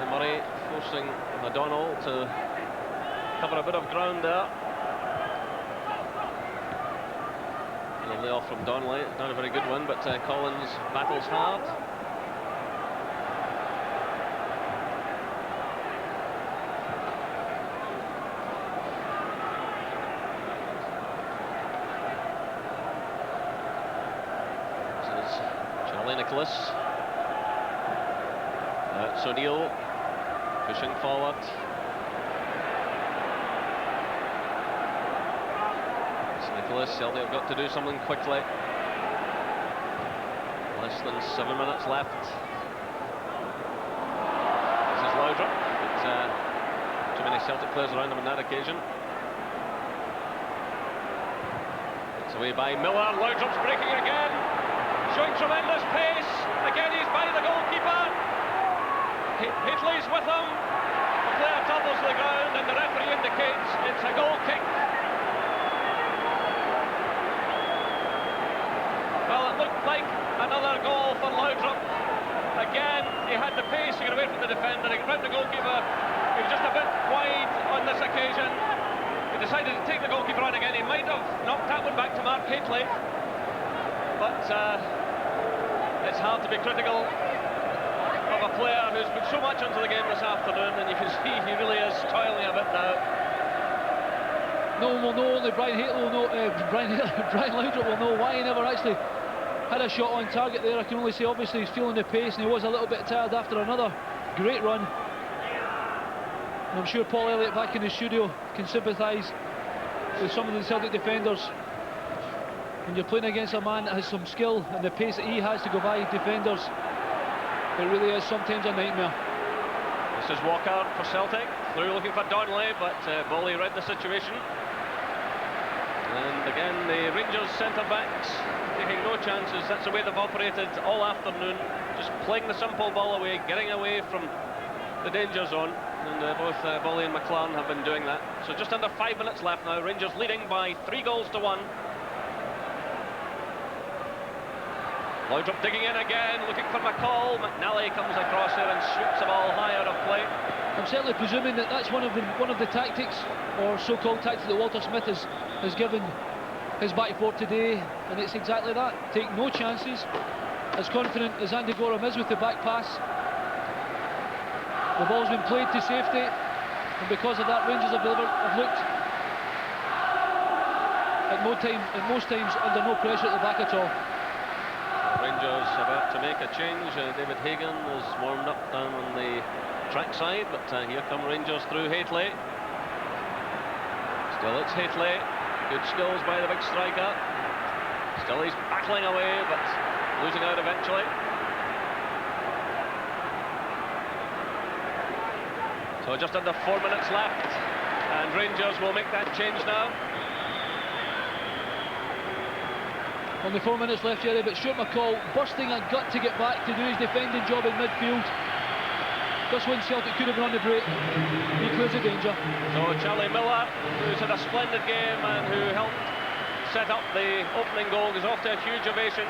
Murray forcing O'Donnell to cover a bit of ground there. Lovely off from Donnelly, not a very good one, but Collins battles hard. This is Charlie Nicholas. That's O'Neill pushing forward. Nicholas, Celtic have got to do something quickly. Less than 7 minutes left. This is Laudrup, but too many Celtic players around him on that occasion. It's away by Miller. Laudrup's breaking again, showing tremendous pace. Again, he's by the goalkeeper. Hateley's with him. The player topples the ground, and the referee indicates it's a goal kick. Well, it looked like another goal for Laudrup. Again, he had the pace to get away from the defender. He grabbed the goalkeeper. He was just a bit wide on this occasion. He decided to take the goalkeeper on again. He might have knocked that one back to Mark Hateley. But it's hard to be critical of a player who's put so much into the game this afternoon, and you can see he really is toiling a bit now. No one will know, only Brian Hateley will know, Brian Laudrup will know why he never actually had a shot on target there. I can only say obviously he's feeling the pace, and he was a little bit tired after another great run. And I'm sure Paul Elliott back in the studio can sympathise with some of the Celtic defenders. When you're playing against a man that has some skill and the pace that he has to go by defenders, it really is sometimes a nightmare. This is Walker for Celtic, through looking for Donnelly, but Bolly read the situation. And again, the Rangers centre-backs taking no chances. That's the way they've operated all afternoon, just playing the simple ball away, getting away from the danger zone. And both Bolly and McLaren have been doing that. So just under 5 minutes left now, Rangers leading by 3-1. Laudrup digging in again, looking for McCall. McNally comes across there and shoots the ball high out of play. I'm certainly presuming that that's one of the tactics, or so-called tactics, that Walter Smith has given his back four today, and it's exactly that. Take no chances. As confident as Andy Gorham is with the back pass, the ball's been played to safety, and because of that, Rangers have looked at most times under no pressure at the back at all. Rangers about to make a change. David Hagan is warmed up down on the track side, but here come Rangers through Hateley. Still it's Hateley. Good skills by the big striker. Still he's battling away, but losing out eventually. So just under 4 minutes left, and Rangers will make that change now. Only 4 minutes left, Jerry, but Stuart McCall busting a gut to get back to do his defending job in midfield. Just when Celtic could have run the break, he clears the danger. So Charlie Miller, who's had a splendid game and who helped set up the opening goal, is off to a huge ovation.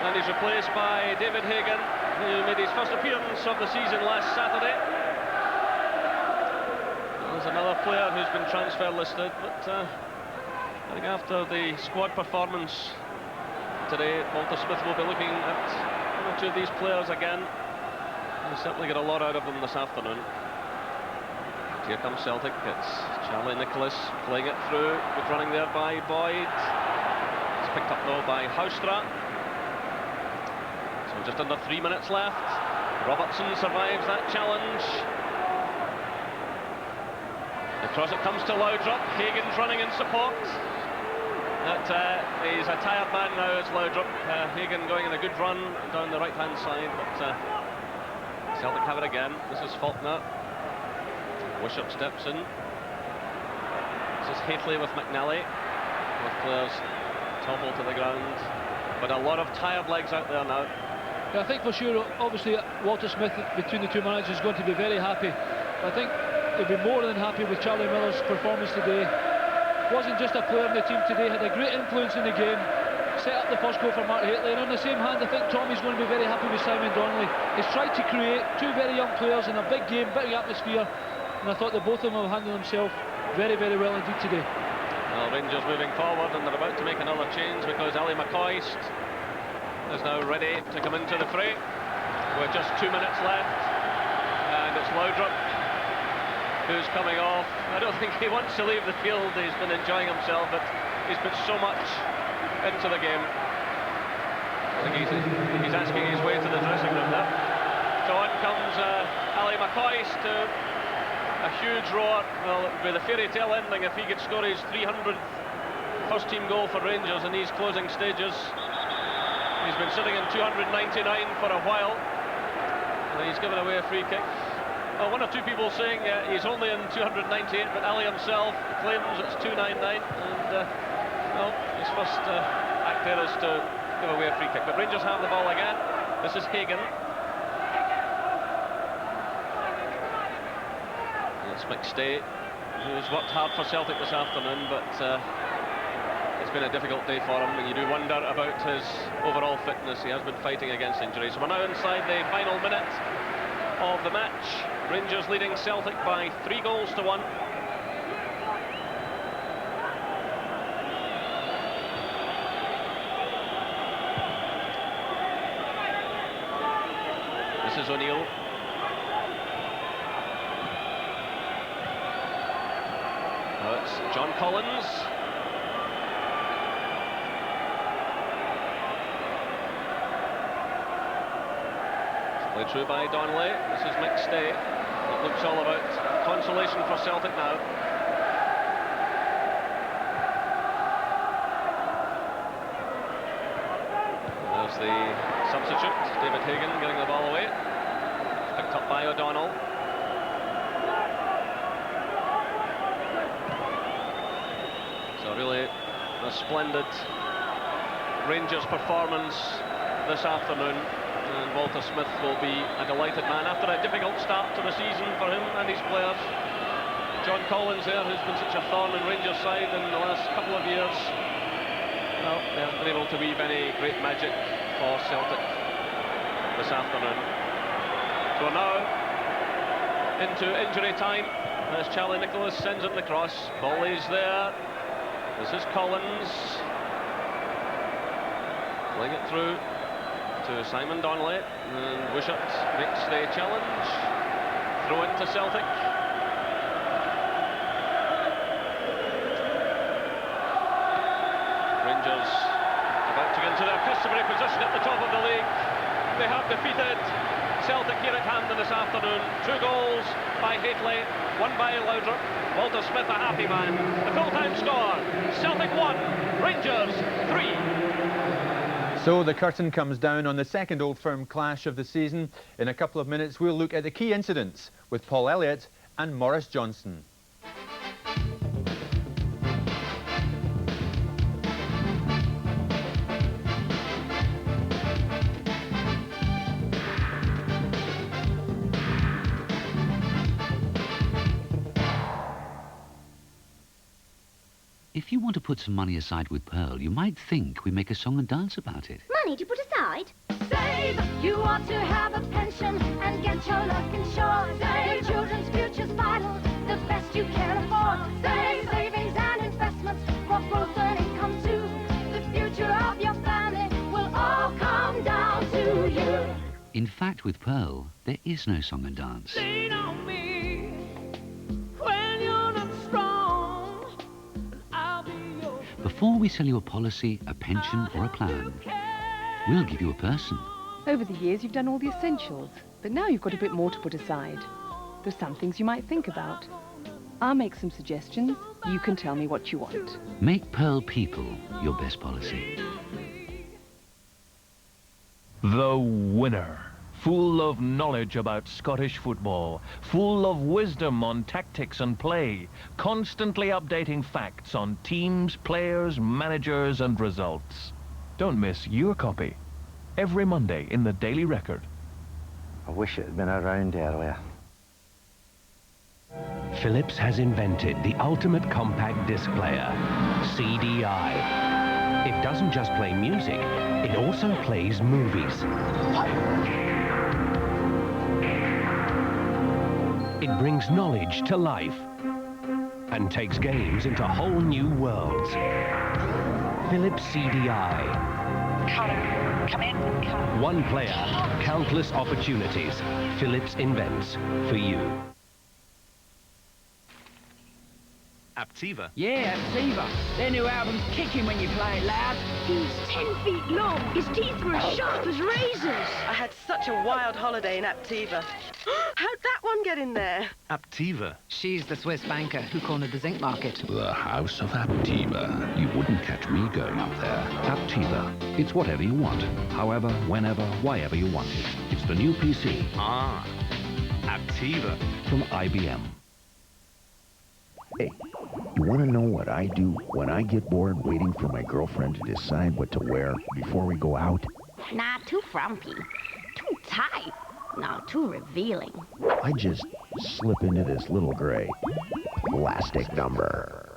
And he's replaced by David Hagan, who made his first appearance of the season last Saturday. There's another player who's been transfer listed, but I think after the squad performance today, Walter Smith will be looking at one or two of these players again. He'll certainly get a lot out of them this afternoon. Here comes Celtic. It's Charlie Nicholas playing it through. Good running there by Boyd. It's picked up though by Houstra. So just under 3 minutes left. Robertson survives that challenge. Across it comes to Laudrup. Hagan's running in support. He's a tired man now, it's Laudrup. Hagan going in a good run down the right-hand side, but Celtic have it again. This is Faulkner. Wishart steps in. This is Hateley with McNally. Both players topple to the ground, but a lot of tired legs out there now. Yeah, I think for sure, obviously, Walter Smith, between the two managers, is going to be very happy. I think he'll be more than happy with Charlie Miller's performance today. Wasn't just a player in the team today, had a great influence in the game, set up the first goal for Mark Hateley, and on the same hand, I think Tommy's going to be very happy with Simon Donnelly. He's tried to create two very young players in a big game, big atmosphere, and I thought that both of them have handled themselves very, very well indeed today. Well, Rangers moving forward, and they're about to make another change because Ali McCoist is now ready to come into the fray with just 2 minutes left, and it's Laudrup who's coming off. I don't think he wants to leave the field. He's been enjoying himself, but he's put so much into the game. I think he's asking his way to the dressing room there. So on comes Ali McCoist to a huge roar. Well, it would be the fairy tale ending if he could score his 300th first team goal for Rangers in these closing stages. He's been sitting in 299 for a while, and he's given away a free kick. Well, one or two people saying he's only in 298, but Ali himself claims it's 299, and well, his first act there is to give away a free kick. But Rangers have the ball again. This is Hagan. It's McStay, who's worked hard for Celtic this afternoon, but it's been a difficult day for him, and you do wonder about his overall fitness. He has been fighting against injuries. So we're now inside the final minute of the match. Rangers leading Celtic by 3-1. This is O'Neill. Now it's John Collins. Played through by Donnelly. This is McStay. It looks all about consolation for Celtic now. There's the substitute, David Hagan, getting the ball away. Picked up by O'Donnell. So really a splendid Rangers performance this afternoon. And Walter Smith will be a delighted man after a difficult start to the season for him and his players. John Collins there, who's been such a thorn in Rangers' side in the last couple of years. Well, they haven't been able to weave any great magic for Celtic this afternoon. So now into injury time as Charlie Nicholas sends it across. Ball is there. This is Collins. Playing it through to Simon Donnelly, and Wishart makes the challenge. Throw into Celtic. Rangers about to get into their customary position at the top of the league. They have defeated Celtic here at Hampden this afternoon. 2 goals by Hateley, 1 by Laudrup. Walter Smith a happy man. The full-time score, Celtic 1, Rangers 3. So the curtain comes down on the second Old Firm clash of the season. In a couple of minutes, we'll look at the key incidents with Paul Elliott and Maurice Johnson. If you want to put some money aside with Pearl, you might think we make a song and dance about it. Money to put aside? Save! You ought to have a pension and get your luck insured. Save! Your children's future's vital, the best you can afford. Save! Savings and investments for growth and income too. The future of your family will all come down to you. In fact, with Pearl, there is no song and dance. Lean on me when you're not strong. Before we sell you a policy, a pension or a plan, we'll give you a person. Over the years, you've done all the essentials, but now you've got a bit more to put aside. There's some things you might think about. I'll make some suggestions. You can tell me what you want. Make Pearl People your best policy. The winner. Full of knowledge about Scottish football, full of wisdom on tactics and play, constantly updating facts on teams, players, managers and results. Don't miss your copy. Every Monday in the Daily Record. I wish it had been around earlier. Philips has invented the ultimate compact disc player, CDI. It doesn't just play music, it also plays movies. It brings knowledge to life and takes games into whole new worlds. Philips CDI. Come in. One player, countless opportunities. Philips invents for you. Aptiva? Yeah, Aptiva. Their new album's kicking when you play it loud. He's 10 feet long. His teeth were as sharp as razors. I had such a wild holiday in Aptiva. How'd that one get in there? Aptiva? She's the Swiss banker who cornered the zinc market. The House of Aptiva. You wouldn't catch me going up there. Aptiva. It's whatever you want. However, whenever, whyever you want it. It's the new PC. Ah, Aptiva. From IBM. Hey, you want to know what I do when I get bored waiting for my girlfriend to decide what to wear before we go out? Nah, too frumpy. Too tight. No, too revealing. I just slip into this little gray elastic number.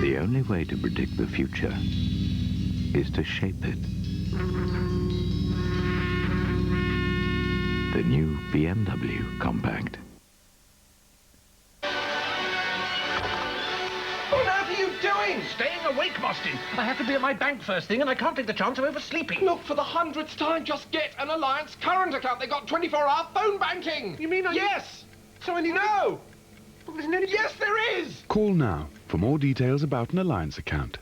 The only way to predict the future is to shape it. The new BMW Compact. What on earth are you doing? Staying awake, Mostin. I have to be at my bank first thing, and I can't take the chance of oversleeping. Look, for the 100th time, just get an Alliance current account. They've got 24-hour phone banking. You mean Yes! So any... No! But there's no... Yes, there is! Call now for more details about an Alliance account.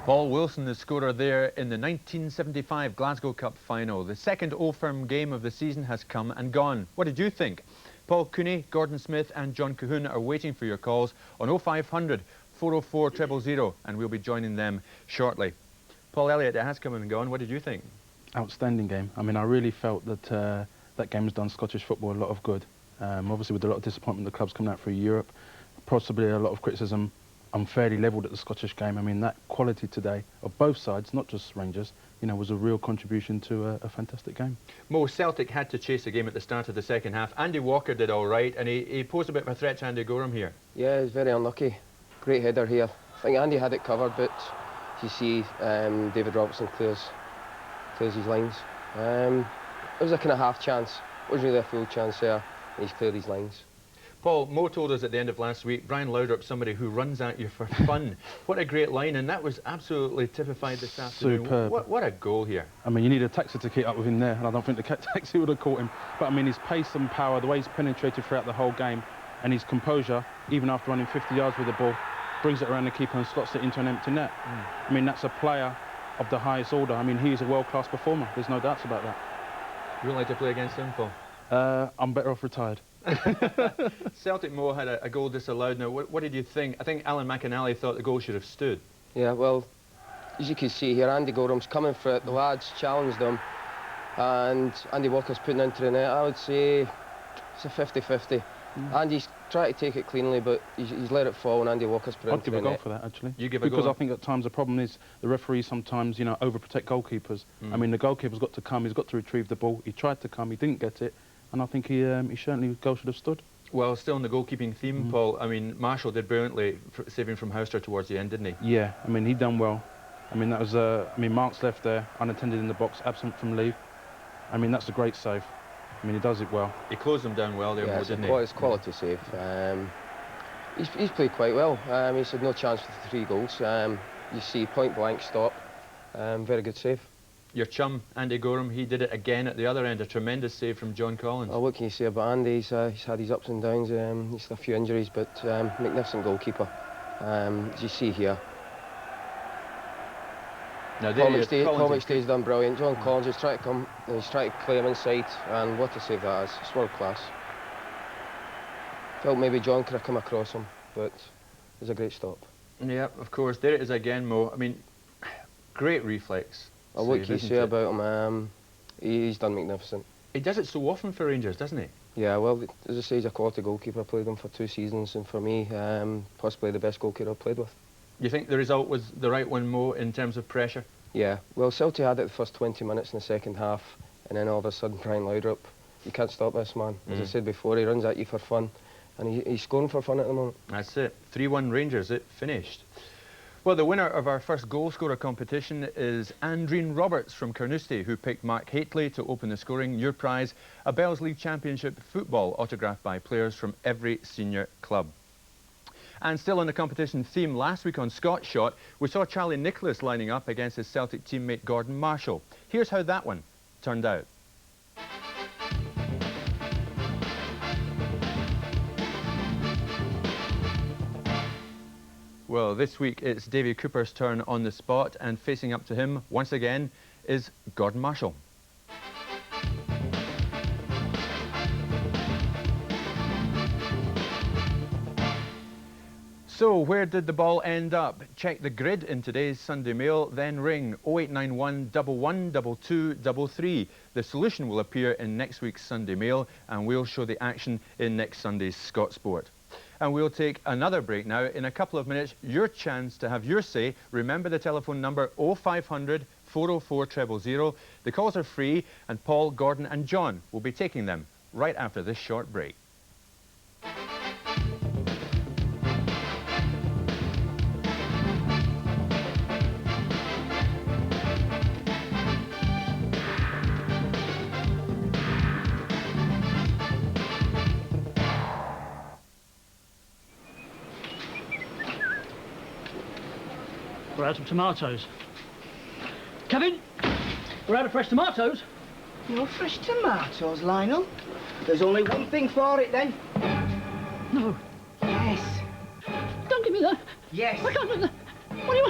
Paul Wilson, the scorer there in the 1975 Glasgow Cup final. The second Old Firm game of the season has come and gone. What did you think? Paul Cooney, Gordon Smith and John Cahoon are waiting for your calls on 0500 404 000, and we'll be joining them shortly. Paul Elliott, it has come and gone. What did you think? Outstanding game. I mean, I really felt that that game has done Scottish football a lot of good. Obviously, with a lot of disappointment, the club's coming out through Europe. Possibly a lot of criticism unfairly levelled at the Scottish game. I mean, that quality today of both sides, not just Rangers, you know, was a real contribution to a fantastic game. Mo, Celtic had to chase the game at the start of the second half. Andy Walker did all right, and he posed a bit of a threat to Andy Gorham here. Yeah, he's very unlucky. Great header here. I think Andy had it covered, but you see David Robertson clears his lines. It was a kind of half chance. It wasn't really a full chance there. He's cleared his lines. Paul, Mo told us at the end of last week, Brian Laudrup, somebody who runs at you for fun. What a great line, and that was absolutely typified this afternoon. Superb. What a goal here. I mean, you need a taxi to keep up with him there, and I don't think the taxi would have caught him. But I mean, his pace and power, the way he's penetrated throughout the whole game, and his composure, even after running 50 yards with the ball, brings it around the keeper and slots it into an empty net. I mean, that's a player of the highest order. I mean, he's a world-class performer. There's no doubts about that. You wouldn't like to play against him, Paul? I'm better off retired. Celtic Mo had a goal disallowed. Now, what did you think? I think Alan McInally thought the goal should have stood. Yeah, well, as you can see here, Andy Gorham's coming for it. The lads challenged him, and Andy Walker's putting it into the net. I would say it's a 50-50. Andy's tried to take it cleanly, but he's let it fall, and Andy Walker's put it into the net. I'd give a goal for that, actually. You give a goal? Because I think at times the problem is the referees sometimes, you know, overprotect goalkeepers. I mean, the goalkeeper's got to come, he's got to retrieve the ball. He tried to come, he didn't get it, and I think he certainly, the goal should have stood. Well, still on the goalkeeping theme, Paul, I mean, Marshall did brilliantly saving from Houster towards the end, didn't he? Yeah, I mean, he done well. I mean, that was, I mean, Mark's left there, unattended in the box, absent from leave. I mean, that's a great save. I mean, he does it well. He closed them down well there, yeah, didn't he? It's quality save. He's played quite well. He's had no chance for the 3 goals. You see, point blank stop. Very good save. Your chum, Andy Gorham, he did it again at the other end. A tremendous save from John Collins. Oh, what can you say about Andy? He's had his ups and downs. He's had a few injuries, but magnificent goalkeeper. As you see here. Now Paul McStay's done brilliant. John Collins is trying to come, and he's trying to play him inside, and what a save that is. It's world class. Felt maybe John could have come across him, but it was a great stop. Yeah, of course. There it is again, Mo. I mean, great reflex. Oh, what can you say about him? He's done magnificent. He does it so often for Rangers, doesn't he? Yeah, well, as I say, he's a quality goalkeeper. I played him for 2 seasons, and for me, possibly the best goalkeeper I've played with. You think the result was the right one, Mo, in terms of pressure? Yeah, well, Celtic had it the first 20 minutes in the second half, and then all of a sudden, Brian Laudrup, you can't stop this man. As I said before, he runs at you for fun, and he's scoring for fun at the moment. That's it. 3-1 Rangers, it finished. Well, the winner of our first goal scorer competition is Andreen Roberts from Carnoustie, who picked Mark Hateley to open the scoring. Your prize, a Bells League Championship football autographed by players from every senior club. And still on the competition theme, last week on Scott Shot, we saw Charlie Nicholas lining up against his Celtic teammate Gordon Marshall. Here's how that one turned out. Well, this week it's Davy Cooper's turn on the spot, and facing up to him once again is Gordon Marshall. So, where did the ball end up? Check the grid in today's Sunday Mail, then ring 0891 1122 33. The solution will appear in next week's Sunday Mail, and we'll show the action in next Sunday's Scott Sport. And we'll take another break now. In a couple of minutes, your chance to have your say. Remember the telephone number 0500 404 000. The calls are free, and Paul, Gordon and John will be taking them right after this short break. We're out of tomatoes. Kevin, we're out of fresh tomatoes. No fresh tomatoes, Lionel? There's only one thing for it, then. No. Yes. Don't give me that. Yes. I can't do that. What do you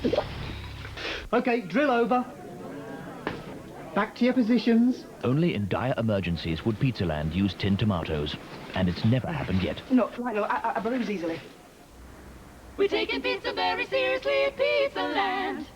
want? OK, drill over. Back to your positions. Only in dire emergencies would Pizzaland use tinned tomatoes, and it's never happened yet. No, Lionel, I bruise easily. We're taking pizza very seriously at Pizza Land.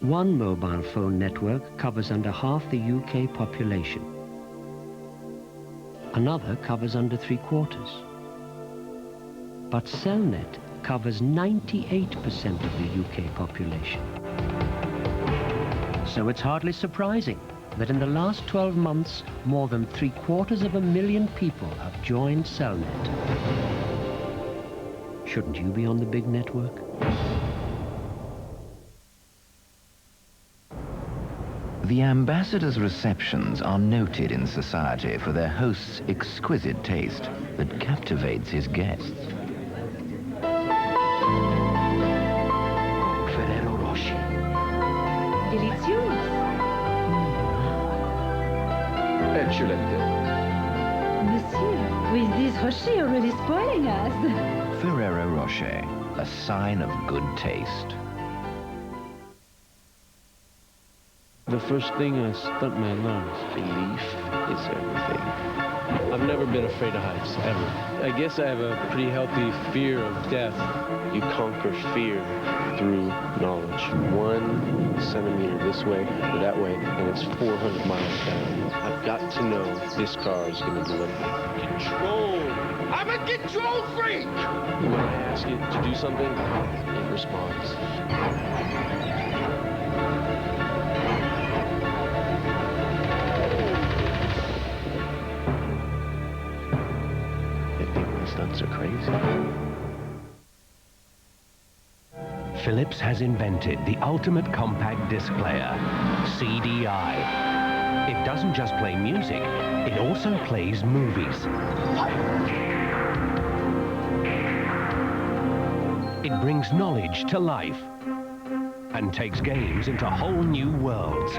One mobile phone network covers under half the UK population. Another covers under 3/4. But Cellnet covers 98% of the UK population. So it's hardly surprising that in the last 12 months, more than 750,000 people have joined Cellnet. Shouldn't you be on the big network? The ambassadors' receptions are noted in society for their host's exquisite taste that captivates his guests. Ferrero Rocher. Delicious. Excellent. Monsieur, with this Rocher already spoiling us. Ferrero Rocher, a sign of good taste. The first thing I stuck my lungs. Belief is everything. I've never been afraid of heights, ever. I guess I have a pretty healthy fear of death. You conquer fear through knowledge. 1 centimeter this way or that way, and it's 400 miles down. I've got to know this car is going to deliver. Control. I'm a control freak! When I ask it to do something, it responds. Stunts are crazy. Philips has invented the ultimate compact disc player, CDI. It doesn't just play music, it also plays movies. It brings knowledge to life and takes games into whole new worlds.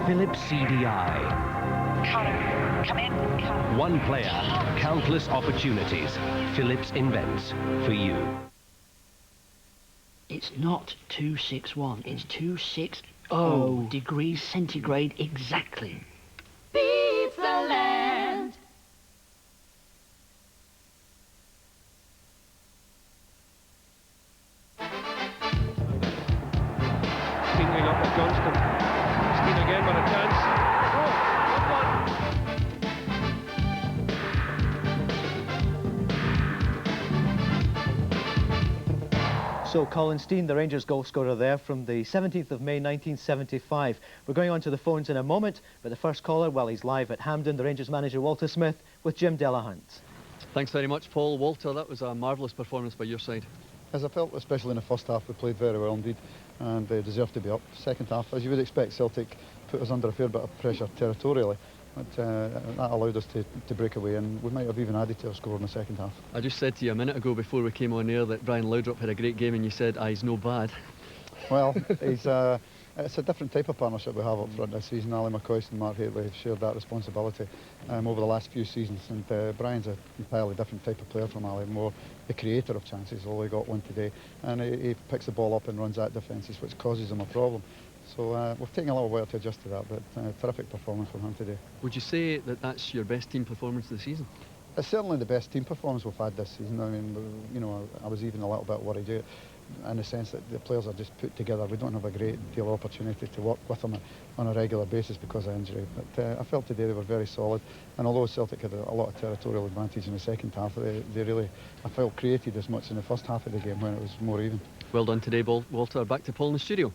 Philips CDI. Connor, come in. Connor. One player, countless opportunities. Philips invents for you. It's not 261, it's 260 degrees centigrade exactly. Pizza Land. Stinging up at Johnston. Steen again with a chance. So Colin Steen, the Rangers goal scorer there from the 17th of May 1975. We're going on to the phones in a moment, but the first caller, well, he's live at Hampden, the Rangers manager Walter Smith with Jim Delahunt. Thanks very much, Paul. Walter, that was a marvellous performance by your side. As I felt, especially in the first half, we played very well indeed, and they deserved to be up. Second half, as you would expect, Celtic put us under a fair bit of pressure territorially. But that allowed us to break away, and we might have even added to our score in the second half. I just said to you a minute ago before we came on air that Brian Laudrup had a great game, and you said, he's no bad. Well, it's a different type of partnership we have up front this season. Ali McCoist and Mark Hateley have shared that responsibility over the last few seasons, and Brian's an entirely different type of player from Ali, more the creator of chances, although he got one today, and he picks the ball up and runs at defences, which causes him a problem. So we've taken a little while to adjust to that, but terrific performance from him today. Would you say that that's your best team performance of the season? It's certainly the best team performance we've had this season. I mean, you know, I was even a little bit worried in the sense that the players are just put together. We don't have a great deal of opportunity to work with them on a regular basis because of injury. But I felt today they were very solid, and although Celtic had a lot of territorial advantage in the second half, they really, I felt, created as much in the first half of the game when it was more even. Well done today, Walter. Back to Paul in the studio.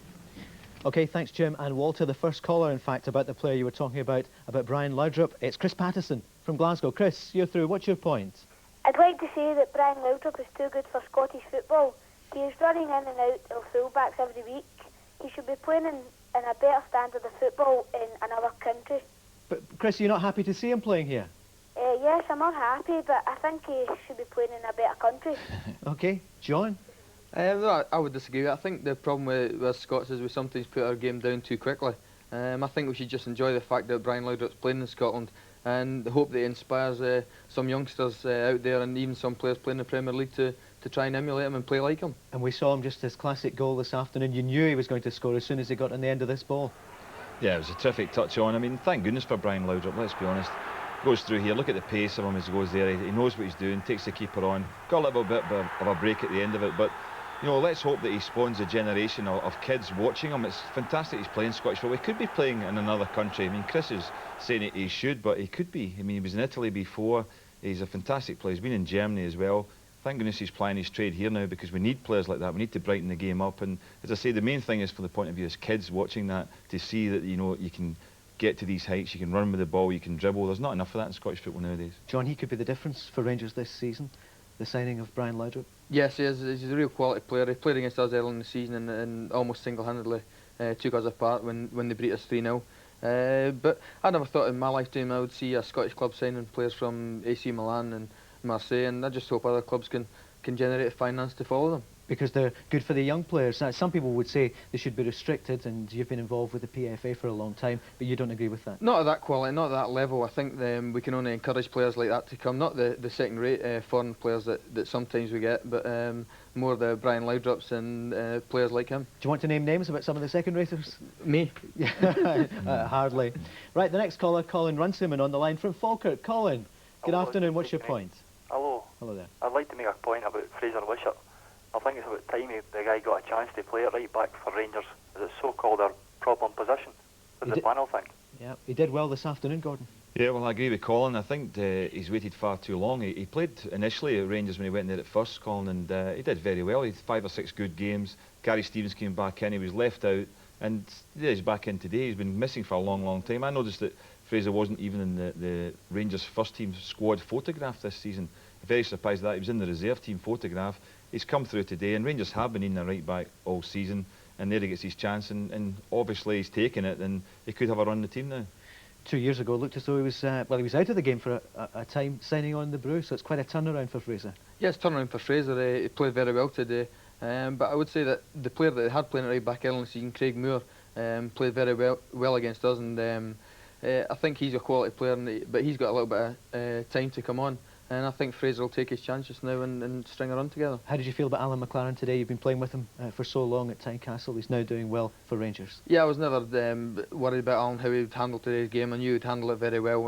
OK, thanks, Jim. And Walter, the first caller, in fact, about the player you were talking about Brian Laudrup. It's Chris Patterson from Glasgow. Chris, you're through. What's your point? I'd like to say that Brian Laudrup is too good for Scottish football. He is running in and out of full-backs every week. He should be playing in a better standard of football in another country. But, Chris, you're not happy to see him playing here? Yes, I'm unhappy, but I think he should be playing in a better country. OK, John? I would disagree. I think the problem with Scots is we sometimes put our game down too quickly. I think we should just enjoy the fact that Brian Laudrup's playing in Scotland and hope that it inspires some youngsters out there and even some players playing in the Premier League to try and emulate him and play like him. And we saw him just his classic goal this afternoon. You knew he was going to score as soon as he got on the end of this ball. Yeah, it was a terrific touch on. I mean, thank goodness for Brian Laudrup, let's be honest. Goes through here, look at the pace of him as he goes there. He knows what he's doing, takes the keeper on. Got a little bit of a break at the end of it, but you know, let's hope that he spawns a generation of kids watching him. It's fantastic he's playing Scottish football. He could be playing in another country. I mean, Chris is saying it, he should, but he could be. I mean, he was in Italy before. He's a fantastic player. He's been in Germany as well. Thank goodness he's playing his trade here now, because we need players like that. We need to brighten the game up. And as I say, the main thing is for the point of view is kids watching that, to see that, you know, you can get to these heights, you can run with the ball, you can dribble. There's not enough of that in Scottish football nowadays. John, he could be the difference for Rangers this season, the signing of Brian Laudrup. Yes, he is. He's a real quality player. He played against us early in the season and almost single-handedly took us apart when they beat us 3-0. But I never thought in my lifetime I would see a Scottish club signing players from AC Milan and Marseille, and I just hope other clubs can generate finance to follow them. Because they're good for the young players. Now, some people would say they should be restricted, and you've been involved with the PFA for a long time, but you don't agree with that? Not at that quality, not at that level. I think we can only encourage players like that to come, not the second-rate foreign players that sometimes we get, but more the Brian Laudrups and players like him. Do you want to name names about some of the second-raters? Me? Hardly. Right, the next caller, Colin Runciman, on the line from Falkirk. Colin, good afternoon, what's your point? Hello. Hello there. I'd like to make a point about Fraser Wishart. I think it's about time the guy got a chance to play it right back for Rangers, as it's so-called a problem position. What does the panel think? Yeah, he did well this afternoon, Gordon. Yeah, well, I agree with Colin. I think he's waited far too long. He played initially at Rangers when he went there at first, Colin, and he did very well. He had 5 or 6 good games. Gary Stevens came back in, he was left out, and yeah, he's back in today. He's been missing for a long, long time. I noticed that Fraser wasn't even in the Rangers first team squad photograph this season. Very surprised at that. He was in the reserve team photograph. He's come through today, and Rangers have been in a right back all season, and there he gets his chance, and obviously he's taken it, and he could have a run in the team now. 2 years ago, it looked as though he was well, he was out of the game for a time, signing on the Brew, so it's quite a turnaround for Fraser. Yes, turnaround for Fraser. He played very well today, but I would say that the player that had playing right back early in the season, Craig Moore, played very well against us, and I think he's a quality player, but he's got a little bit of time to come on. And I think Fraser will take his chance just now and string a run together. How did you feel about Alan McLaren today? You've been playing with him for so long at Tynecastle. He's now doing well for Rangers. Yeah, I was never worried about Alan, how he would handle today's game. I knew he'd handle it very well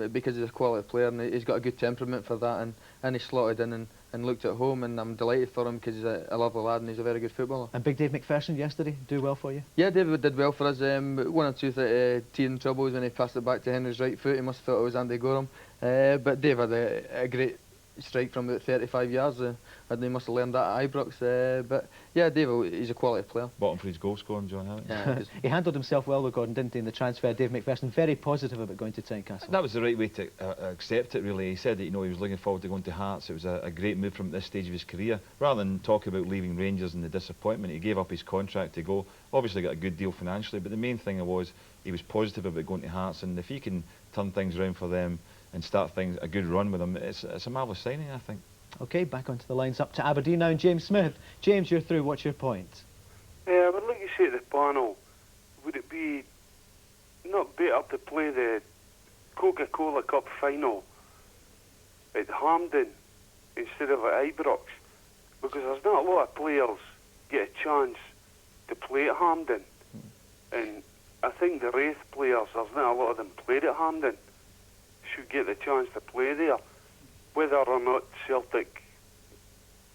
because he's a quality player and he's got a good temperament for that. And he slotted in and looked at home, and I'm delighted for him because he's a lovely lad and he's a very good footballer. And Big Dave McPherson yesterday, do well for you? Yeah, David did well for us. 1 or 2 teething troubles when he passed it back to Henry's right foot. He must have thought it was Andy Gorham. But Dave had a great strike from about 35 yards, and he must have learned that at Ibrox. But yeah, Dave, he's a quality player. Bottom for his goal scoring, John, haven't you? Yeah, he handled himself well, though, Gordon, didn't he, in the transfer? Dave McPherson, very positive about going to Tynecastle. That was the right way to accept it, really. He said that, you know, he was looking forward to going to Hearts. It was a great move from this stage of his career. Rather than talk about leaving Rangers and the disappointment, he gave up his contract to go. Obviously got a good deal financially, but the main thing was he was positive about going to Hearts, and if he can turn things around for them and start a good run with them, it's a marvellous signing, I think. OK, back onto the lines, up to Aberdeen now, and James Smith. James, you're through. What's your point? I would like to say to the panel, would it be not better to play the Coca-Cola Cup final at Hampden instead of at Ibrox? Because there's not a lot of players get a chance to play at Hampden. And I think the Wraith players, there's not a lot of them played at Hampden, should get the chance to play there, whether or not Celtic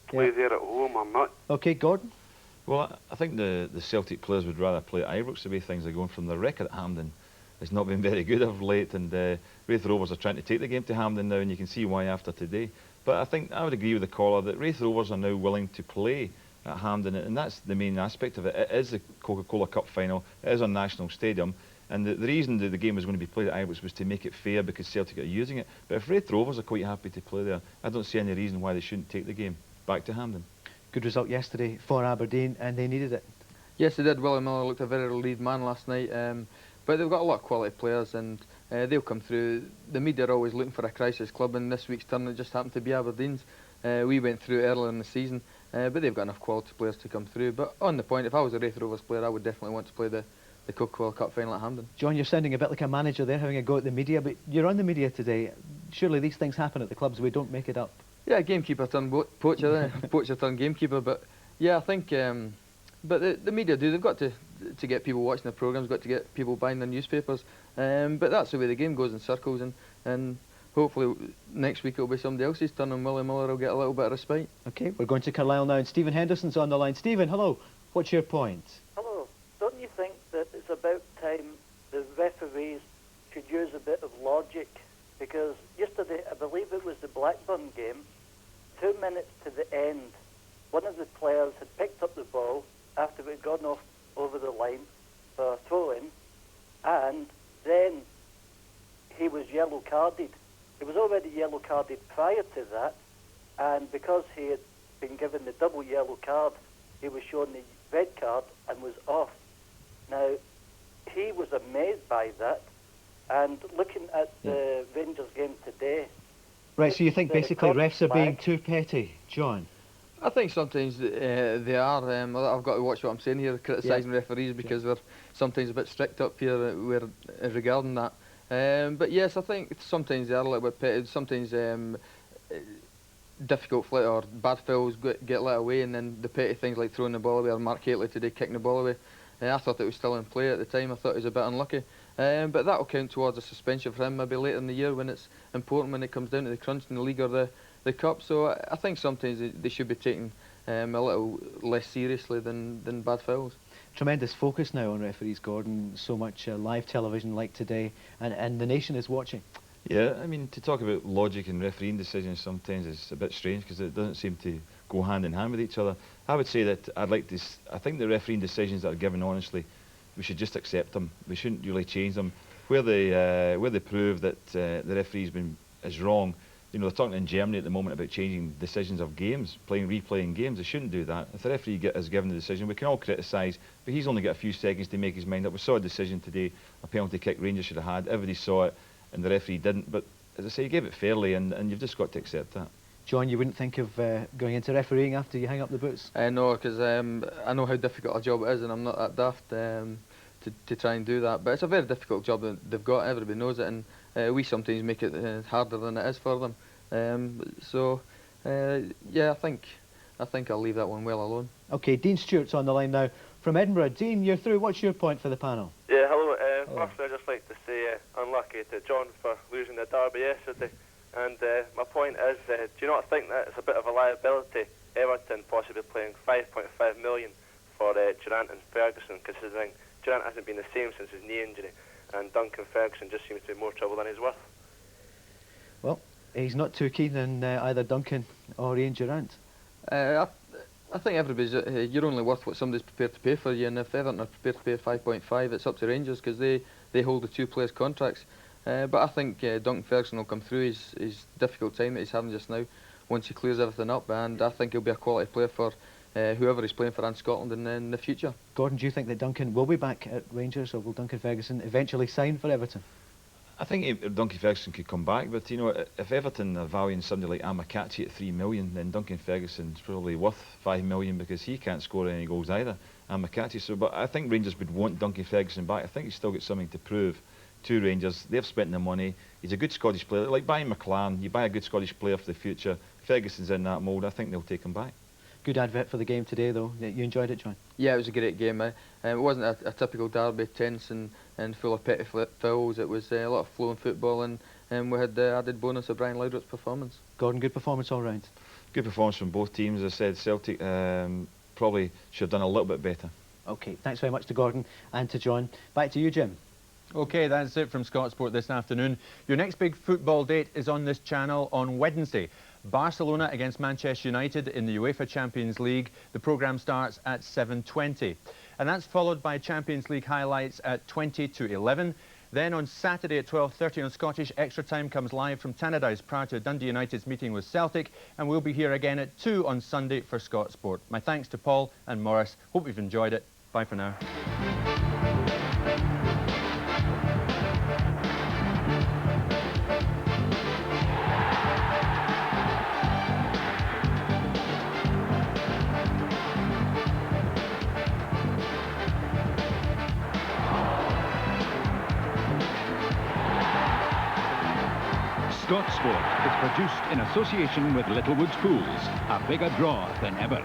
play there at home or not. OK, Gordon? Well, I think the Celtic players would rather play at Ibrox the way things are going. From the record at Hampden, it's not been very good of late, and Wraith Rovers are trying to take the game to Hampden now, and you can see why after today. But I think I would agree with the caller that Wraith Rovers are now willing to play at Hampden, and that's the main aspect of it. It is the Coca-Cola Cup final, it is a national stadium, and the reason the game was going to be played at Ibrox was to make it fair because Celtic are using it. But if Wraith Rovers are quite happy to play there, I don't see any reason why they shouldn't take the game back to Hampden. Good result yesterday for Aberdeen, and they needed it. Yes, they did. Willie Miller looked a very relieved man last night, but they've got a lot of quality players, and they'll come through. The media are always looking for a crisis club, and this week's turn it just happened to be Aberdeen's. We went through earlier in the season, but they've got enough quality players to come through. But on the point, if I was a Wraith Rovers player, I would definitely want to play the Coca-Cola Cup final at Hampden. John, you're sounding a bit like a manager there, having a go at the media, but you're on the media today. Surely these things happen at the clubs, we don't make it up. Yeah, gamekeeper turned poacher there, poacher turned gamekeeper, but yeah, I think, but the media do, they've got to get people watching the programmes, got to get people buying their newspapers, but that's the way the game goes in circles, and hopefully next week it'll be somebody else's turn and Willie Miller will get a little bit of respite. OK, we're going to Carlisle now, and Stephen Henderson's on the line. Stephen, hello, what's your point? Hello, don't you think that it's about time the referees should use a bit of logic? Because yesterday, I believe it was the Blackburn game, 2 minutes to the end, one of the players had picked up the ball after it had gone off over the line for a throw-in, and then he was yellow carded. He was already yellow carded prior to that, and because he had been given the double yellow card, he was shown the red card and was off. Now, he was amazed by that, and looking at the Rangers game today... Right, so you think basically refs are being too petty, John? I think sometimes they are. I've got to watch what I'm saying here, criticising referees, because we're sometimes a bit strict up here regarding that. But yes, I think sometimes they are a little bit petty. Sometimes difficult or bad fouls get let away, and then the petty things like throwing the ball away, or Mark Hateley today kicking the ball away. I thought it was still in play at the time. I thought he was a bit unlucky. But that will count towards a suspension for him maybe later in the year when it's important, when it comes down to the crunch in the league or the cup. So I think sometimes they should be taken a little less seriously than bad fouls. Tremendous focus now on referees, Gordon. So much live television like today, and the nation is watching. Yeah, I mean, to talk about logic and refereeing decisions sometimes is a bit strange because it doesn't seem to go hand in hand with each other. I would say that I think the refereeing decisions that are given honestly, we should just accept them. We shouldn't really change them. Where they prove that the referee's is wrong, you know, they're talking in Germany at the moment about changing decisions of games, replaying games. They shouldn't do that. If the referee has given the decision, we can all criticise, but he's only got a few seconds to make his mind up. We saw a decision today, a penalty kick Rangers should have had. Everybody saw it, and the referee didn't. But as I say, he gave it fairly, and you've just got to accept that. John, you wouldn't think of going into refereeing after you hang up the boots? No, because I know how difficult a job it is, and I'm not that daft to try and do that. But it's a very difficult job that they've got. Everybody knows it, and we sometimes make it harder than it is for them. Yeah, I think I'll leave that one well alone. Okay, Dean Stewart's on the line now from Edinburgh. Dean, you're through. What's your point for the panel? Yeah, hello. Firstly, I'd just like to say unlucky to John for losing the derby yesterday. And my point is, do you not think that it's a bit of a liability, Everton possibly playing 5.5 million for Durant and Ferguson, considering Durant hasn't been the same since his knee injury, and Duncan Ferguson just seems to be more trouble than he's worth? Well, he's not too keen on either Duncan or Ian Durant. I think everybody's you're only worth what somebody's prepared to pay for you, and if Everton are prepared to pay 5.5, it's up to Rangers because they hold the two players' contracts. But I think Duncan Ferguson will come through his difficult time that he's having just now once he clears everything up, and I think he'll be a quality player for whoever he's playing for and Scotland in the future. Gordon, do you think that Duncan will be back at Rangers, or will Duncan Ferguson eventually sign for Everton? I think Duncan Ferguson could come back, but you know, if Everton are valuing somebody like Amakachi at 3 million, then Duncan Ferguson's probably worth 5 million because he can't score any goals either, Amakachi. So, but I think Rangers would want Duncan Ferguson back. I think he's still got something to prove to Rangers. They've spent the money. He's a good Scottish player, like buying McLaren. You buy a good Scottish player for the future. Ferguson's in that mould. I think they'll take him back. Good advert for the game today, though. You enjoyed it, John? Yeah, it was a great game. It wasn't a typical derby, tense and full of petty fouls. It was a lot of flowing football, and we had the added bonus of Brian Laudrup's performance. Gordon, good performance all round. Good performance from both teams. As I said, Celtic probably should have done a little bit better. OK, thanks very much to Gordon and to John. Back to you, Jim. OK, that's it from Scott Sport this afternoon. Your next big football date is on this channel on Wednesday. Barcelona against Manchester United in the UEFA Champions League. The programme starts at 7:20. And that's followed by Champions League highlights at 20 to 11. Then on Saturday at 12:30 on Scottish Extra Time comes live from Tannadice prior to Dundee United's meeting with Celtic. And we'll be here again at 2 on Sunday for Scott Sport. My thanks to Paul and Morris. Hope you've enjoyed it. Bye for now. Scott Sport is produced in association with Littlewoods Pools, a bigger draw than ever.